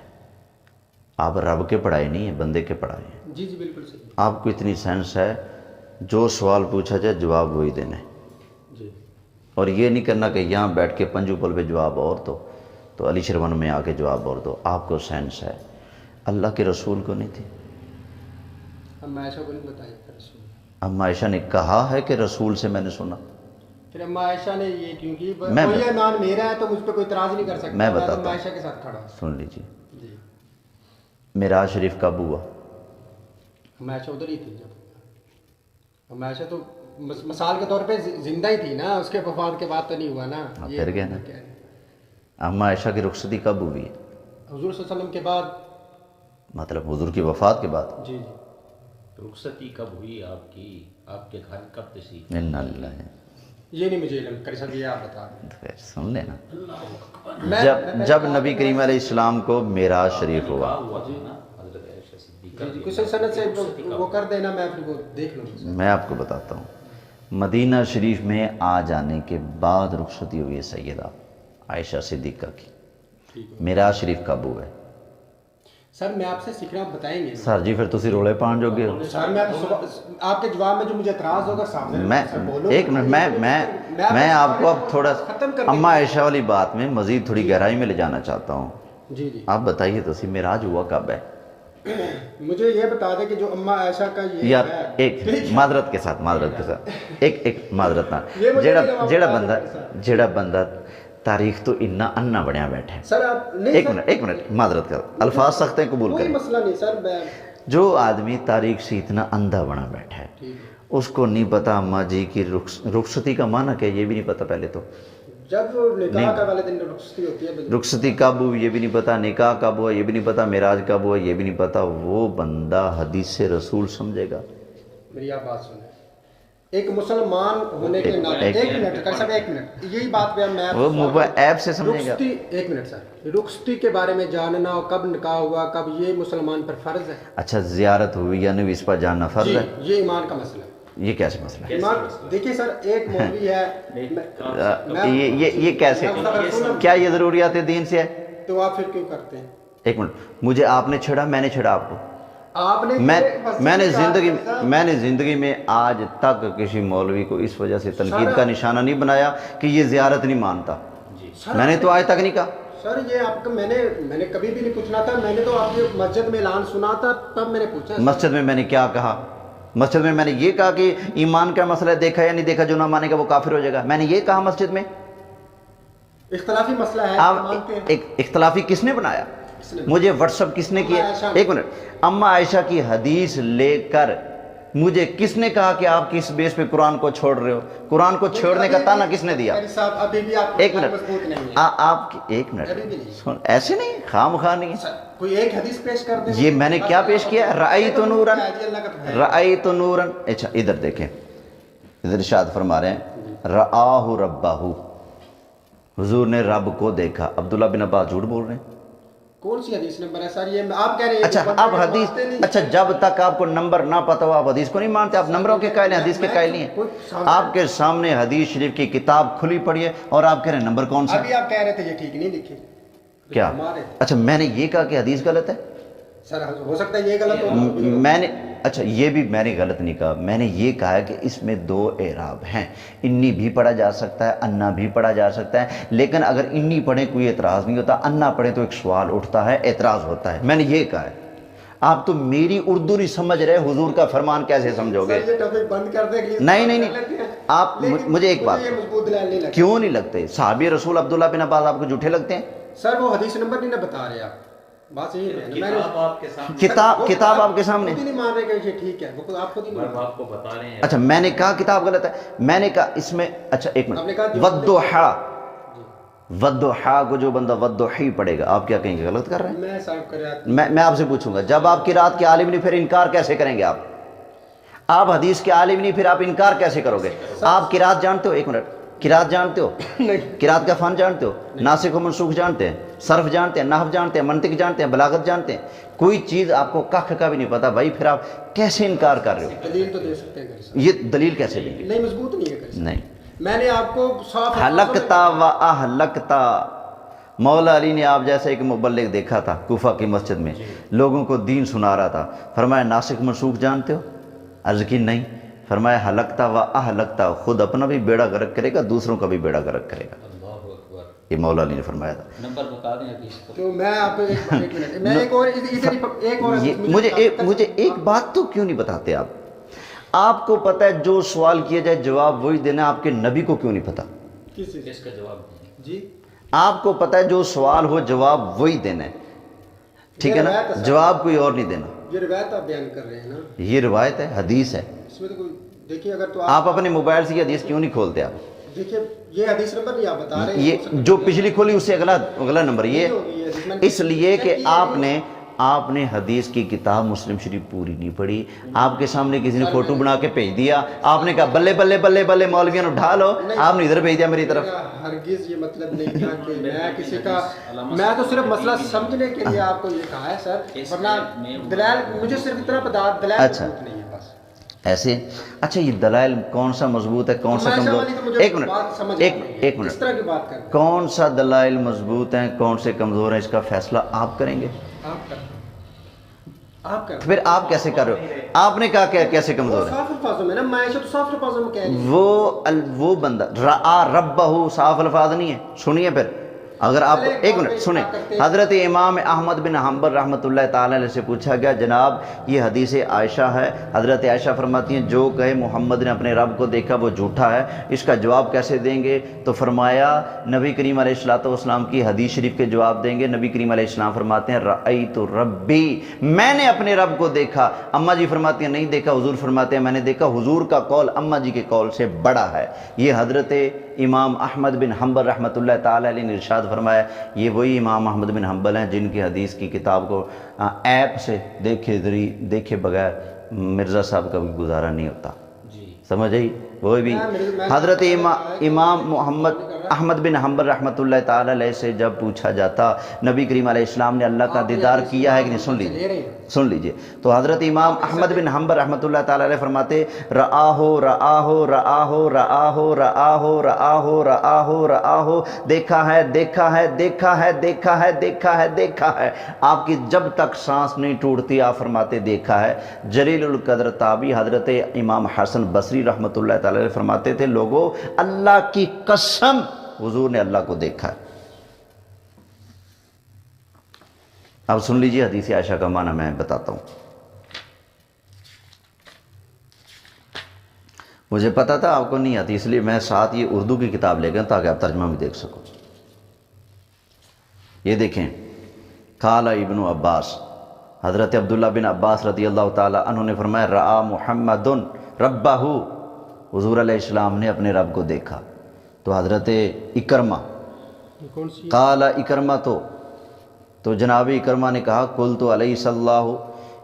آپ رب کے پڑھائے نہیں ہیں، بندے کے پڑھائے ہیں. جی جی بالکل صحیح. آپ کو اتنی سینس ہے جو سوال پوچھا جائے جواب وہی دینا ہے، جی اور یہ نہیں کرنا کہ یہاں بیٹھ کے پنجو پل پہ جواب اور تو علی شرون میں آ کے جواب اور دو. آپ کو سینس ہے، اللہ کے رسول کو نہیں تھی. ہم عائشہ کو نہیں بتائی رسول. اما عائشہ نے کہا ہے کہ رسول سے میں نے سنا. پھر اما عائشہ نے یہ کیونکہ میں کوئی ایمان میرا ہے تو مجھ پہ کوئی اعتراض نہیں کر سکتا. میں تو بتاتا اما ہوں، عائشہ کے ساتھ کھڑا. سن لیجیے. جی معراج شریف کب ہوا؟ اما عائشہ ادھر ہی تھی جب. اما عائشہ تو مثال کے طور پہ زندہ ہی تھی نا، اس کے وفات کے بعد تو نہیں ہوا نا. ہاں، پھر کیا نا. اما عائشہ کی رخصتی کب ہوئی ہے؟ حضور صلی اللہ علیہ وسلم کے بعد. مطلب حضور کی وفات کے بعد. جی جی. رخصتی کب ہوئی آپ کی؟ آپ کے گھر کب تشریف؟ انا للہ. یہ نہیں مجھے علم کر سکتے، یہ آپ بتا دیں. خیر سن لینا. جب نبی کریم علیہ السلام کو معراج شریف ہوا، حضرت عائشہ صدیقہ جی کچھ سنت سے وہ کر دینا، میں پھر وہ دیکھ لوں گا. میں آپ کو بتاتا ہوں. مدینہ شریف میں آ جانے کے بعد رخصتی ہوئی ہے سیدہ عائشہ صدیقہ کی. معراج شریف کب ہوا ہے؟ سر میں آپ سے سیکھنا بتائیں گے سر جی پھر تسی رولے پان جو گے ہو. سر میں آپ کے جواب میں جو مجھے اعتراض ہوگا سامنے میں ایک منٹ میں آپ کو اب تھوڑا اما عائشہ والی بات میں مزید تھوڑی گہرائی میں لے جانا چاہتا ہوں. جی جی آپ بتائیے تسی معراج ہوا کب ہے؟ مجھے یہ بتا دیں کہ جو اما عائشہ کا یہ یار ہے. ایک معذرت کے ساتھ ایک معذرت نہ جیڑا بندہ تاریخ تو اتنا انا بنیا بیٹھا ہے. سر آپ ایک منٹ معذرت کر، الفاظ سخت ہیں قبول کوئی کریں. مسئلہ نہیں سر. میں جو آدمی تاریخ سے اتنا اندھا بنا بیٹھا ہے اس کو نہیں پتا اماں جی کی رخصتی کا معنی کیا، یہ بھی نہیں پتا. پہلے تو جب نکاح کا والے دن رخصتی ہوتی ہے، رخصتی کب ہوئی یہ بھی نہیں پتا، نکاح کب ہوا یہ بھی نہیں پتا، معراج کب ہوا یہ بھی نہیں پتا. وہ بندہ حدیث رسول سمجھے گا. میری آپ بات سنیں. ایک مسلمان ہونے کے ناطے ایک منٹ کر سب ایک منٹ یہی بات پہ میں وہ موبائل ایپ سے سمجھے گا. ایک منٹ سر، رخصتی کے بارے میں جاننا اور کب نکاح ہوا کب، یہ مسلمان پر فرض ہے. اچھا زیارت ہوئی یا نہیں اس پر جاننا فرض ہے؟ یہ ایمان کا مسئلہ ہے. یہ کیسے مسئلہ ہے؟ ایمان دیکھیے سر، ایک مولوی ہے یہ کیسے، کیا یہ ضروریات دین سے ہے؟ تو آپ پھر کیوں کرتے ہیں؟ ایک منٹ، مجھے آپ نے چھڑا میں نے چھڑا آپ کو. آپ نے میں نے زندگی میں آج تک کسی مولوی کو اس وجہ سے تنقید کا نشانہ نہیں بنایا کہ یہ زیارت نہیں مانتا. میں نے تو آج تک نہیں کہا. سر یہ آپ کا میں نے کبھی بھی نہیں پوچھنا تھا. میں نے تو آپ کی مسجد میں اعلان سنا تھا تب میں نے پوچھا. مسجد میں نے کیا کہا؟ مسجد میں نے یہ کہا کہ ایمان کا مسئلہ دیکھا یا نہیں دیکھا، جو نہ مانے گا وہ کافر ہو جائے گا. میں نے یہ کہا مسجد میں. اختلافی مسئلہ ہے. آپ اختلافی کس نے بنایا؟ مجھے واٹس اپ کس نے کیا؟ ایک منٹ، اما عائشہ کی حدیث لے کر مجھے کس نے کہا کہ آپ کس بیس پہ قرآن کو چھوڑ رہے ہو؟ قرآن کو چھوڑنے کا تانا کس نے دیا؟ ایک منٹ آپ ایک منٹ ایسے نہیں خام خواہ نہیں. کوئی ایک حدیث پیش کر دیں. یہ میں نے کیا پیش کیا؟ رأیت نورا، رأیت نورا. اچھا ادھر دیکھیں، ادھر ارشاد فرما رہے ہیں رآہ ربہ، حضور نے رب کو دیکھا. عبداللہ بن عباس جھوٹ بول رہے ہیں. کون سی حدیث نمبر ہے سر یہ آپ کہہ رہے ہیں؟ اچھا آپ حدیث، اچھا جب تک آپ کو نمبر نہ پتا ہو آپ حدیث کو نہیں مانتے. آپ نمبروں کے قائل ہیں، حدیث کے قائل نہیں ہیں. آپ کے سامنے حدیث شریف کی کتاب کھلی پڑی ہے اور آپ کہہ رہے ہیں نمبر کون سا؟ ابھی آپ کہہ رہے تھے یہ ٹھیک نہیں لکھی. کیا؟ اچھا میں نے یہ کہا کہ حدیث غلط ہے؟ سر ہو سکتا ہے یہ غلط ہو. میں نے اچھا یہ بھی میں نے غلط نہیں کہا. میں نے یہ کہا کہ اس میں دو اعراب ہیں. انی بھی پڑھا جا سکتا ہے، انا بھی پڑھا جا سکتا ہے. لیکن اگر انی پڑھیں کوئی اعتراض نہیں ہوتا، انا پڑھیں تو ایک سوال اٹھتا ہے، اعتراض ہوتا ہے. میں نے یہ کہا ہے. آپ تو میری اردو نہیں سمجھ رہے، حضور کا فرمان کیسے سمجھو گے؟ نہیں آپ مجھے ایک بات، کیوں نہیں لگتے صحابی رسول عبداللہ بن عباس آپ کو جھوٹے لگتے ہیں؟ سر وہ حدیث نمبر نہیں نہ بتا رہے آپ. بات یہی ہے کتاب آپ کے سامنے نہیں مان رہے کہ یہ ٹھیک ہے، وہ آپ خود ہی آپ کو بتا رہے ہیں. اچھا میں نے کہا کتاب غلط ہے. میں نے کہا اس میں اچھا ایک منٹ، والضحیٰ، والضحیٰ کو جو بندہ والضحی پڑھے گا آپ کیا کہیں گے؟ غلط کر رہے ہیں. میں آپ سے پوچھوں گا جب آپ کی رات کے عالم نہیں پھر انکار کیسے کریں گے؟ آپ حدیث کے عالم نہیں پھر آپ انکار کیسے کرو گے؟ آپ کی رات جانتے ہو؟ ایک منٹ، قرات جانتے ہو؟ قرات کا فن جانتے ہو؟ ناسخ و منسوخ جانتے ہیں؟ صرف جانتے ہیں؟ نحو جانتے ہیں؟ منطق جانتے ہیں؟ بلاغت جانتے ہیں؟ کوئی چیز آپ کو کخ کا بھی نہیں پتا بھائی، پھر آپ کیسے انکار کر رہے ہو؟ دلیل تو دے سکتے ہیں. یہ دلیل کیسے دیں گے؟ نہیں مضبوط نہیں ہے. نہیں، میں نے آپ کو حلقتا و اہلکتا مولا علی نے آپ جیسے ایک مبلغ دیکھا تھا کوفہ کی مسجد میں، لوگوں کو دین سنا رہا تھا، فرمایا ناسخ منسوخ جانتے ہو؟ عرض کی نہیں، فرمایا ہلکتا و اہلکتا، خود اپنا بھی بیڑا غرق کرے گا، دوسروں کا بھی بیڑا غرق کرے گا، اللہ اکبر۔ یہ مولا علی نے فرمایا تھا۔ نمبر بتا دیں حدیث کو۔ تو میں آپ کو ایک منٹ، میں ایک اور مجھے ایک بات تو کیوں نہیں بتاتے آپ کو پتہ ہے جو سوال کیا جائے جواب وہی دینا، آپ کے نبی کو کیوں نہیں پتہ؟ اس کا جواب دیں جی آپ کو پتہ ہے جو سوال ہو جواب وہی دینا ہے، ٹھیک ہے نا، جواب کوئی اور نہیں دینا۔ یہ روایت آپ بیان کر رہے ہیں نا، یہ روایت ہے، حدیث ہے، اس میں تو کوئی دیکھیے اگر تو آپ اپنے موبائل سے یہ حدیث کیوں نہیں کھولتے آپ؟ دیکھیے یہ حدیث نمبر نہیں آپ بتا رہے ہیں، یہ جو پچھلی کھولی اس سے اگلا نمبر یہ، اس لیے کہ آپ نے حدیث کی کتاب مسلم شریف پوری نہیں پڑھی، آپ کے سامنے کسی نے فوٹو بنا کے بھیج دیا، آپ نے کہا بلے بلے بلے بلے مولویوں اٹھا لو، آپ نے ادھر بھیج دیا میری طرف۔ ہرگز یہ مطلب نہیں تھا کہ میں کسی کا، میں تو صرف مسئلہ سمجھنے کے لیے آپ کو یہ کہا ہے سر، ورنہ دلائل مجھے صرف اتنا بتا، دلائل مضبوط نہیں ہے بس ایسے۔ اچھا یہ دلائل کون سا مضبوط ہے کون سا کمزور؟ ایک منٹ، اس طرح کی بات کریں، کون سا دلائل مضبوط ہیں کون سے کمزور ہیں، اس کا فیصلہ آپ کریں گے؟ آپ کر پھر آپ کیسے کر رہے ہو؟ آپ نے کہا کہ کیسے کمزور ہے؟ صاف الفاظوں میں نا، میں تو صاف الفاظوں میں کہہ رہی ہوں، وہ بندہ رآ ربہ، صاف الفاظ نہیں ہے، سنیے پھر، اگر آپ ایک منٹ سنیں، حضرت امام احمد بن حنبل رحمۃ اللہ تعالی علیہ سے پوچھا گیا جناب یہ حدیث عائشہ ہے، حضرت عائشہ فرماتی ہیں جو کہے محمد نے اپنے رب کو دیکھا وہ جھوٹا ہے، اس کا جواب کیسے دیں گے؟ تو فرمایا نبی کریم علیہ الصلوۃ والسلام کی حدیث شریف کے جواب دیں گے۔ نبی کریم علیہ السلام فرماتے ہیں رأیت ربی، میں نے اپنے رب کو دیکھا۔ اماں جی فرماتی ہیں نہیں دیکھا، حضور فرماتے ہیں میں نے دیکھا۔ حضور کا قول اماں جی کے قول سے بڑا ہے۔ یہ حضرت امام احمد بن حنبل رحمۃ اللہ تعالی علیہ نے ارشاد فرمایا، یہ وہی امام احمد بن حنبل ہیں جن کی حدیث کی کتاب کو ایپ سے دیکھے بغیر مرزا صاحب کا بھی گزارا نہیں ہوتا، سمجھ آئی؟ وہ بھی حضرت امام محمد احمد بن حنبل رحمۃ اللہ تعالی علیہ سے جب پوچھا جاتا نبی کریم علیہ السلام نے اللہ کا دیدار کیا ہے کہ نہیں، سن لیجئے تو حضرت امام احمد بن حنبل رحمۃ اللہ تعالی علیہ فرماتے رآہو رآہو رآہو رآہو رآہو رآہو رآہو رآہو، دیکھا ہے دیکھا ہے دیکھا ہے دیکھا ہے دیکھا ہے دیکھا ہے، آپ کی جب تک سانس نہیں ٹوٹتی آپ فرماتے دیکھا ہے۔ جلیل القدر تابعی حضرت امام حسن بصری رحمۃ اللہ تعالی علیہ فرماتے تھے لوگوں اللہ کی قسم حضور نے اللہ کو دیکھا ہے۔ اب سن لیجیے حدیث عائشہ کا معنی میں بتاتا ہوں۔ مجھے پتا تھا آپ کو نہیں آتی اس لیے میں ساتھ یہ اردو کی کتاب لے گیا تاکہ آپ ترجمہ بھی دیکھ سکو۔ یہ دیکھیں قال ابن عباس، حضرت عبداللہ بن عباس رضی اللہ تعالی عنہ نے فرمایا رآ محمد ربہ، حضور علیہ السلام نے اپنے رب کو دیکھا۔ تو حضرت اکرمہ قال اکرمہ تو جناب اکرمہ نے کہا قلت علیہ اللہ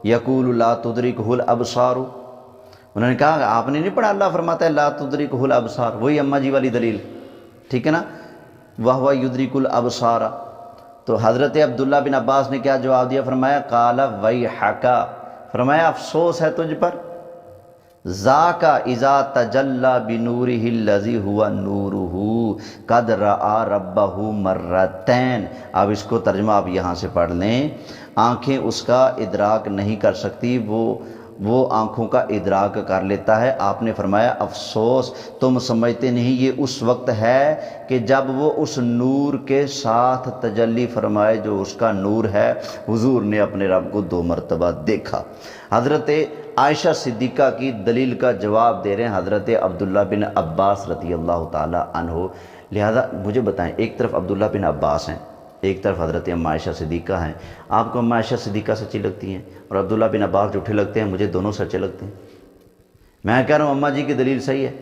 یقول لا تدرکہ الابصار، انہوں نے کہا آپ نے نہیں پڑھا اللہ فرماتا ہے لا تدرکہ الابصار، وہی اماں جی والی دلیل، ٹھیک ہے نا، وہو یدرک الابصار۔ تو حضرت عبداللہ بن عباس نے کیا جواب دیا؟ فرمایا قال ویحک، فرمایا افسوس ہے تجھ پر، ذاک اذا تجلی بنورہ الذی ہوا نورہ قد رآ ربہ مرتین۔ اب اس کو ترجمہ آپ یہاں سے پڑھ لیں، آنکھیں اس کا ادراک نہیں کر سکتی، وہ آنکھوں کا ادراک کر لیتا ہے۔ آپ نے فرمایا افسوس تم سمجھتے نہیں یہ اس وقت ہے کہ جب وہ اس نور کے ساتھ تجلی فرمائے جو اس کا نور ہے۔ حضور نے اپنے رب کو 2 مرتبہ دیکھا۔ حضرت عائشہ صدیقہ کی دلیل کا جواب دے رہے ہیں حضرت عبداللہ بن عباس رضی اللہ تعالی عنہ۔ لہذا مجھے بتائیں ایک طرف عبداللہ بن عباس ہیں ایک طرف حضرت اماں عائشہ صدیقہ ہیں، آپ کو اماں عائشہ صدیقہ سچی لگتی ہیں اور عبداللہ بن عباس جھوٹے لگتے ہیں؟ مجھے دونوں سچے لگتے ہیں۔ میں کہہ رہا ہوں اماں جی کی دلیل صحیح ہے،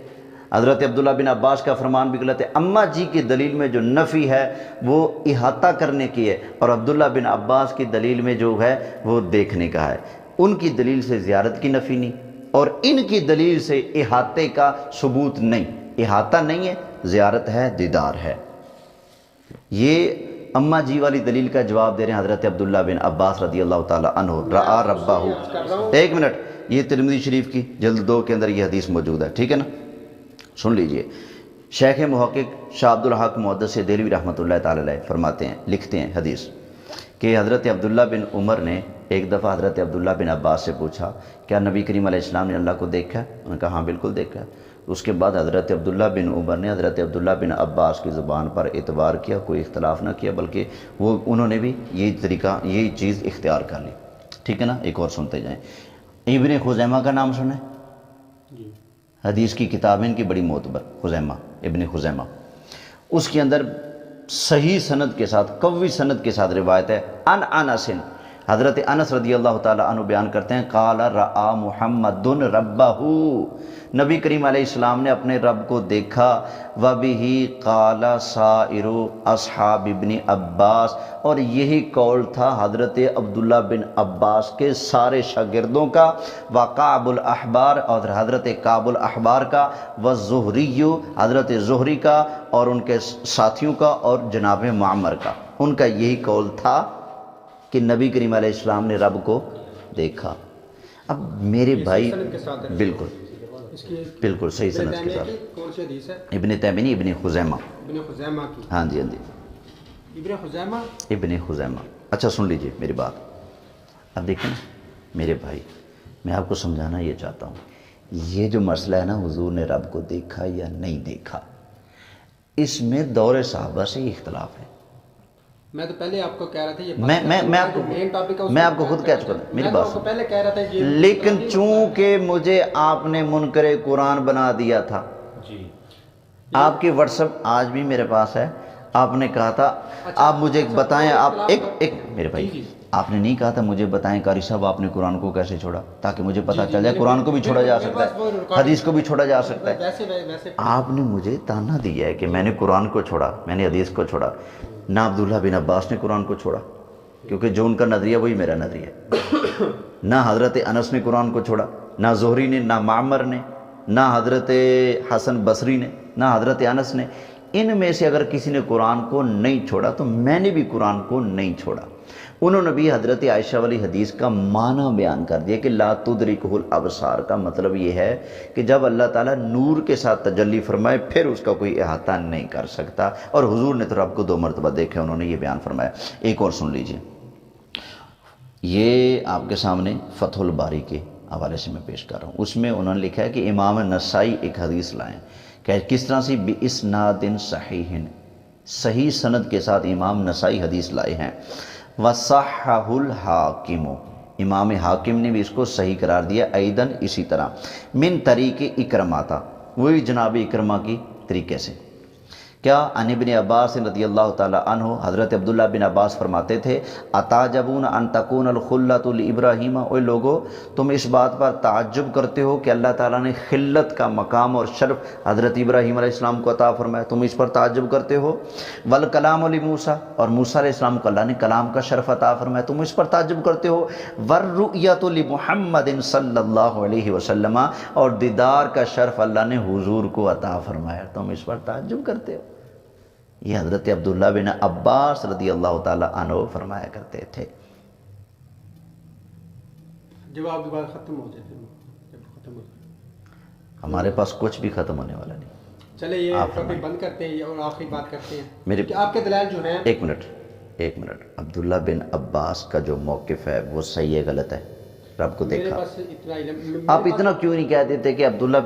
حضرت عبداللہ بن عباس کا فرمان بھی غلط ہے۔ اماں جی کی دلیل میں جو نفی ہے وہ احاطہ کرنے کی ہے اور عبداللہ بن عباس کی دلیل میں جو ہے وہ دیکھنے کا ہے۔ ان کی دلیل سے زیارت کی نفی نہیں اور ان کی دلیل سے احاطے کا ثبوت نہیں، احاطہ نہیں ہے، زیارت ہے، دیدار ہے۔ یہ اماں جی والی دلیل کا جواب دے رہے ہیں حضرت عبداللہ بن عباس رضی اللہ تعالی عنہ رآ ربہ۔ ایک منٹ، یہ ترمذی شریف کی جلد 2 کے اندر یہ حدیث موجود ہے، ٹھیک ہے نا، سن لیجئے۔ شیخ محقق شاہ عبد الحق محدث دہلوی رحمۃ اللہ تعالی علیہ فرماتے ہیں، لکھتے ہیں حدیث کہ حضرت عبداللہ بن عمر نے ایک دفعہ حضرت عبداللہ بن عباس سے پوچھا کیا نبی کریم علیہ السلام نے اللہ کو دیکھا ہے؟ انہوں نے کہا ہاں بالکل دیکھا ہے۔ اس کے بعد حضرت عبداللہ بن عمر نے حضرت عبداللہ بن عباس کی زبان پر اعتبار کیا، کوئی اختلاف نہ کیا، بلکہ انہوں نے بھی یہی طریقہ، یہی چیز اختیار کر لی۔ ٹھیک ہے نا، ایک اور سنتے جائیں۔ ابن خزیمہ کا نام سنیں؟ حدیث کی کتاب ہے ان کی بڑی معتبر، خزیمہ، ابن خزیمہ۔ اس کے اندر صحیح سند کے ساتھ، قوی سند کے ساتھ روایت ہے ان انس، حضرت انس رضی اللہ تعالی عنہ بیان کرتے ہیں قال رأى محمد ربہ، نبی کریم علیہ السلام نے اپنے رب کو دیکھا، وبہ قال سائر اصحاب ابن عباس، اور یہی قول تھا حضرت عبداللہ بن عباس کے سارے شاگردوں کا، وکعب الاحبار، اور حضرت کعب الاحبار کا، والزہری، حضرت زہری کا اور ان کے ساتھیوں کا، اور جناب معمر کا، ان کا یہی قول تھا کہ نبی کریم علیہ السلام نے رب کو دیکھا۔ اب میرے بھائی بالکل بالکل صحیح سند کے ساتھ، کون سی حدیث ہے؟ ابن تیمیہ ابن خزیمہ، ابن خزیمہ کی، ہاں جی ہاں جی، ابن خزیمہ، ابن خزیمہ۔ اچھا سن لیجئے میری بات، اب دیکھیں نا میرے بھائی، میں آپ کو سمجھانا یہ چاہتا ہوں، یہ جو مسئلہ ہے نا حضور نے رب کو دیکھا یا نہیں دیکھا، اس میں دور صحابہ سے ہی اختلاف ہے۔ میں تو پہلے آپ کو کہہ رہا تھا یہ میں آپ کو خود کہہ چکا ہوں، میری بات پہلے کہہ رہا تھا یہ، لیکن چونکہ مجھے آپ نے منکر قرآن بنا دیا تھا، آپ کی واٹس ایپ آج بھی میرے پاس ہے، آپ نے کہا تھا آپ مجھے بتائیں، آپ ایک میرے بھائی، آپ نے نہیں کہا تھا مجھے بتائیں قاری صاحب آپ نے قرآن کو کیسے چھوڑا، تاکہ مجھے پتہ چل جائے قرآن کو بھی چھوڑا جا سکتا ہے، حدیث کو بھی چھوڑا جا سکتا ہے۔ آپ نے مجھے تانا دیا ہے کہ میں نے قرآن کو چھوڑا، میں نے حدیث کو چھوڑا، نہ عبداللہ بن عباس نے قرآن کو چھوڑا، کیونکہ جو ان کا نظریہ وہی میرا نظریہ ہے، نہ حضرت انس نے قرآن کو چھوڑا، نہ زہری نے، نہ معمر نے، نہ حضرت حسن بصری نے، نہ حضرت انس نے، ان میں سے اگر کسی نے قرآن کو نہیں چھوڑا تو میں نے بھی قرآن کو نہیں چھوڑا۔ انہوں نے بھی حضرت عائشہ والی حدیث کا معنی بیان کر دیا کہ لا تدرکہ الابصار کا مطلب یہ ہے کہ جب اللہ تعالیٰ نور کے ساتھ تجلی فرمائے پھر اس کا کوئی احاطہ نہیں کر سکتا، اور حضور نے تو رب کو 2 مرتبہ دیکھا، انہوں نے یہ بیان فرمایا۔ ایک اور سن لیجئے، یہ آپ کے سامنے فتح الباری کے حوالے سے میں پیش کر رہا ہوں، اس میں انہوں نے لکھا ہے کہ امام نسائی ایک حدیث لائیں کہ کس طرح سے بِإِسْنَادٍ صحیح، صحیح سند کے ساتھ امام نسائی حدیث لائے ہیں، وَصَحَّحُ الْحَاكِمُ، امام حاکم نے بھی اس کو صحیح قرار دیا، ایدن اسی طرح، من طریق اکرمہ تھا، وہی جناب اکرمہ کی طریقے سے، کیا عن ابن عباس رضی اللہ تعالی عنہ، حضرت عبداللہ بن عباس فرماتے تھے اتعجبون ان تکون الخلۃ لابراہیم، اے لوگو تم اس بات پر تعجب کرتے ہو کہ اللہ تعالیٰ نے خلت کا مقام اور شرف حضرت ابراہیم علیہ السلام کو عطا فرمایا، تم اس پر تعجب کرتے ہو، والکلام لموسیٰ، اور موسیٰ علیہ السلام کو اللہ نے کلام کا شرف عطا فرمایا، تم اس پر تعجب کرتے ہو، والرؤیۃ لمحمد صلی اللہ علیہ وسلم، اور دیدار کا شرف اللہ نے حضور کو عطا فرمایا، تم اس پر تعجب کرتے ہو۔ یہ حضرت عبداللہ بن عباس رضی اللہ تعالی عنہ فرمایا کرتے تھے۔ جب آپ کی بات ختم ہو جائے، ہمارے پاس کچھ بھی ختم ہونے والا نہیں۔ چلے یہ ٹاپک بند کرتے ہیں اور آخری بات کرتے ہیں کہ آپ کے دلائل جو ہیں۔ ایک منٹ، عبداللہ بن عباس کا جو موقف ہے وہ صحیح ہے غلط ہے؟ رب کو دیکھا، آپ اتنا کیوں نہیں کہہ دیتے کہ عبداللہ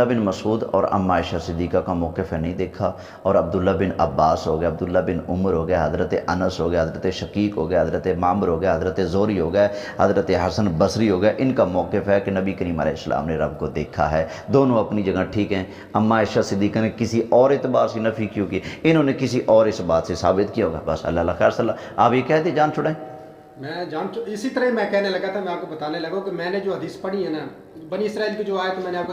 بن مسعود اور ام عائشہ صدیقہ کا موقف ہے نہیں دیکھا، اور عبداللہ بن عباس ہو گیا، عبداللہ بن عمر ہو گیا، حضرت انس ہو گیا، حضرت شقیق ہو گیا، حضرت معمر ہو گیا، حضرت زہری ہو گیا، حضرت حسن بصری ہو گیا، ان کا موقف ہے کہ نبی کریم علیہ السلام نے رب کو دیکھا ہے، دونوں اپنی جگہ ٹھیک ہیں۔ ام عائشہ صدیقہ نے کسی اور اعتبار سے نفی کیوں کی، انہوں نے کسی اور اس بات سے ثابت کیا ہوگا، بس اللہ خیر صلی اللہ۔ آپ یہ کہتے جان چھڑائیں؟ میں اسی طرح میں کہنے لگا تھا، میں آپ کو بتانے لگا کہ میں نے جو حدیث پڑھی ہے نا بنی اسرائیل کی جو آیت میں نے آپ کو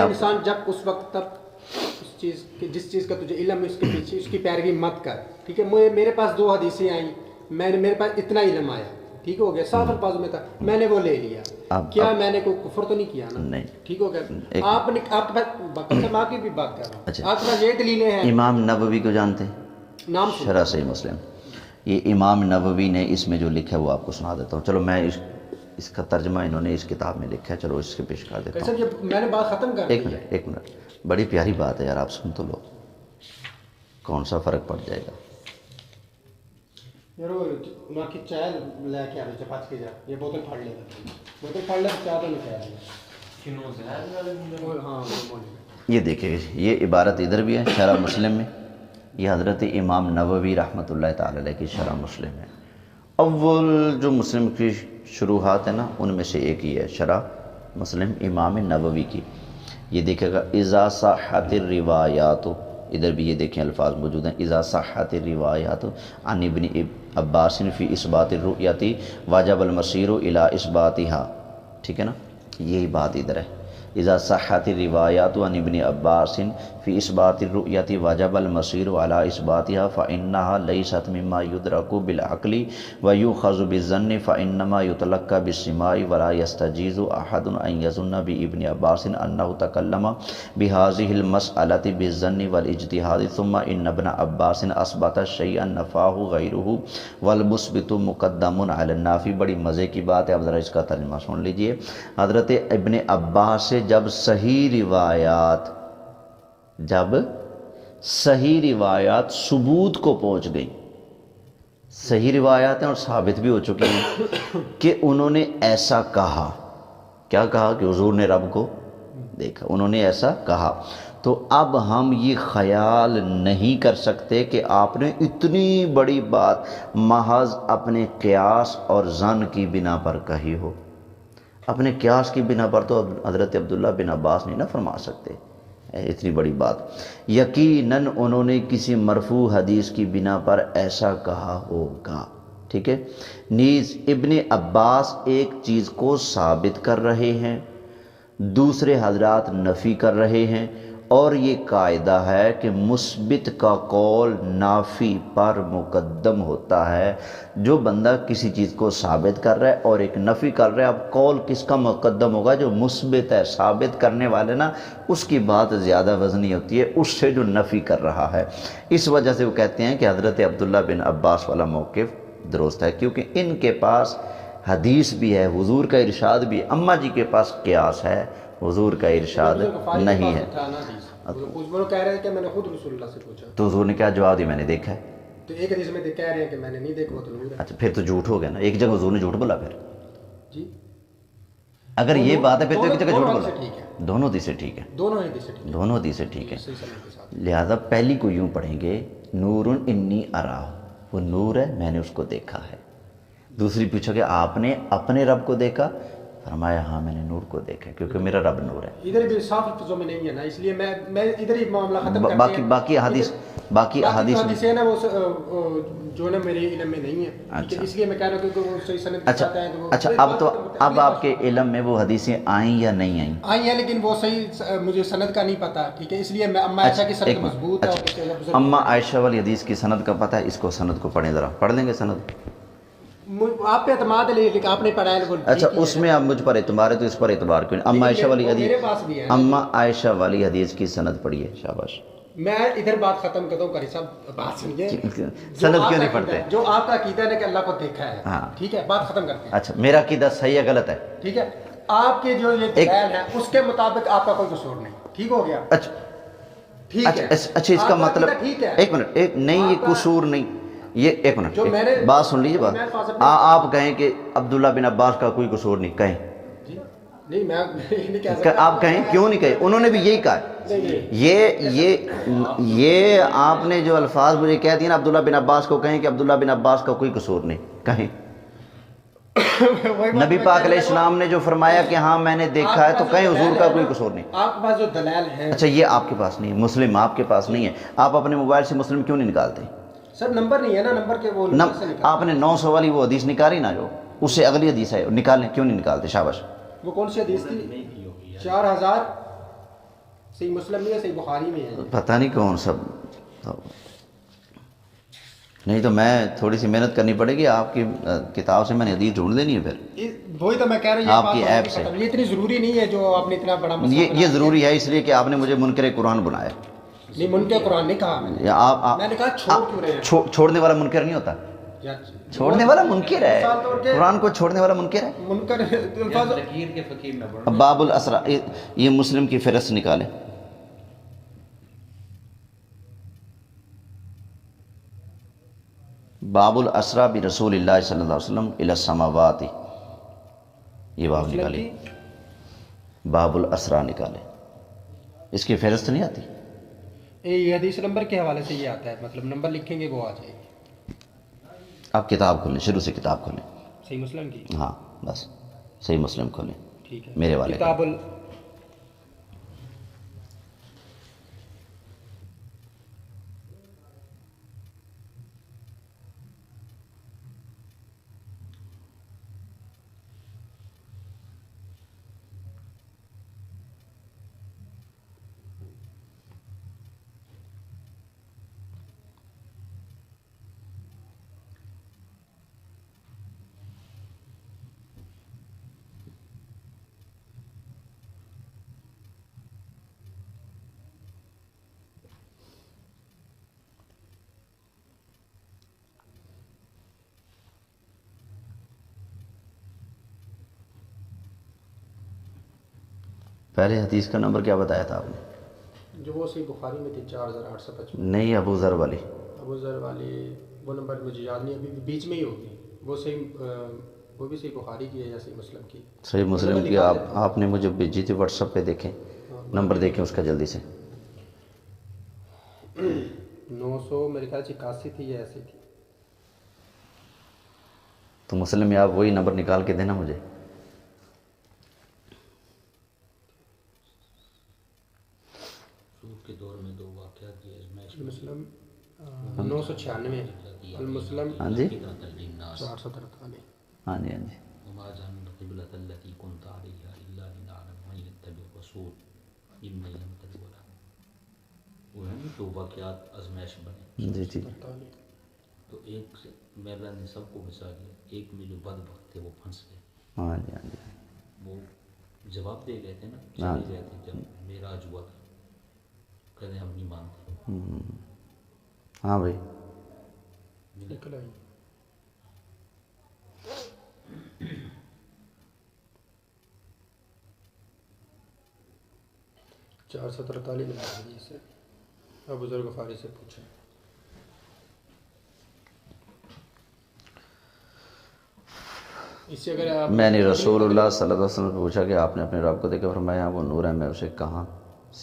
انسان جب اس وقت تک جس چیز کا تجھے علم ہے اس کے پیچھے اس کی پیروی مت کر، ٹھیک ہے۔ میرے پاس 2 حدیثیں آئیں، میرے پاس اتنا علم آیا، ٹھیک ہو گیا، 7 الفاظ میں تھا، میں نے وہ لے لیا، کیا میں نے کوئی کفر تو نہیں کیا نا؟ ٹھیک ہو گیا۔ آپ نے آپ کی بھی بات کر رہا ہوں، آپ کے پاس یہ دلیلیں ہیں۔ امام نووی کو جانتے ہیں؟ نام شرح صحیح مسلم، یہ امام نووی نے اس میں جو لکھا ہے وہ آپ کو سنا دیتا ہوں، چلو میں اس کا ترجمہ انہوں نے اس کتاب میں لکھا ہے، چلو اس کے پیش کر دیتا ہوں۔ میں نے بات ختم کر دی ہے۔ ایک منٹ، بڑی پیاری بات ہے یار, آپ سن تو لو, کون سا فرق پڑ جائے گا. یار وہ کی چائے لے کے آ رہے چپاچ کے جا, یہ بوتل پھاڑ لے, بوتل پھاڑ لے چائے تو نہیں کہہ. ہاں یہ دیکھیں, یہ عبارت ادھر بھی ہے شرح مسلم میں, یہ حضرت امام نووی رحمۃ اللہ تعالی علیہ کی شرح مسلم ہے. اول جو مسلم کی شروحات ہیں نا, ان میں سے ایک ہی ہے شرح مسلم امام نووی کی. یہ دیکھے گا اذا صحت الروایات, ادھر بھی یہ دیکھیں الفاظ موجود ہیں, اذا صحت الروایات عن ابن عباس فی اثبات الرؤیت واجب المسیر الی اثباتها, ٹھیک ہے نا, یہی بات ادھر ہے. اذا صحت الروایات عن ابن عباس فی اثبات الرؤیت واجب المسیر علی اثباتها فانها لیست مما یدرک بالعقل ویؤخذ بالظن فانما یتلقى بالسماع ولا یستجیز احد ان یظن بابن عباس انه تکلم بهذه المسألة بالظن والاجتهاد ثم ان ابن عباس اثبت شیئا نفاه غیره والمثبت مقدم علی النافی. بڑی مزے کی بات ہے, اب ذرا اس کا ترجمہ سن لیجئے. حضرت ابن عباس سے جب صحیح روایات ثبوت کو پہنچ گئی, صحیح روایات ہیں اور ثابت بھی ہو چکی ہیں کہ انہوں نے ایسا کہا, کیا کہا کہ حضور نے رب کو دیکھا, انہوں نے ایسا کہا, تو اب ہم یہ خیال نہیں کر سکتے کہ آپ نے اتنی بڑی بات محض اپنے قیاس اور ظن کی بنا پر کہی ہو. اپنے قیاس کی بنا پر تو حضرت عبداللہ بن عباس نہیں نہ فرما سکتے اتنی بڑی بات. یقیناً انہوں نے کسی مرفوع حدیث کی بنا پر ایسا کہا ہوگا, ٹھیک ہے. نیز ابن عباس ایک چیز کو ثابت کر رہے ہیں, دوسرے حضرات نفی کر رہے ہیں, اور یہ قاعدہ ہے کہ مثبت کا قول نافی پر مقدم ہوتا ہے. جو بندہ کسی چیز کو ثابت کر رہا ہے اور ایک نفی کر رہا ہے, اب قول کس کا مقدم ہوگا؟ جو مثبت ہے. ثابت کرنے والے نا اس کی بات زیادہ وزنی ہوتی ہے اس سے جو نفی کر رہا ہے. اس وجہ سے وہ کہتے ہیں کہ حضرت عبداللہ بن عباس والا موقف درست ہے, کیونکہ ان کے پاس حدیث بھی ہے, حضور کا ارشاد بھی ہے. اماں جی کے پاس قیاس ہے, حضور کا ارشاد نہیں ہے. وہ کہہ رہے ہیں کہ میں نے خود رسول اللہ سے پوچھا, تو حضور نے کیا جواب دیا؟ میں نے دیکھا ہے. تو ایک حدیث میں کہہ رہے ہیں کہ میں نے نہیں دیکھا, وہ تو نور ہے. اچھا پھر تو جھوٹ ہو گیا نا, ایک جگہ حضور نے جھوٹ بولا. پھر جی اگر یہ بات ہے پھر تو ایک جگہ جھوٹ بولا. ٹھیک ہے, دونوں حدیثیں ٹھیک ہے, دونوں حدیثیں ٹھیک ہے. لہذا پہلی کو یوں پڑھیں گے نور انی ارا, وہ نور ہے میں نے اس کو دیکھا ہے. دوسری پوچھا کہ آپ نے اپنے رب کو دیکھا؟ فرمایا ہاں میں نے نور کو دیکھا کیونکہ میرا رب نور ہے. ادھر بھی صاف لفظوں میں نہیں ہے نا, اس لیے میں ادھر ہی معاملہ ختم کرتے ہیں. باقی احادیث ہیں نا وہ جو نا میرے علم میں نہیں ہے, اس لیے میں کہہ رہا ہوں کہ وہ صحیح سند چاہتا ہے. اچھا اب آپ کے علم میں وہ حدیثیں آئیں یا نہیں آئیں؟ آئی ہیں, لیکن وہ صحیح مجھے سند کا نہیں پتا, ٹھیک ہے, اس لیے میں اماں عائشہ کی سند مضبوط ہے. اماں عائشہ والی حدیث کی سند کا پتہ ہے, اس کو سند کو پڑھیں ذرا, پڑھ لیں گے سند. آپ پہ اعتماد ہے لیکن آپ نے پڑھا ہے. اچھا اس میں اب مجھ پر اعتبار ہے تو اس پر اعتبار کیوں نہیں؟ اماں عائشہ والی حدیث, اماں عائشہ والی حدیث کی سند پڑھیے. شاباش. میں ادھر بات ختم کرتا ہوں, قاری صاحب بات سنیے. سند کیوں نہیں پڑھتے؟ جو آپ کا عقیدہ ہے کہ اللہ کو دیکھا ہے, ٹھیک ہے, بات ختم کرتے ہیں. اچھا میرا عقیدہ صحیح ہے غلط ہے؟ ٹھیک ہے, آپ کے جو یہ دلائل ہے اس کے مطابق آپ کا کوئی قصور نہیں. ٹھیک ہو گیا؟ اچھا اچھا اس کا مطلب ایک منٹ, ایک نہیں یہ قصور نہیں, یہ ایک منٹ بات سن لیجیے. بات آپ کہیں کہ عبداللہ بن عباس کا کوئی قصور نہیں, کہیں نہیں, میں نہیں کہہ سکتا. آپ کہیں کیوں نہیں کہیں؟ انہوں نے بھی یہی کہا. یہ آپ نے جو الفاظ مجھے کہہ دیے نا عبداللہ بن عباس کو کہیں کہ عبداللہ بن عباس کا کوئی قصور نہیں, کہیں. نبی پاک علیہ السلام نے جو فرمایا کہ ہاں میں نے دیکھا ہے تو کہیں حضور کا کوئی قصور نہیں. آپ کے پاس جو دلائل ہیں, اچھا یہ آپ کے پاس نہیں ہے, مسلم آپ کے پاس نہیں ہے, آپ اپنے موبائل سے مسلم کیوں نہیں نکالتے؟ سر نمبر نہیں ہے نا, نمبر کے وہ آپ نے 900 والی وہ حدیث نکالی نا, جو اس سے اگلی حدیث ہے, نکالیں, کیوں نہیں نکالتے؟ شاباش. وہ کون سی حدیث تھی؟ 4000 صحیح مسلم میں ہے, صحیح بخاری میں ہے, پتہ نہیں کون سا. نہیں تو میں تھوڑی سی محنت کرنی پڑے گی, آپ کی کتاب سے میں نے حدیث ڈھونڈ دینی ہے. پھر وہی تو میں کہہ رہا ہوں آپ کی ایپ سے. یہ اتنی ضروری نہیں ہے جو آپ نے اتنا بڑا مسئلہ. یہ ضروری ہے اس لیے کہ آپ نے مجھے منکر قرآن بنایا. نہیں, منکر قرآن نہیں کہا میں نے. میں نے کہا چھوڑ کیوں رہے ہیں. چھوڑنے والا منکر نہیں ہوتا, چھوڑنے والا منکر ہے. قرآن کو چھوڑنے والا منکر ہے. منکر باب الاسرا, یہ مسلم کی فہرست نکالیں. باب الاسرا برسول اللہ صلی اللہ علیہ وسلم الی السماوات، یہ باب نکالے، باب الاسرا نکالے، اس کی فہرست نہیں آتی؟ یہ حدیث نمبر کے حوالے سے یہ آتا ہے، مطلب نمبر لکھیں گے وہ آ جائے گی۔ آپ کتاب کھولیں، شروع سے کتاب کھولیں، صحیح مسلم کی، ہاں بس صحیح مسلم کھولیں، ٹھیک ہے، میرے والے کتاب پہلے حدیث کا نمبر کیا بتایا تھا آپ نے؟ جو وہ صحیح بخاری میں تھی 4855، نہیں، ابو ذر والی، ابو ذر والی وہ نمبر مجھے یاد نہیں، ابھی بیچ میں ہی ہوگی وہ، صحیح وہ بھی صحیح بخاری کی ہے یا صحیح مسلم کی؟ صحیح مسلم کی آپ نے مجھے بھیجی تھی واٹس ایپ پہ، دیکھیں نمبر دیکھیں اس کا جلدی سے۔ 900 میرے خیال سے 81 تھی یا ایسی تھی۔ تو مسلم میں آپ وہی نمبر نکال کے دینا مجھے۔ کے دور میں 2 واقعات یہ ازمائش مسلم 996، المسلم ہاں جی 443۔ ہاں جی ہاں جی، وما جعلنا القبلة التي كنت عليها إلا لنعلم من يتبع الرسول ممن ينقلب على عقبيه۔ وہ ہیں 2 واقعات ازمائش بنے، جی جی، تو ایک سے میرا نے سب کو مثال دیا، ایک میں جو بدبخت تھے وہ پھنس گئے، ہاں جی ہاں جی، وہ جواب دے گئے تھے نا، ہاں چلے گئے تھے جب معراج ہوا تھا، کہتے ہم نہیں مانتے، ہاں بھائی، نکل آئی 443 میں حدیث ہے، ابو ذر غفاری سے پوچھا۔ اس سے اگر آپ، میں نے رسول اللہ صلی اللہ علیہ وسلم سے پوچھا کہ آپ نے اپنے رب کو دیکھا، فرمایا وہ نور ہے، میں اسے کہاں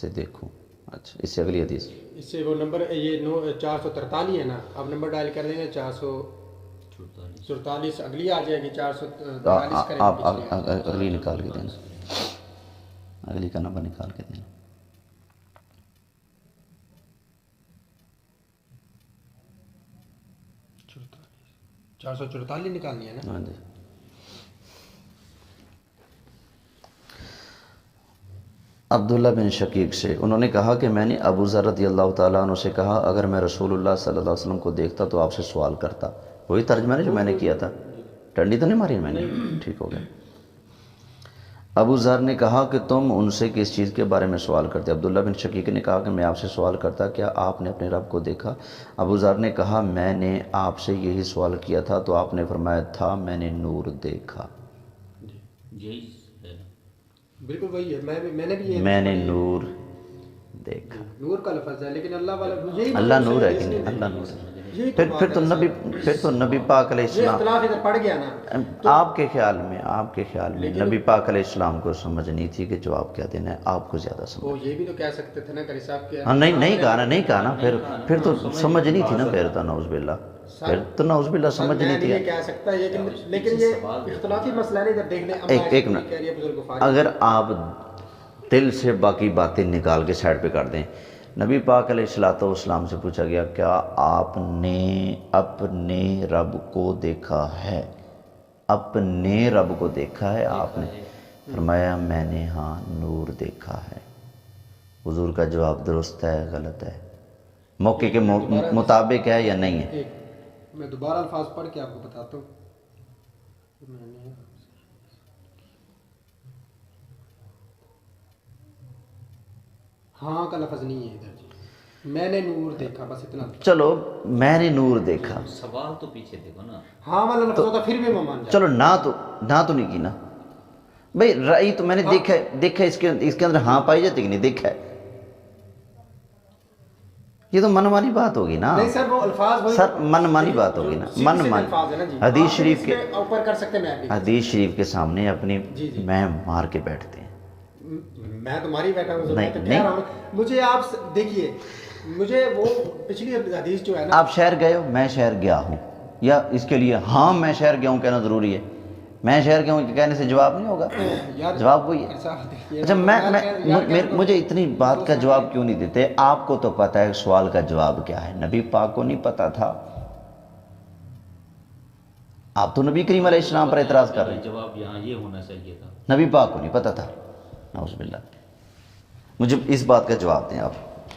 سے دیکھوں؟ اچھا، اس سے اگلی حدیث، اس سے وہ نمبر یہ 443 ہے نا، آپ نمبر ڈائل کر دیں گے 444، اگلی آ جائے گی 443 کریں گے، آپ اگلی نکال کے دینا، اگلی کا نمبر نکال کے دینا۔ 444 نکالنی ہے نا۔ ہاں جی، عبداللہ بن شقیق سے انہوں نے کہا کہ میں نے ابو ذر رضی اللہ تعالیٰ عنہ سے کہا اگر میں رسول اللہ صلی اللہ علیہ وسلم کو دیکھتا تو آپ سے سوال کرتا، وہی ترجمہ ہے جو میں نے کیا تھا، ٹنڈی تو نہیں ماری میں نے؟ ٹھیک ہو گیا۔ ابو ذر نے کہا کہ تم ان سے کس چیز کے بارے میں سوال کرتے؟ عبداللہ بن شقیق نے کہا کہ میں آپ سے سوال کرتا کیا آپ نے اپنے رب کو دیکھا؟ ابو ذر نے کہا میں نے آپ سے یہی سوال کیا تھا تو آپ نے فرمایا تھا میں نے نور دیکھا۔ یہی ہے نا، بالکل وہی ہے، میں نے بھی یہ میں نے نور دیکھا، نور کا لفظ ہے، لیکن اللہ والا یہی اللہ نور ہے کہ نہیں؟ اللہ نور ہے۔ پھر تو نبی پاک علیہ یہ السلام، اختلاف ادھر پڑ گیا نا۔ آپ کے خیال میں نبی پاک علیہ السلام کو سمجھ نہیں تھی کہ جواب کیا دینا ہے، آپ کو زیادہ سمجھ۔ وہ یہ بھی تو کہہ سکتے تھے نا قاری صاحب کے، ہاں نہیں کہا نا، پھر تو سمجھ نہیں تھی نا، پھر تو نعوذ باللہ، پھر تو نعوذ باللہ سمجھ نہیں تھی۔ میں نہیں کہہ سکتا، لیکن یہ اختلافی مسئلہ نہیں، ادھر دیکھ لیں۔ ایک منٹ، اگر آپ دل سے باقی باتیں نکال کے سائڈ پہ کر دیں، نبی پاک علیہ السلام سے پوچھا گیا کیا آپ نے اپنے رب کو دیکھا ہے؟ اپنے رب کو دیکھا ہے آپ نے؟ فرمایا میں نے ہاں نور دیکھا ہے۔ حضور کا جواب درست ہے غلط ہے، موقع کے مطابق ہے یا نہیں ہے؟ میں دوبارہ الفاظ پڑھ کے آپ کو بتاتا ہوں۔ ہاں کا لفظ نہیں ہے ادھر جی، میں نے نور دیکھا، بس اتنا۔ چلو میں نے نور دیکھا، سوال تو پیچھے دیکھو نا، ہاں والا لفظ ہوتا پھر بھی میں مان جاتا۔ چلو نہ تو نہیں کی نا بھائی، رأی تو میں نے دیکھا ہے، اس کے اندر ہاں پائی جاتی کہ نہیں؟ دیکھا ہے، یہ تو من مانی بات ہوگی نا نہیں سر وہ الفاظ وہی سر، من مانی بات ہوگی نا، من مانی الفاظ ہے نا جی. حدیث آپ شریف اس کے میں اوپر کر سکتے ہیں، میں بھی حدیث شریف کے سامنے اپنی جی جی. میں مار کے بیٹھتے ہیں. میں تمہاری بیٹھا ہوں، میں نہیں، تو نہیں. کہہ رہا ہوں مجھے آپ دیکھیے، مجھے وہ پچھلی حدیث جو ہے نا، آپ شہر گئے ہو، میں شہر گیا ہوں، یا اس کے لیے ہاں میں شہر گیا ہوں کہنا ضروری ہے؟ میں شہر گیا ہوں کہنے سے جواب نہیں ہوگا، یار جواب وہی ہے. ایسا دیکھیے، اچھا مجھے اتنی بات کا جواب کیوں نہیں دیتے؟ آپ کو تو پتہ ہے سوال کا جواب کیا ہے، نبی پاک کو نہیں پتہ تھا. آپ تو نبی کریم علیہ السلام پر اعتراض کر رہے ہیں. جواب یہاں یہ ہونا چاہیے تھا، نبی پاک کو نہیں پتہ تھا، نعوذ باللہ. مجھے اس بات کا جواب دیں آپ.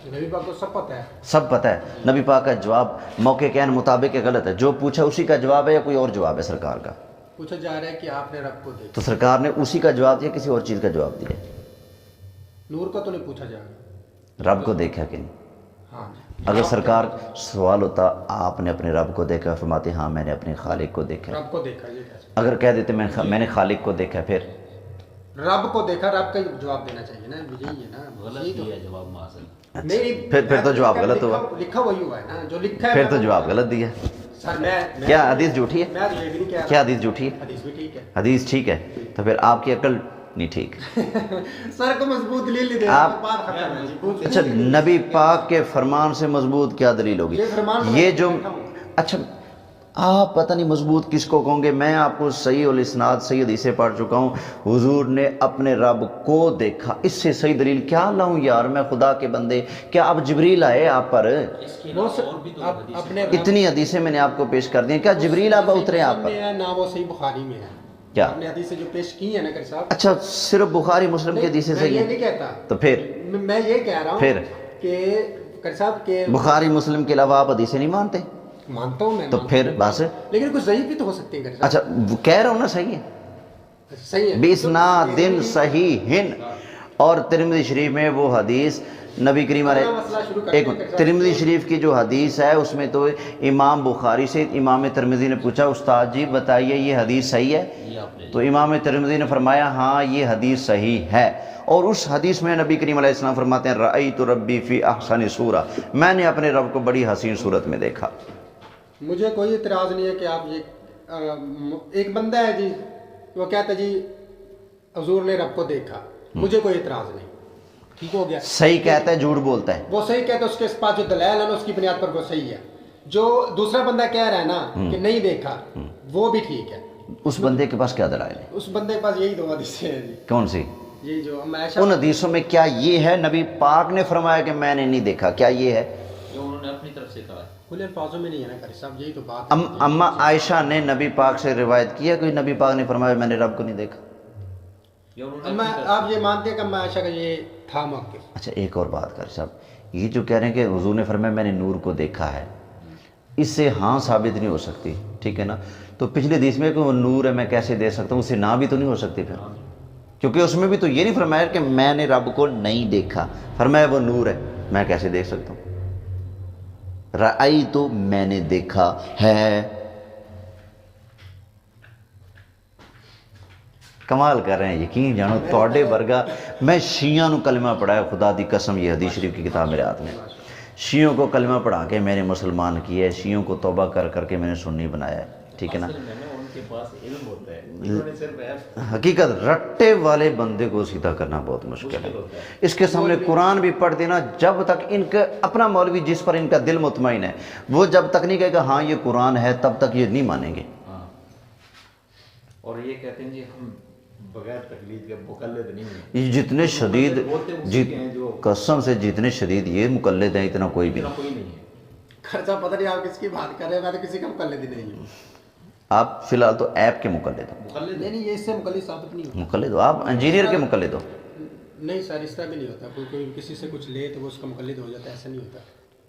نبی پاک کو سب پتہ ہے. سب پتہ ہے. نبی پاک کا جواب موقع کہنے مطابق غلط ہے. جو پوچھا اسی کا جواب ہے یا کوئی اور جواب ہے سرکار کا؟ پوچھا جا رہا ہے کہ آپ نے رب کو دیکھا، تو سرکار نے اسی کا جواب دیا، کسی اور چیز کا جواب دیا؟ نور کا تو نہیں پوچھا جا رہا. رب کو دیکھا کہ نہیں؟ ہاں جی. اگر سرکار سوال ہوتا آپ نے اپنے رب کو دیکھا، فرماتے ہاں میں نے اپنے خالق کو دیکھا. رب کو دیکھا، یہ کیسے؟ اگر کہہ دیتے میں نے خالق کو دیکھا، پھر رب کو دیکھا، رب کا جواب دینا چاہیے نا، یہی ہے نا. غلط یہی تو- دیا جواب معاذ اللہ. نہیں پھر تو جواب غلط ہوا. لکھا وہی ہوا ہے نا جو لکھا ہے. پھر تو جواب غلط دیا. سر میں کیا حدیث جھوٹی ہے؟ میں تو یہ بھی نہیں کہہ رہا. کیا حدیث جھوٹی ہے؟ حدیث بھی ٹھیک ہے. حدیث ٹھیک ہے تو پھر آپ کی عقل نہیں ٹھیک. سر کو مضبوط دلیل نہیں دے آپ- رہا، بات ختم ہے جی. اچھا نبی پاک کے فرمان سے مضبوط کیا دلیل ہوگی؟ یہ فرمان یہ جو اچھا آپ پتہ نہیں مضبوط کس کو کہوں گے. میں آپ کو صحیح الاسناد صحیح حدیثیں پڑھ چکا ہوں، حضور نے اپنے رب کو دیکھا. اس سے صحیح دلیل کیا لاؤں یار میں، خدا کے بندے؟ کیا اب جبریل آئے آپ پر؟ اس کے وہ علاوہ اور بھی تو اب حدیث اپنے اتنی حدیثیں میں نے آپ کو پیش کر دی ہیں، کیا جبریل اب اترے آپ پر؟ نہ وہ صحیح بخاری میں ہے. کیا؟ آپ نے حدیثیں جو پیش کی ہیں نا کر صاحب، اچھا صرف بخاری مسلم کی حدیثیں میں صحیح یہ ہیں؟ نہیں کہتا. تو پھر میں یہ کہہ رہا پھر؟ ہوں کہ کر صاحب کہ بخاری مسلم کے علاوہ آپ حدیثیں نہیں مانتے؟ مانتا ہوں میں، تو پھر بس. لیکن کچھ ضعیف بھی تو ہو سکتے ہیں کر صاحب. اچھا وہ کہہ رہا ہوں نا صحیح ہے. صحیح ہے. بِإِسْنَادٍ صحیح. اور ترمذی شریف میں وہ حدیث نبی کریم علیہ ایک ترمذی شریف کی جو حدیث ہے اس میں تو امام بخاری سے امام ترمذی نے پوچھا استاد جی بتائیے یہ حدیث صحیح ہے؟ یہ آپ نے تو امام ترمذی نے فرمایا ہاں یہ حدیث صحیح ہے. اور اس حدیث میں نبی کریم علیہ السلام فرماتے ہیں رأیت ربی فی احسن صورہ، میں نے اپنے رب کو بڑی حسین صورت میں دیکھا. مجھے کوئی اعتراض نہیں ہے کہ آپ یہ ایک بندہ ہے جی وہ کہتا ہے جی حضور نے رب کو دیکھا، مجھے کوئی اعتراض نہیں، ٹھیک ہو گیا. صحیح کہتا ہے جھوٹ بولتا ہے. وہ صحیح کہتا ہے، اس کے پاس جو دلائل ہے نا اس کی بنیاد پر وہ صحیح ہے. جو دوسرا بندہ کہہ رہا ہے نا کہ نہیں دیکھا وہ بھی ٹھیک ہے. اس بندے کے پاس کیا دلائل ہے؟ اس بندے کے پاس یہی دو حدیثیں ہیں جی. کون سی؟ یہ جو ہم عائشہ ان حدیثوں میں کیا یہ ہے نبی پاک نے فرمایا کہ میں نے نہیں دیکھا؟ کیا یہ ہے؟ جو انہوں نے اپنی طرف سے کہا ہے. کھلے الفاظوں میں نہیں ہے نا قاری صاحب، یہی تو بات ہے. اما عائشہ نے نبی پاک سے روایت کی ہے کوئی نبی پاک نے فرمایا میں نے رب کو نہیں دیکھا؟ یا انہوں نے اما اپنی طرف آپ یہ مانتے ہیں کہ اما عائشہ کا یہ تھا موقف؟ اچھا ایک اور بات کر صاحب، یہ جو کہہ رہے ہیں کہ حضور نے فرمایا میں نے نور کو دیکھا ہے، اس سے ہاں ثابت نہیں ہو سکتی، ٹھیک ہے نا؟ تو پچھلے حدیث میں کہ وہ نور ہے میں کیسے دے سکتا ہوں، اس سے نہ بھی تو نہیں ہو سکتی پھر، کیونکہ اس میں بھی تو یہ نہیں فرمایا کہ میں نے رب کو نہیں دیکھا، فرمایا وہ نور ہے میں کیسے دیکھ سکتا ہوں؟ رأی تو میں نے دیکھا ہے. کمال کر رہے ہیں، یقین جانو توڑے ورگا میں شیعہ نو کلمہ پڑھایا، خدا دی قسم یہ حدیث شریف کی کتاب میرے ہاتھ میں، شیعوں کو کلمہ پڑھا کے میں نے مسلمان کیا ہے، شیعوں کو توبہ کر کر کے میں نے سنی بنایا ہے، ٹھیک ہے نا؟ اصل میں ان کے پاس علم ہوتا ہے، انہوں نے صرف حقیقت رٹے والے بندے کو سیدھا کرنا بہت مشکل ہے. اس کے سامنے قرآن بھی پڑھ دینا، جب تک ان کا اپنا مولوی جس پر ان کا دل مطمئن ہے وہ جب تک نہیں کہے گا ہاں یہ قرآن ہے تب تک یہ نہیں مانیں گے. ہاں، اور یہ کہتے ہیں جی ہم بغیر تقلید کے مقلد نہیں ہیں. یہ جتنے شدید جو قسم سے جتنے شدید یہ مقلد ہیں اتنا کوئی بھی اتنا نہیں. کوئی نہیں ہے. خرچہ پتہ نہیں آپ کس کی بات کر رہے ہیں، میں تو کسی کا مقلد ہی نہیں ہوں. آپ فی الحال تو ایپ کے مقلد ہو، مقلد نہیں یہ اس سے مقلد ثابت نہیں ہوتا. مقلد ہو آپ، انجینئر کے مقلد ہو. نہیں سر اس طرح بھی نہیں ہوتا، کوئی کسی سے کچھ لے تو وہ اس کا مقلد ہو جاتا ہے، ایسا نہیں ہوتا.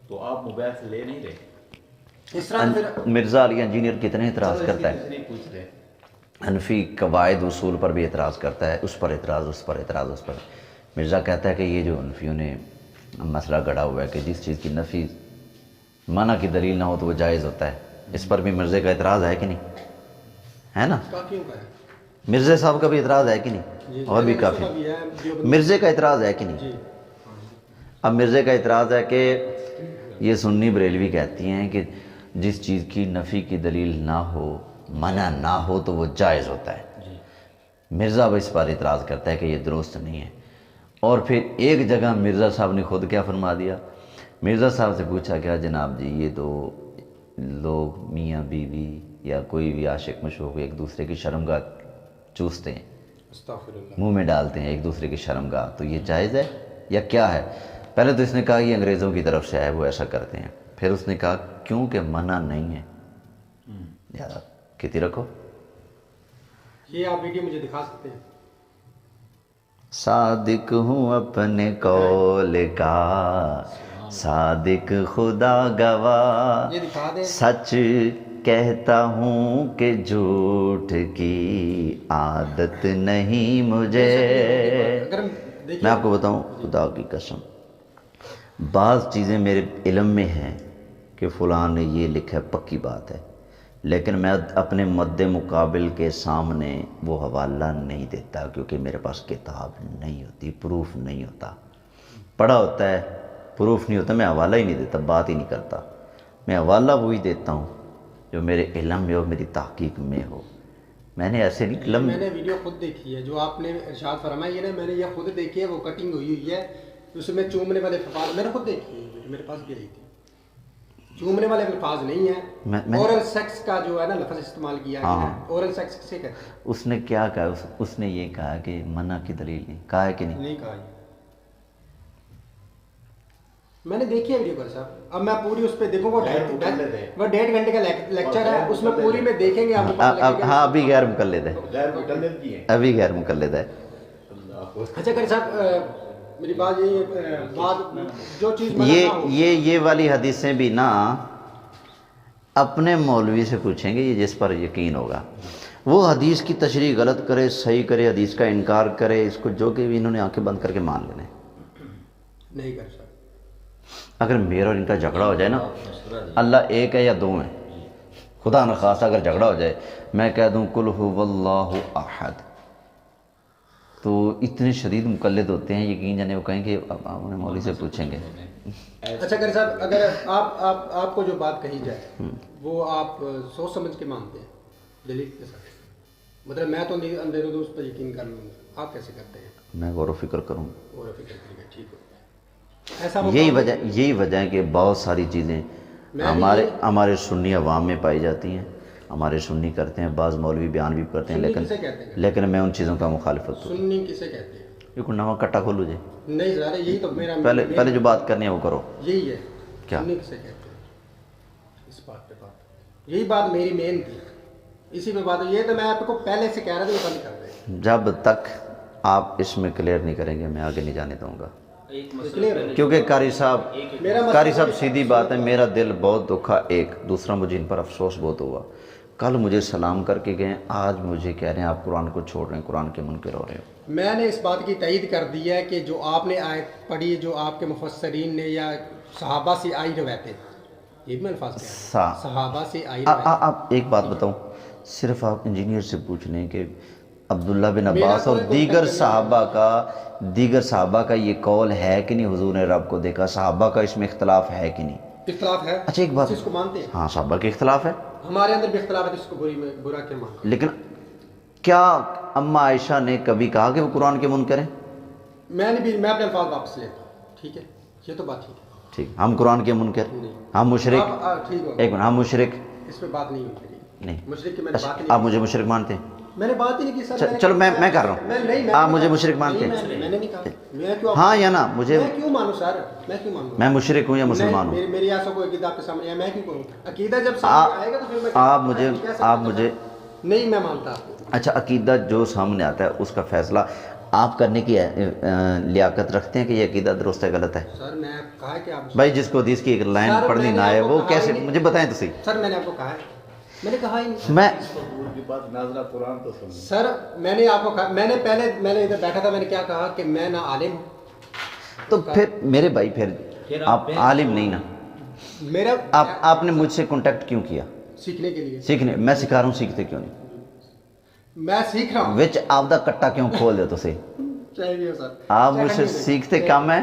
تو آپ موبائل سے لے نہیں رہے. اس طرح پھر مرزا علی انجینئر کتنے اعتراض کرتا ہے، نہیں پوچھ رہے. حنفی قواعد اصول پر بھی اعتراض کرتا ہے، اس پر اعتراض اس پر اعتراض اس پر. مرزا کہتا ہے کہ یہ جو حنفیوں نے مسئلہ گڑھا ہوا ہے کہ جس چیز کی نفی منع کی دلیل نہ ہو تو وہ جائز ہوتا ہے، اس پر بھی مرزے کا اعتراض ہے کہ نہیں؟ ہے نا؟ کافیوں کا ہے مرزے صاحب کا بھی اعتراض ہے کہ نہیں؟ اور بھی کافی. مرزے کا اعتراض ہے کہ نہیں؟ جی. اب مرزے کا اعتراض ہے کہ یہ سنی بریلوی کہتی ہیں کہ جس چیز کی نفی کی دلیل نہ ہو، منع نہ ہو، تو وہ جائز ہوتا ہے۔ مرزا اب اس پر اعتراض کرتا ہے کہ یہ درست نہیں ہے۔ اور پھر ایک جگہ مرزا صاحب نے خود کیا فرما دیا، مرزا صاحب سے پوچھا گیا جناب جی یہ تو لوگ میاں بیوی یا کوئی بھی عاشق مشوق ایک دوسرے کی شرمگاہ چوستے ہیں، استغفر اللہ۔ منہ میں ڈالتے ہیں ایک دوسرے کی شرمگاہ، تو یہ جائز ہے یا کیا ہے؟ پہلے تو اس نے کہا یہ انگریزوں کی طرف سے ہے، وہ ایسا کرتے ہیں۔ پھر اس نے کہا کیونکہ منع نہیں ہے، یاد کتی رکھو۔ یہ آپ ویڈیو مجھے دکھا سکتے ہیں؟ صادق ہوں اپنے قول کا، صادق خدا گواہ، یہ دکھا دیں۔ سچ کہتا ہوں کہ جھوٹ کی عادت نہیں مجھے۔ اگر دیکھیں میں آپ کو بتاؤں خدا کی قسم، بعض چیزیں میرے علم میں ہیں کہ فلاں نے یہ لکھا ہے، پکی بات ہے، لیکن میں اپنے مد مقابل کے سامنے وہ حوالہ نہیں دیتا، کیونکہ میرے پاس کتاب نہیں ہوتی، پروف نہیں ہوتا۔ پڑھا ہوتا ہے، پروف نہیں ہوتا، میں حوالہ ہی نہیں دیتا، بات ہی نہیں کرتا۔ میں حوالہ وہی دیتا ہوں جو میرے علم میں ہو، میری تحقیق میں ہو۔ میں نے ایسے نہیں میں نے ویڈیو خود دیکھی ہے جو آپ نے ارشاد فرمائی ہے نا، میں نے یہ خود دیکھی ہے، وہ کٹنگ ہوئی ہے، اس میں چومنے والے الفاظ میں نے خود دیکھی ہے، میرے پاس بھی آئی تھی۔ چومنے والے الفاظ نہیں ہیں، اورل سیکس کا جو ہے نا لفظ استعمال کیا گیا ہے۔ اورل سیکس کسے کہتے ہیں؟ اس نے کیا کہا، اس نے یہ کہا کہ منع کی دلیل نہیں، کہا ہے کہ نہیں؟ نہیں کہا یہ۔ میں نے دیکھی ہے ویڈیو پر صاحب، اب میں پوری اس پہ دیکھوں گا، وہ 1.5 گھنٹے کا لیکچر ہے، اس میں پوری میں دیکھیں گے آپ۔ ہاں ابھی غیر مقلد ہے، ابھی غیر مقلد ہے۔ اچھا کریں صاحب، میری بات جو چیز یہ والی حدیثیں بھی نا اپنے مولوی سے پوچھیں گے، یہ جس پر یقین ہوگا۔ وہ حدیث کی تشریح غلط کرے، صحیح کرے، حدیث کا انکار کرے، اس کو جو کہ بھی انہوں نے آنکھیں بند کر کے مان لینے نہیں کر سکتے۔ اگر میرا اور ان کا جھگڑا ہو جائے نا، اللہ ایک ہے یا دو ہیں، خدا نخواستہ اگر جھگڑا ہو جائے، میں کہہ دوں قل هو اللہ احد، تو اتنے شدید مقلد ہوتے ہیں، یقین جانے وہ کہیں کہ آپ مولوی سے پوچھیں گے۔ اچھا کریں صاحب، اگر آپ کو جو بات کہی جائے وہ آپ سوچ سمجھ کے مانتے ہیں دلیل کے ساتھ، مطلب میں تو اندھیروں دوست پر یقین کر لوں گا، آپ کیسے کرتے ہیں؟ میں غور و فکر کروں، غور و فکر کریں گے، ٹھیک ہے۔ ایسا یہی وجہ ہے کہ بہت ساری چیزیں ہمارے سنی عوام میں پائی جاتی ہیں، ہمارے سنی کرتے ہیں، بعض مولوی بیان بھی کرتے ہیں، لیکن میں ان چیزوں کا مخالفت ہوں۔ سنی کسے کہتے ہیں؟ یہ کوئی نواں کٹا کھولو جی، نہیں ذرا یہی تو میرا پہلے جو بات کرنی ہے وہ کرو۔ یہی ہے کیا سنی کسے کہتے ہیں؟ اس بات پہ بات، یہی بات میری مین تھی، اسی پہ بات یہ تو میں آپ کو پہلے سے کہہ رہا تھا، یہ بند کر دیں۔ جب تک آپ اس میں کلیئر نہیں کریں گے میں آگے نہیں جانے دوں گا، کیونکہ قاری صاحب سیدھی بات ہے، میرا دل بہت دکھا، ایک دوسرا مجھے ان پر افسوس بہت ہوا، کل مجھے سلام کر کے گئے، آج مجھے کہہ رہے ہیں آپ قرآن کو چھوڑ رہے ہیں، قرآن کے منکر ہو رہے ہو۔ میں نے اس بات کی تائید کر دی ہے کہ جو آپ نے آیت پڑھی، جو آپ کے مفسرین نے یا صحابہ سے آئی روایتیں، یہ بھی میں الفاظ کہہ رہا ہوں، صحابہ سے آئی روایتیں۔ آپ ایک بات بتاؤں، صرف آپ انجینئر سے پوچھ لیں کہ عبداللہ بن عباس اور دیگر صحابہ کا یہ قول ہے کہ نہیں حضور نے رب کو دیکھا، صحابہ کا اس میں اختلاف ہے کہ نہیں؟ اختلاف ہے۔ اچھا ایک بات، اس کو مانتے ہیں؟ ہاں صحابہ کے اختلاف ہے، ہمارے اندر بھی اختلاف ہے، اس کو برا کیا مانتے ہیں؟ لیکن کیا اما عائشہ نے کبھی کہا کہ وہ قرآن کے منکر ہیں؟ میں اپنے الفاظ واپس لیتا ہوں، ٹھیک ہے، یہ تو بات ٹھیک ہے۔ ٹھیک، ہم قرآن کے منکر، ہم مشرک، ٹھیک ہو، ایک منٹ، ہم مشرک اس پہ بات نہیں ہوئی نہیں، مشرک کی میں نے بات نہیں، آپ مجھے مشرک مانتے ہیں؟ میں نے بات ہی نہیں کی سر۔ چلو میں کر رہا ہوں، آپ مجھے مشرک مانتے ہیں؟ میں نے نہیں کہا، میں کیوں ہاں یا نا، مجھے میں کیوں مانوں سر، میں کیوں مانوں؟ میں مشرک ہوں یا مسلمان ہوں؟ میری ایسا کوئی عقیدہ آپ کے سامنے ہے، میں کیوں کہوں؟ عقیدہ جب سامنے آئے گا تو پھر میں آپ مجھے نہیں، میں مانتا آپ کو۔ اچھا عقیدہ جو سامنے آتا ہے اس کا فیصلہ آپ کرنے کی لیاقت رکھتے ہیں کہ یہ عقیدہ درست ہے غلط ہے؟ سر میں کہا ہے کہ آپ بھائی جس کو حدیث کی ایک لائن پڑھنی نہ آئے وہ کیسے، مجھے بتائیں تو صحیح۔ سر میں نے آپ کو کہا ہے، میں نے کہا ہی نہیں، سر میں نے آپ کو کہا، میں نے ادھر بیٹھا تھا، میں نے کیا کہا کہ میں نہ عالم ہوں، تو پھر میرے بھائی پھر آپ عالم نہیں نا، میرا آپ نے مجھ سے کانٹیکٹ کیوں کیا؟ سیکھنے کے لیے۔ سیکھنے، میں سکھا رہا ہوں، سیکھتے کیوں نہیں؟ میں سیکھ رہا ہوں، وچ آپ دا کٹا کیوں کھول دے تو صحیح؟ چاہیے سر، آپ مجھ سے سیکھتے کم ہے،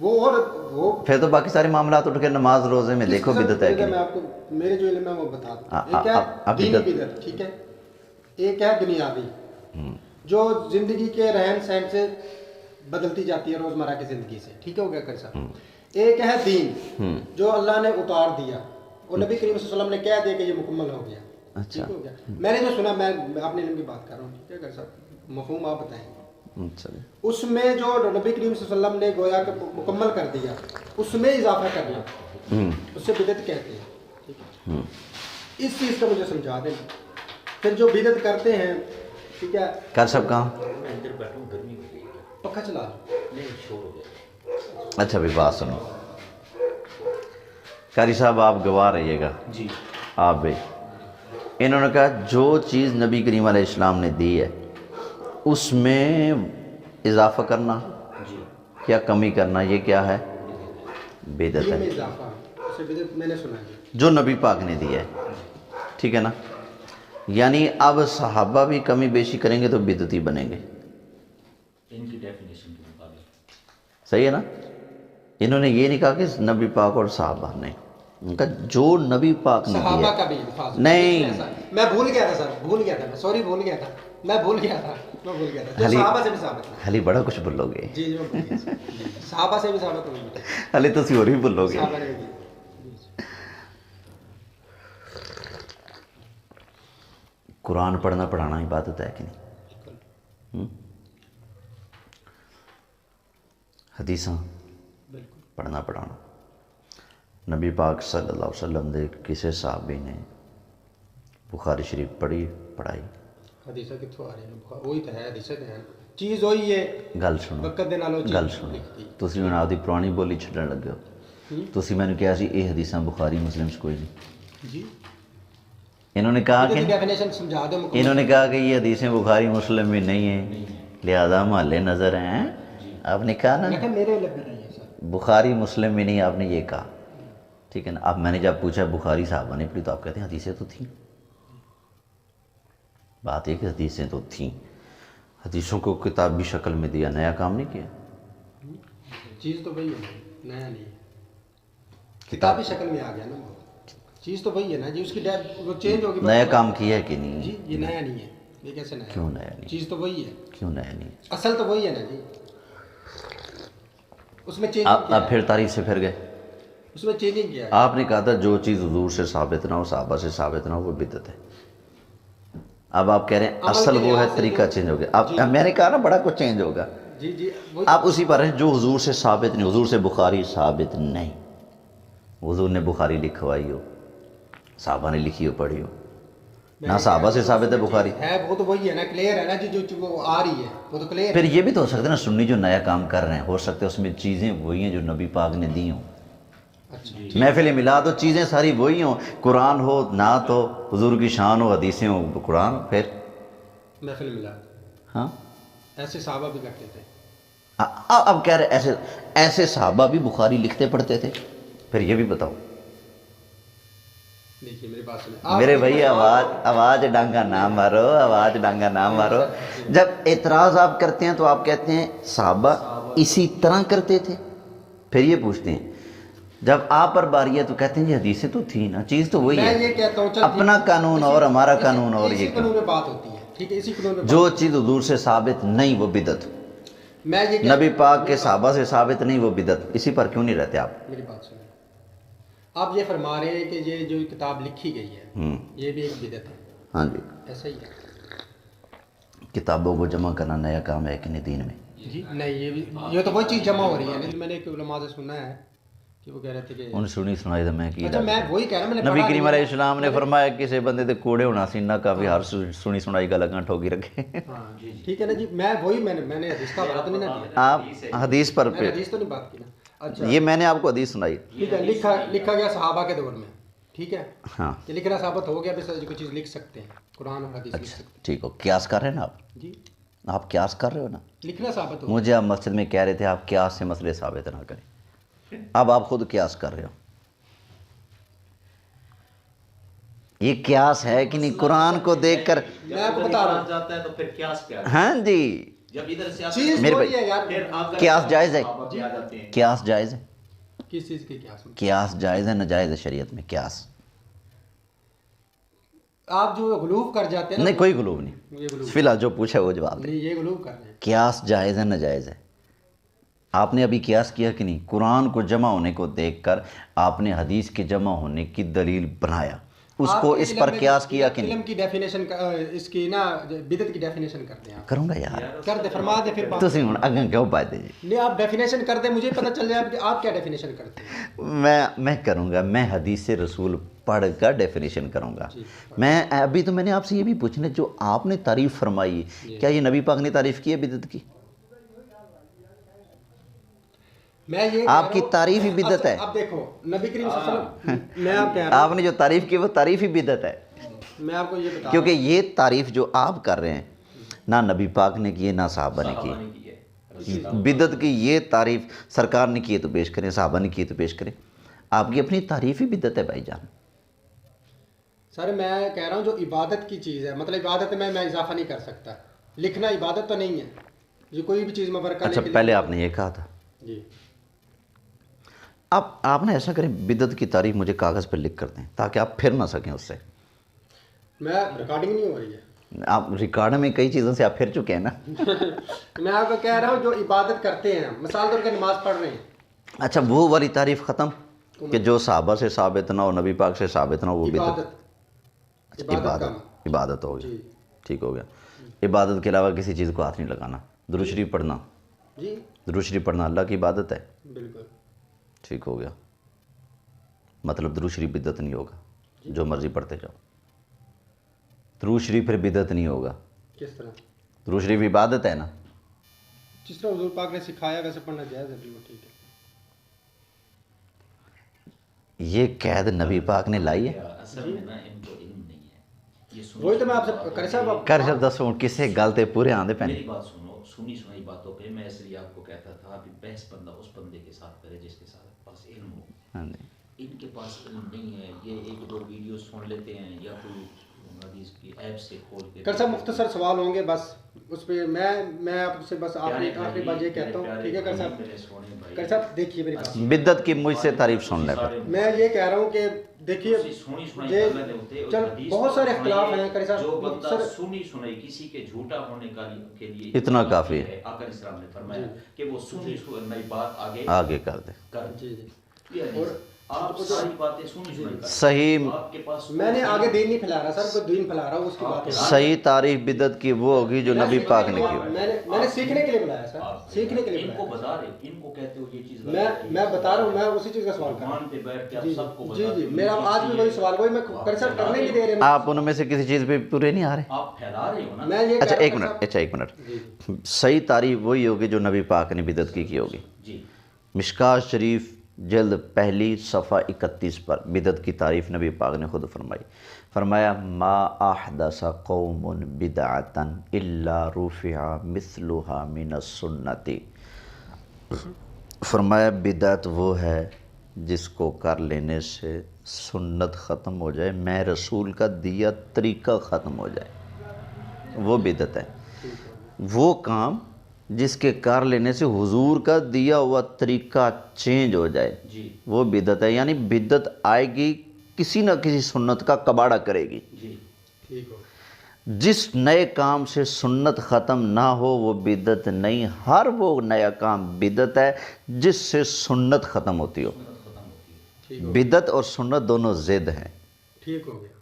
وہ پھر تو باقی سارے معاملات اٹھ کے نماز روزے میں دیکھو بدعت ہے کہ میں نہیں. آپ کو میرے جو علم ہے وہ بتا دوں. اب ایک ہے دینی بدعت، ٹھیک ہے، ایک ہے دنیاوی جو زندگی کے رہن سہن سے بدلتی جاتی ہے روزمرہ کی زندگی سے، ٹھیک ہو گیا کر صاحب. ایک ہے دین جو اللہ نے اتار دیا اور نبی کریم صلی اللہ علیہ وسلم نے کہہ دیا کہ یہ مکمل ہو گیا. اچھا. ٹھیک ہو گیا. میں نے جو سنا، میں اپنے علم کی بات کر رہا ہوں، ٹھیک ہے کر صاحب، مفہوم آپ بتائیں. اچھا. اس میں جو نبی کریم صلی اللہ علیہ وسلم نے گویا کہ مکمل کر دیا، اس میں اضافہ کرنا اس سے بدعت کہتے ہیں. ٹھیک ہے، اس چیز کا مجھے سمجھا دیں. پھر جو بدعت کرتے ہیں، ٹھیک ہے، کر سب کہاں میں اندر بیٹھا ہوں، گرمی ہو گئی ہے. پکا چلا. نہیں شور ہو گیا. اچھا بھی بات سنو. قاری صاحب آپ گواہ رہیے گا. جی آپ بھی انہوں نے کہا جو چیز نبی کریم علیہ السلام نے دی ہے اس میں اضافہ کرنا جی یا کمی کرنا، یہ کیا ہے؟ بدعت دین ہے. میں اضافہ، اسے بدعت میں نے سنا ہے. جو نبی پاک نے دی ہے، ٹھیک ہے نا. یعنی اب صحابہ بھی کمی بیشی کریں گے تو بدعتی بنیں گے. ان کی ڈیفینیشن کے مطابق صحیح ہے نا. انہوں نے یہ نہیں کہا کہ نبی پاک اور صحابہ نہیں، ان کا جو نبی پاک نے صحابہ دیا کا بھی الفاظ نہیں. میں بھول گیا تھا سر، بھول گیا تھا، سوری بھول گیا تھا، میں بھول گیا تھا. جو صحابہ سے بھی ثابت ہے. حالی بڑا کچھ بھولو گے. جی جی میں بھول گیا سر. صحابہ سے بھی ثابت ہوئی. حالی تو اور بھی بھولو گے. صحابہ نے بھی. قرآن پڑھنا پڑھانا عبادت ہے کہ نہیں؟ حدیثاں بالکل پڑھنا پڑھانا. نبی پاک صلی اللہ علیہ وسلم دے کسے صحابی نے بخاری شریف پڑھائی؟ حدیثہ کتوں آ رہی ہیں؟ وہی تو ہے، حدیثہ تو ہے، چیز وہی ہے. گل سنو، وقت دے نالوں گل سنو. تسی ہن آپدی پرانی بولی چھڈن لگے ہو. تسی میں نے کہا سی یہ حدیثاں بخاری مسلم چ کوئی نہیں. جی انہوں نے کہا کہ ڈیفینیشن سمجھا دو. انہوں نے کہا کہ یہ حدیثیں بخاری مسلم میں نہیں ہیں لہذا محلے نظر ہیں. آپ نے کہا نا میرے لب نہیں ہے سر. بخاری مسلم میں نہیں، آپ نے یہ کہا، ٹھیک ہے نا. اب میں نے جب پوچھا بخاری صحابہ نے پڑھی تو آپ کہتے ہیں حدیثیں تو تھیں. بات یہ کہ حدیثیں تو تھیں، حدیثوں کو کتابی شکل میں دیا، نیا کام نہیں کیا. چیز تو وہی ہے، نیا نہیں ہے. کتابی شکل میں آ گیا نا، چیز تو وہی ہے نا جی. اس کی وہ چینج ہوگی. نیا کام کیا ہے کہ نہیں؟ جی یہ نیا نہیں ہے. یہ کیسے نیا؟ کیوں نیا نہیں؟ چیز تو وہی ہے. کیوں نیا نہیں؟ اصل تو وہی ہے نا جی. اس میں چینج آپ پھر تعریف سے پھر گئے. اس میں چینجنگ کیا ہے. آپ نے کہا تھا جو چیز حضور سے ثابت نہ ہو، صحابہ سے ثابت نہ ہو، وہ بدعت ہے. اب آپ کہہ رہے ہیں اصل وہ ہے، طریقہ چینج ہو گیا. اب میں نے کہا نا بڑا کچھ چینج ہوگا. جی جی آپ اسی پر ہیں جو حضور سے ثابت نہیں. حضور سے بخاری ثابت نہیں. حضور نے بخاری لکھوائی ہو، صحابہ نے لکھی ہو پڑھی ہو، نہ صحابہ سے ثابت ہے بخاری. ہے وہ تو وہی ہے نا، کلیئر ہے نا جی. جو وہ آ رہی ہے وہ تو کلیئر. پھر یہ بھی تو ہو سکتا ہے نا سنی جو نیا کام کر رہے ہیں، ہو سکتا ہے اس میں چیزیں وہی ہیں جو نبی پاک نے دی ہوں. محفل میلاد ہو، چیزیں ساری وہی ہوں. قرآن ہو، نعت ہو، حضور کی شان ہو، حدیثیں ہو، قرآن. پھر محفل میلاد ہاں ایسے صحابہ بھی کرتے تھے. اب کہہ رہے ایسے صحابہ بھی بخاری لکھتے پڑھتے تھے. پھر یہ بھی بتاؤ. دیکھیے میری بات سنیں میرے بھائی، آواز ڈانگا نہ مارو، آواز ڈانگا نہ مارو. جب اعتراض آپ کرتے ہیں تو آپ کہتے ہیں صحابہ اسی طرح کرتے تھے. پھر یہ پوچھتے ہیں جب آپ پر باری ہے تو کہتے ہیں جی حدیثیں تو تھیں نا، چیز تو وہی میں ہے. یہ کہتا ہوں اپنا قانون اور ہمارا قانون اور. اسی یہ قانون میں بات ہوتی ہے، ٹھیک ہے، اسی قانون میں جو چیز حضور سے ثابت نہیں وہ بدعت، میں یہ نبی پاک کے صحابہ سے ثابت نہیں وہ بدعت. اسی پر کیوں نہیں رہتے آپ؟ میری بات سنیں. آپ یہ فرما رہے ہیں کہ یہ جو کتاب لکھی گئی ہے یہ بھی ایک بدعت ہے. ہاں جی. ایسا ہی ہے. کتابوں کو جمع کرنا نیا کام ہے کہ نہیں دین میں؟ جی نہیں، یہ تو وہی چیز جمع ہو رہی ہے. میں نے ایک علماء سے سنا ہے کہ وہ کہہ رہے تھے کہ انہیں سنی سنائی تو میں کی. اچھا میں وہی کہہ رہا ہوں. نبی کریم علیہ السلام نے فرمایا کسی بندے تے کوڑے ہونا سی نہ کافی ہر سنی سنائی کا لگاں ٹھوکی رکھے. ہاں ٹھیک ہے نا جی. میں وہی میں نے حدیث کا بات نہیں نہ دیا. آپ حدیث پر میں نے حدیث تو نہیں بات کی نا. اچھا یہ میں نے آپ کو حدیث سنائی. ٹھیک ہے، لکھا گیا صحابہ کے دور میں. ٹھیک ہے، ہاں یہ لکھنا ثابت ہو گیا بھی کوئی چیز لکھ سکتے ہیں، قرآن اور حدیث لکھ سکتے ٹھیک ہو. قیاس کر رہے ہیں نا آپ؟ ہیں. جی آپ قیاس کر رہے ہو نا. لکھنا ثابت ہو. مجھے آپ مسجد میں کہہ رہے تھے آپ قیاس سے مسئلے ثابت نہ کریں. اب آپ خود قیاس کر رہے ہو. یہ قیاس ہے کہ نہیں؟ قرآن کو دیکھ کر میں آپ کو بتا رہا ہوں. جاتا ہے تو پھر قیاس کیا ہے؟ ہاں جی. جب ادھر سے آتے چیز میرے وہی بھائی، ہے یار. پھر آ کر قیاس جائز ہے؟ صحابہ بھی آ جاتے ہیں. قیاس جائز ہے؟ کس چیز کی قیاس میں؟ قیاس جائز ہے ناجائز ہے شریعت میں؟ قیاس آپ جو غلوف کر جاتے ہیں نا، نہیں، کوئی غلوب نہیں، یہ غلوف فی الحال جو پوچھا وہ جواب دے. نہیں، یہ غلوف کر رہے ہیں. قیاس جائز ہے ناجائز ہے؟ آپ نے ابھی قیاس کیا کہ نہیں؟ قرآن کو جمع ہونے کو دیکھ کر آپ نے حدیث کے جمع ہونے کی دلیل بنایا، اس آپ کو کے اس علم پر میں قیاس کیا کہ علم نہیں؟ کی ڈیفینیشن اس کی نا بدعت کی ڈیفینیشن کرتے ہیں آپ. کروں گا یار، کر دے، فرما دے پھر بات. تسی ہوں اگیں کیوں پائے دے جی؟ نہیں، آپ ڈیفینیشن کر دیں، مجھے پتہ چل جائے کہ آپ کیا ڈیفینیشن کرتے ہیں. میں کروں گا، میں حدیث رسول پڑھ کر ڈیفینیشن کروں گا. جی. میں ابھی تو میں نے آپ سے یہ بھی پوچھنا، جو آپ نے تعریف فرمائی، کیا یہ نبی پاک نے تعریف کی ہے بدعت کی؟ میں یہ کہہ آپ کی رہا ہوں- تعریف ہی بدعت ہے. اب دیکھو نبی کریم صلی اللہ علیہ وسلم، میں آپ کہہ رہا آپ نے جو تعریف کی وہ تعریف ہی بدعت ہے، ہوں، میں آپ کو یہ بتا کیونکہ یہ تعریف جو آپ کر رہے ہیں نہ نبی پاک نے کی ہے نہ صحابہ نے کی. صحابہ نے کی ہے. بدعت کی یہ تعریف سرکار نے کی ہے تو پیش کریں، صحابہ نے کی ہے تو پیش کریں. آپ کی اپنی تعریف ہی بدعت ہے بھائی جان. سر میں کہہ رہا ہوں جو عبادت کی چیز ہے، مطلب عبادت میں اضافہ نہیں کر سکتا. لکھنا عبادت تو نہیں ہے، یہ کوئی بھی چیز میں برکت اچھا، پہلے آپ نے یہ کہا تھا. جی. اب آپ نے ایسا کریں، بدعت کی تعریف مجھے کاغذ پہ لکھ کر دیں تاکہ آپ پھر نہ سکیں اس سے. میں ریکارڈنگ نہیں ہو رہی ہے. آپ ریکارڈ میں کئی چیزوں سے آپ پھر چکے ہیں نا. میں آپ کو کہہ رہا ہوں جو عبادت کرتے ہیں، مثال طور پر نماز پڑھ رہے ہیں. اچھا، وہ والی تعریف ختم کہ جو صحابہ سے ثابت نہ ہو، نبی پاک سے ثابت نہ ہو، وہ بدعت. عبادت ہو گیا. جی. ٹھیک ہو گیا. عبادت کے علاوہ کسی چیز کو ہاتھ نہیں لگانا. درود شریف پڑھنا، جی درود شریف پڑھنا اللہ کی عبادت ہے. بالکل. ٹھیک ہو گیا. مطلب درود شریف بدعت نہیں ہوگا، جو مرضی پڑھتے جاؤ. درود شریف پھر بدعت نہیں ہوگا. کس طرح؟ درود شریف عبادت ہے نا. جس طرح حضور پاک نے سکھایا ویسے پڑھنا جائز ہے، بالکل ٹھیک ہے. یہ قید نبی پاک نے لائی ہے. اصل میں نا ان کو علم نہیں ہے. یہ وہی تو میں آپ سے کر صاحب کر جب دسوں کسے گلتے پورے آندے پہنے. میری بات سنو، سنی سنائی باتوں پہ میں اس لیے آپ کو کہتا تھا کہ بحث بندہ اس بندے کے ساتھ کرے جس کے ساتھ پاس علم ہو. ہاں جی. ان کے پاس علم نہیں ہے، یہ ایک دو ویڈیو سن لیتے ہیں یا کوئی حدیث کی ایپ سے کھول کے. کر صاحب مختصر سوال ہوں گے بس اس پہ. میں آپ سے بس آخری بات یہ کہتا ہوں، ٹھیک ہے کر صاحب؟ کر صاحب دیکھیے میری بات، بدعت کی مجھ سے تعریف سن لے پہ. میں یہ کہہ رہا ہوں کہ دیکھیے چل بہت سارے اختلاف ہیں کر جو صاحب. بندہ سنی سنائی کسی کے جھوٹا ہونے کے لیے اتنا کافی ہے. آقا علیہ السلام نے فرمایا کہ وہ سنی سنائی بات آگے کر دے. کر. جی جی. اور آپ ساری باتیں سنی سنائی کر. صحیح آپ کے پاس میں نے آگے دین نہیں پھیلا رہا سر، کوئی دین پھیلا رہا ہوں اس کی بات ہے. صحیح تعریف بدعت کی وہ ہوگی جو نبی پاک نے کی. میں نے سیکھنے کے لیے بلایا سر، سیکھنے کے لیے ان کو بلایا. بتا رہے، ان کو کہتے ہو یہ چیز میں بتا رہا ہوں، میں اسی چیز کا سوال کر رہا ہوں. مان پہ بیٹھ کے آپ جی سب کو جی بتا جی میرا آج بھی وہی سوال، وہی میں کر صاحب کرنے نہیں دے رہے. آپ ان میں سے کسی چیز پہ پورے نہیں آ رہے. آپ پھیلا رہے ہو نا. میں یہ اچھا ایک منٹ. صحیح تعریف وہی ہوگی جو نبی پاک نے بدعت کی ہوگی. جی. مشکات شریف جلد پہلی صفحہ 31 پر بدعت کی تعریف نبی پاک نے خود فرمایا ما احدث قوم بدعتا الا رفع مثلها من السنت. فرمایا بدعت وہ ہے جس کو کر لینے سے سنت ختم ہو جائے، میں رسول کا دیا طریقہ ختم ہو جائے، وہ بدعت ہے. وہ کام جس کے کر لینے سے حضور کا دیا ہوا طریقہ چینج ہو جائے، جی. وہ بدعت ہے. یعنی بدعت آئے گی کسی نہ کسی سنت کا کباڑا کرے گی. جی. ٹھیک ہو. جس نئے کام سے سنت ختم نہ ہو وہ بدعت نہیں. ہر وہ نیا کام بدعت ہے جس سے سنت ختم ہوتی ہو. ٹھیک ہو. بدعت اور سنت دونوں ضد ہیں. ٹھیک ہو گیا،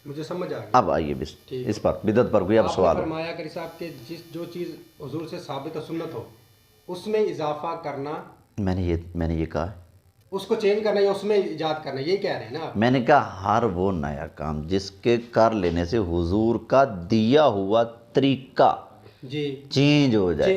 مجھے سمجھ آ گیا. اب آئیے بس اس پر بدعت پر کوئی اب آپ نے سوال ہو. فرمایا کہ صاحب کہ جو چیز حضور سے ثابت و سنت ہو اس میں اضافہ کرنا، میں نے یہ کہا ہے. اس کو چینج کرنا یا اس میں ایجاد کرنا، یہی کہہ رہے ہیں نا آپ؟ میں نے کہا ہر وہ نیا کام جس کے کر لینے سے حضور کا دیا ہوا طریقہ جی چینج ہو جائے.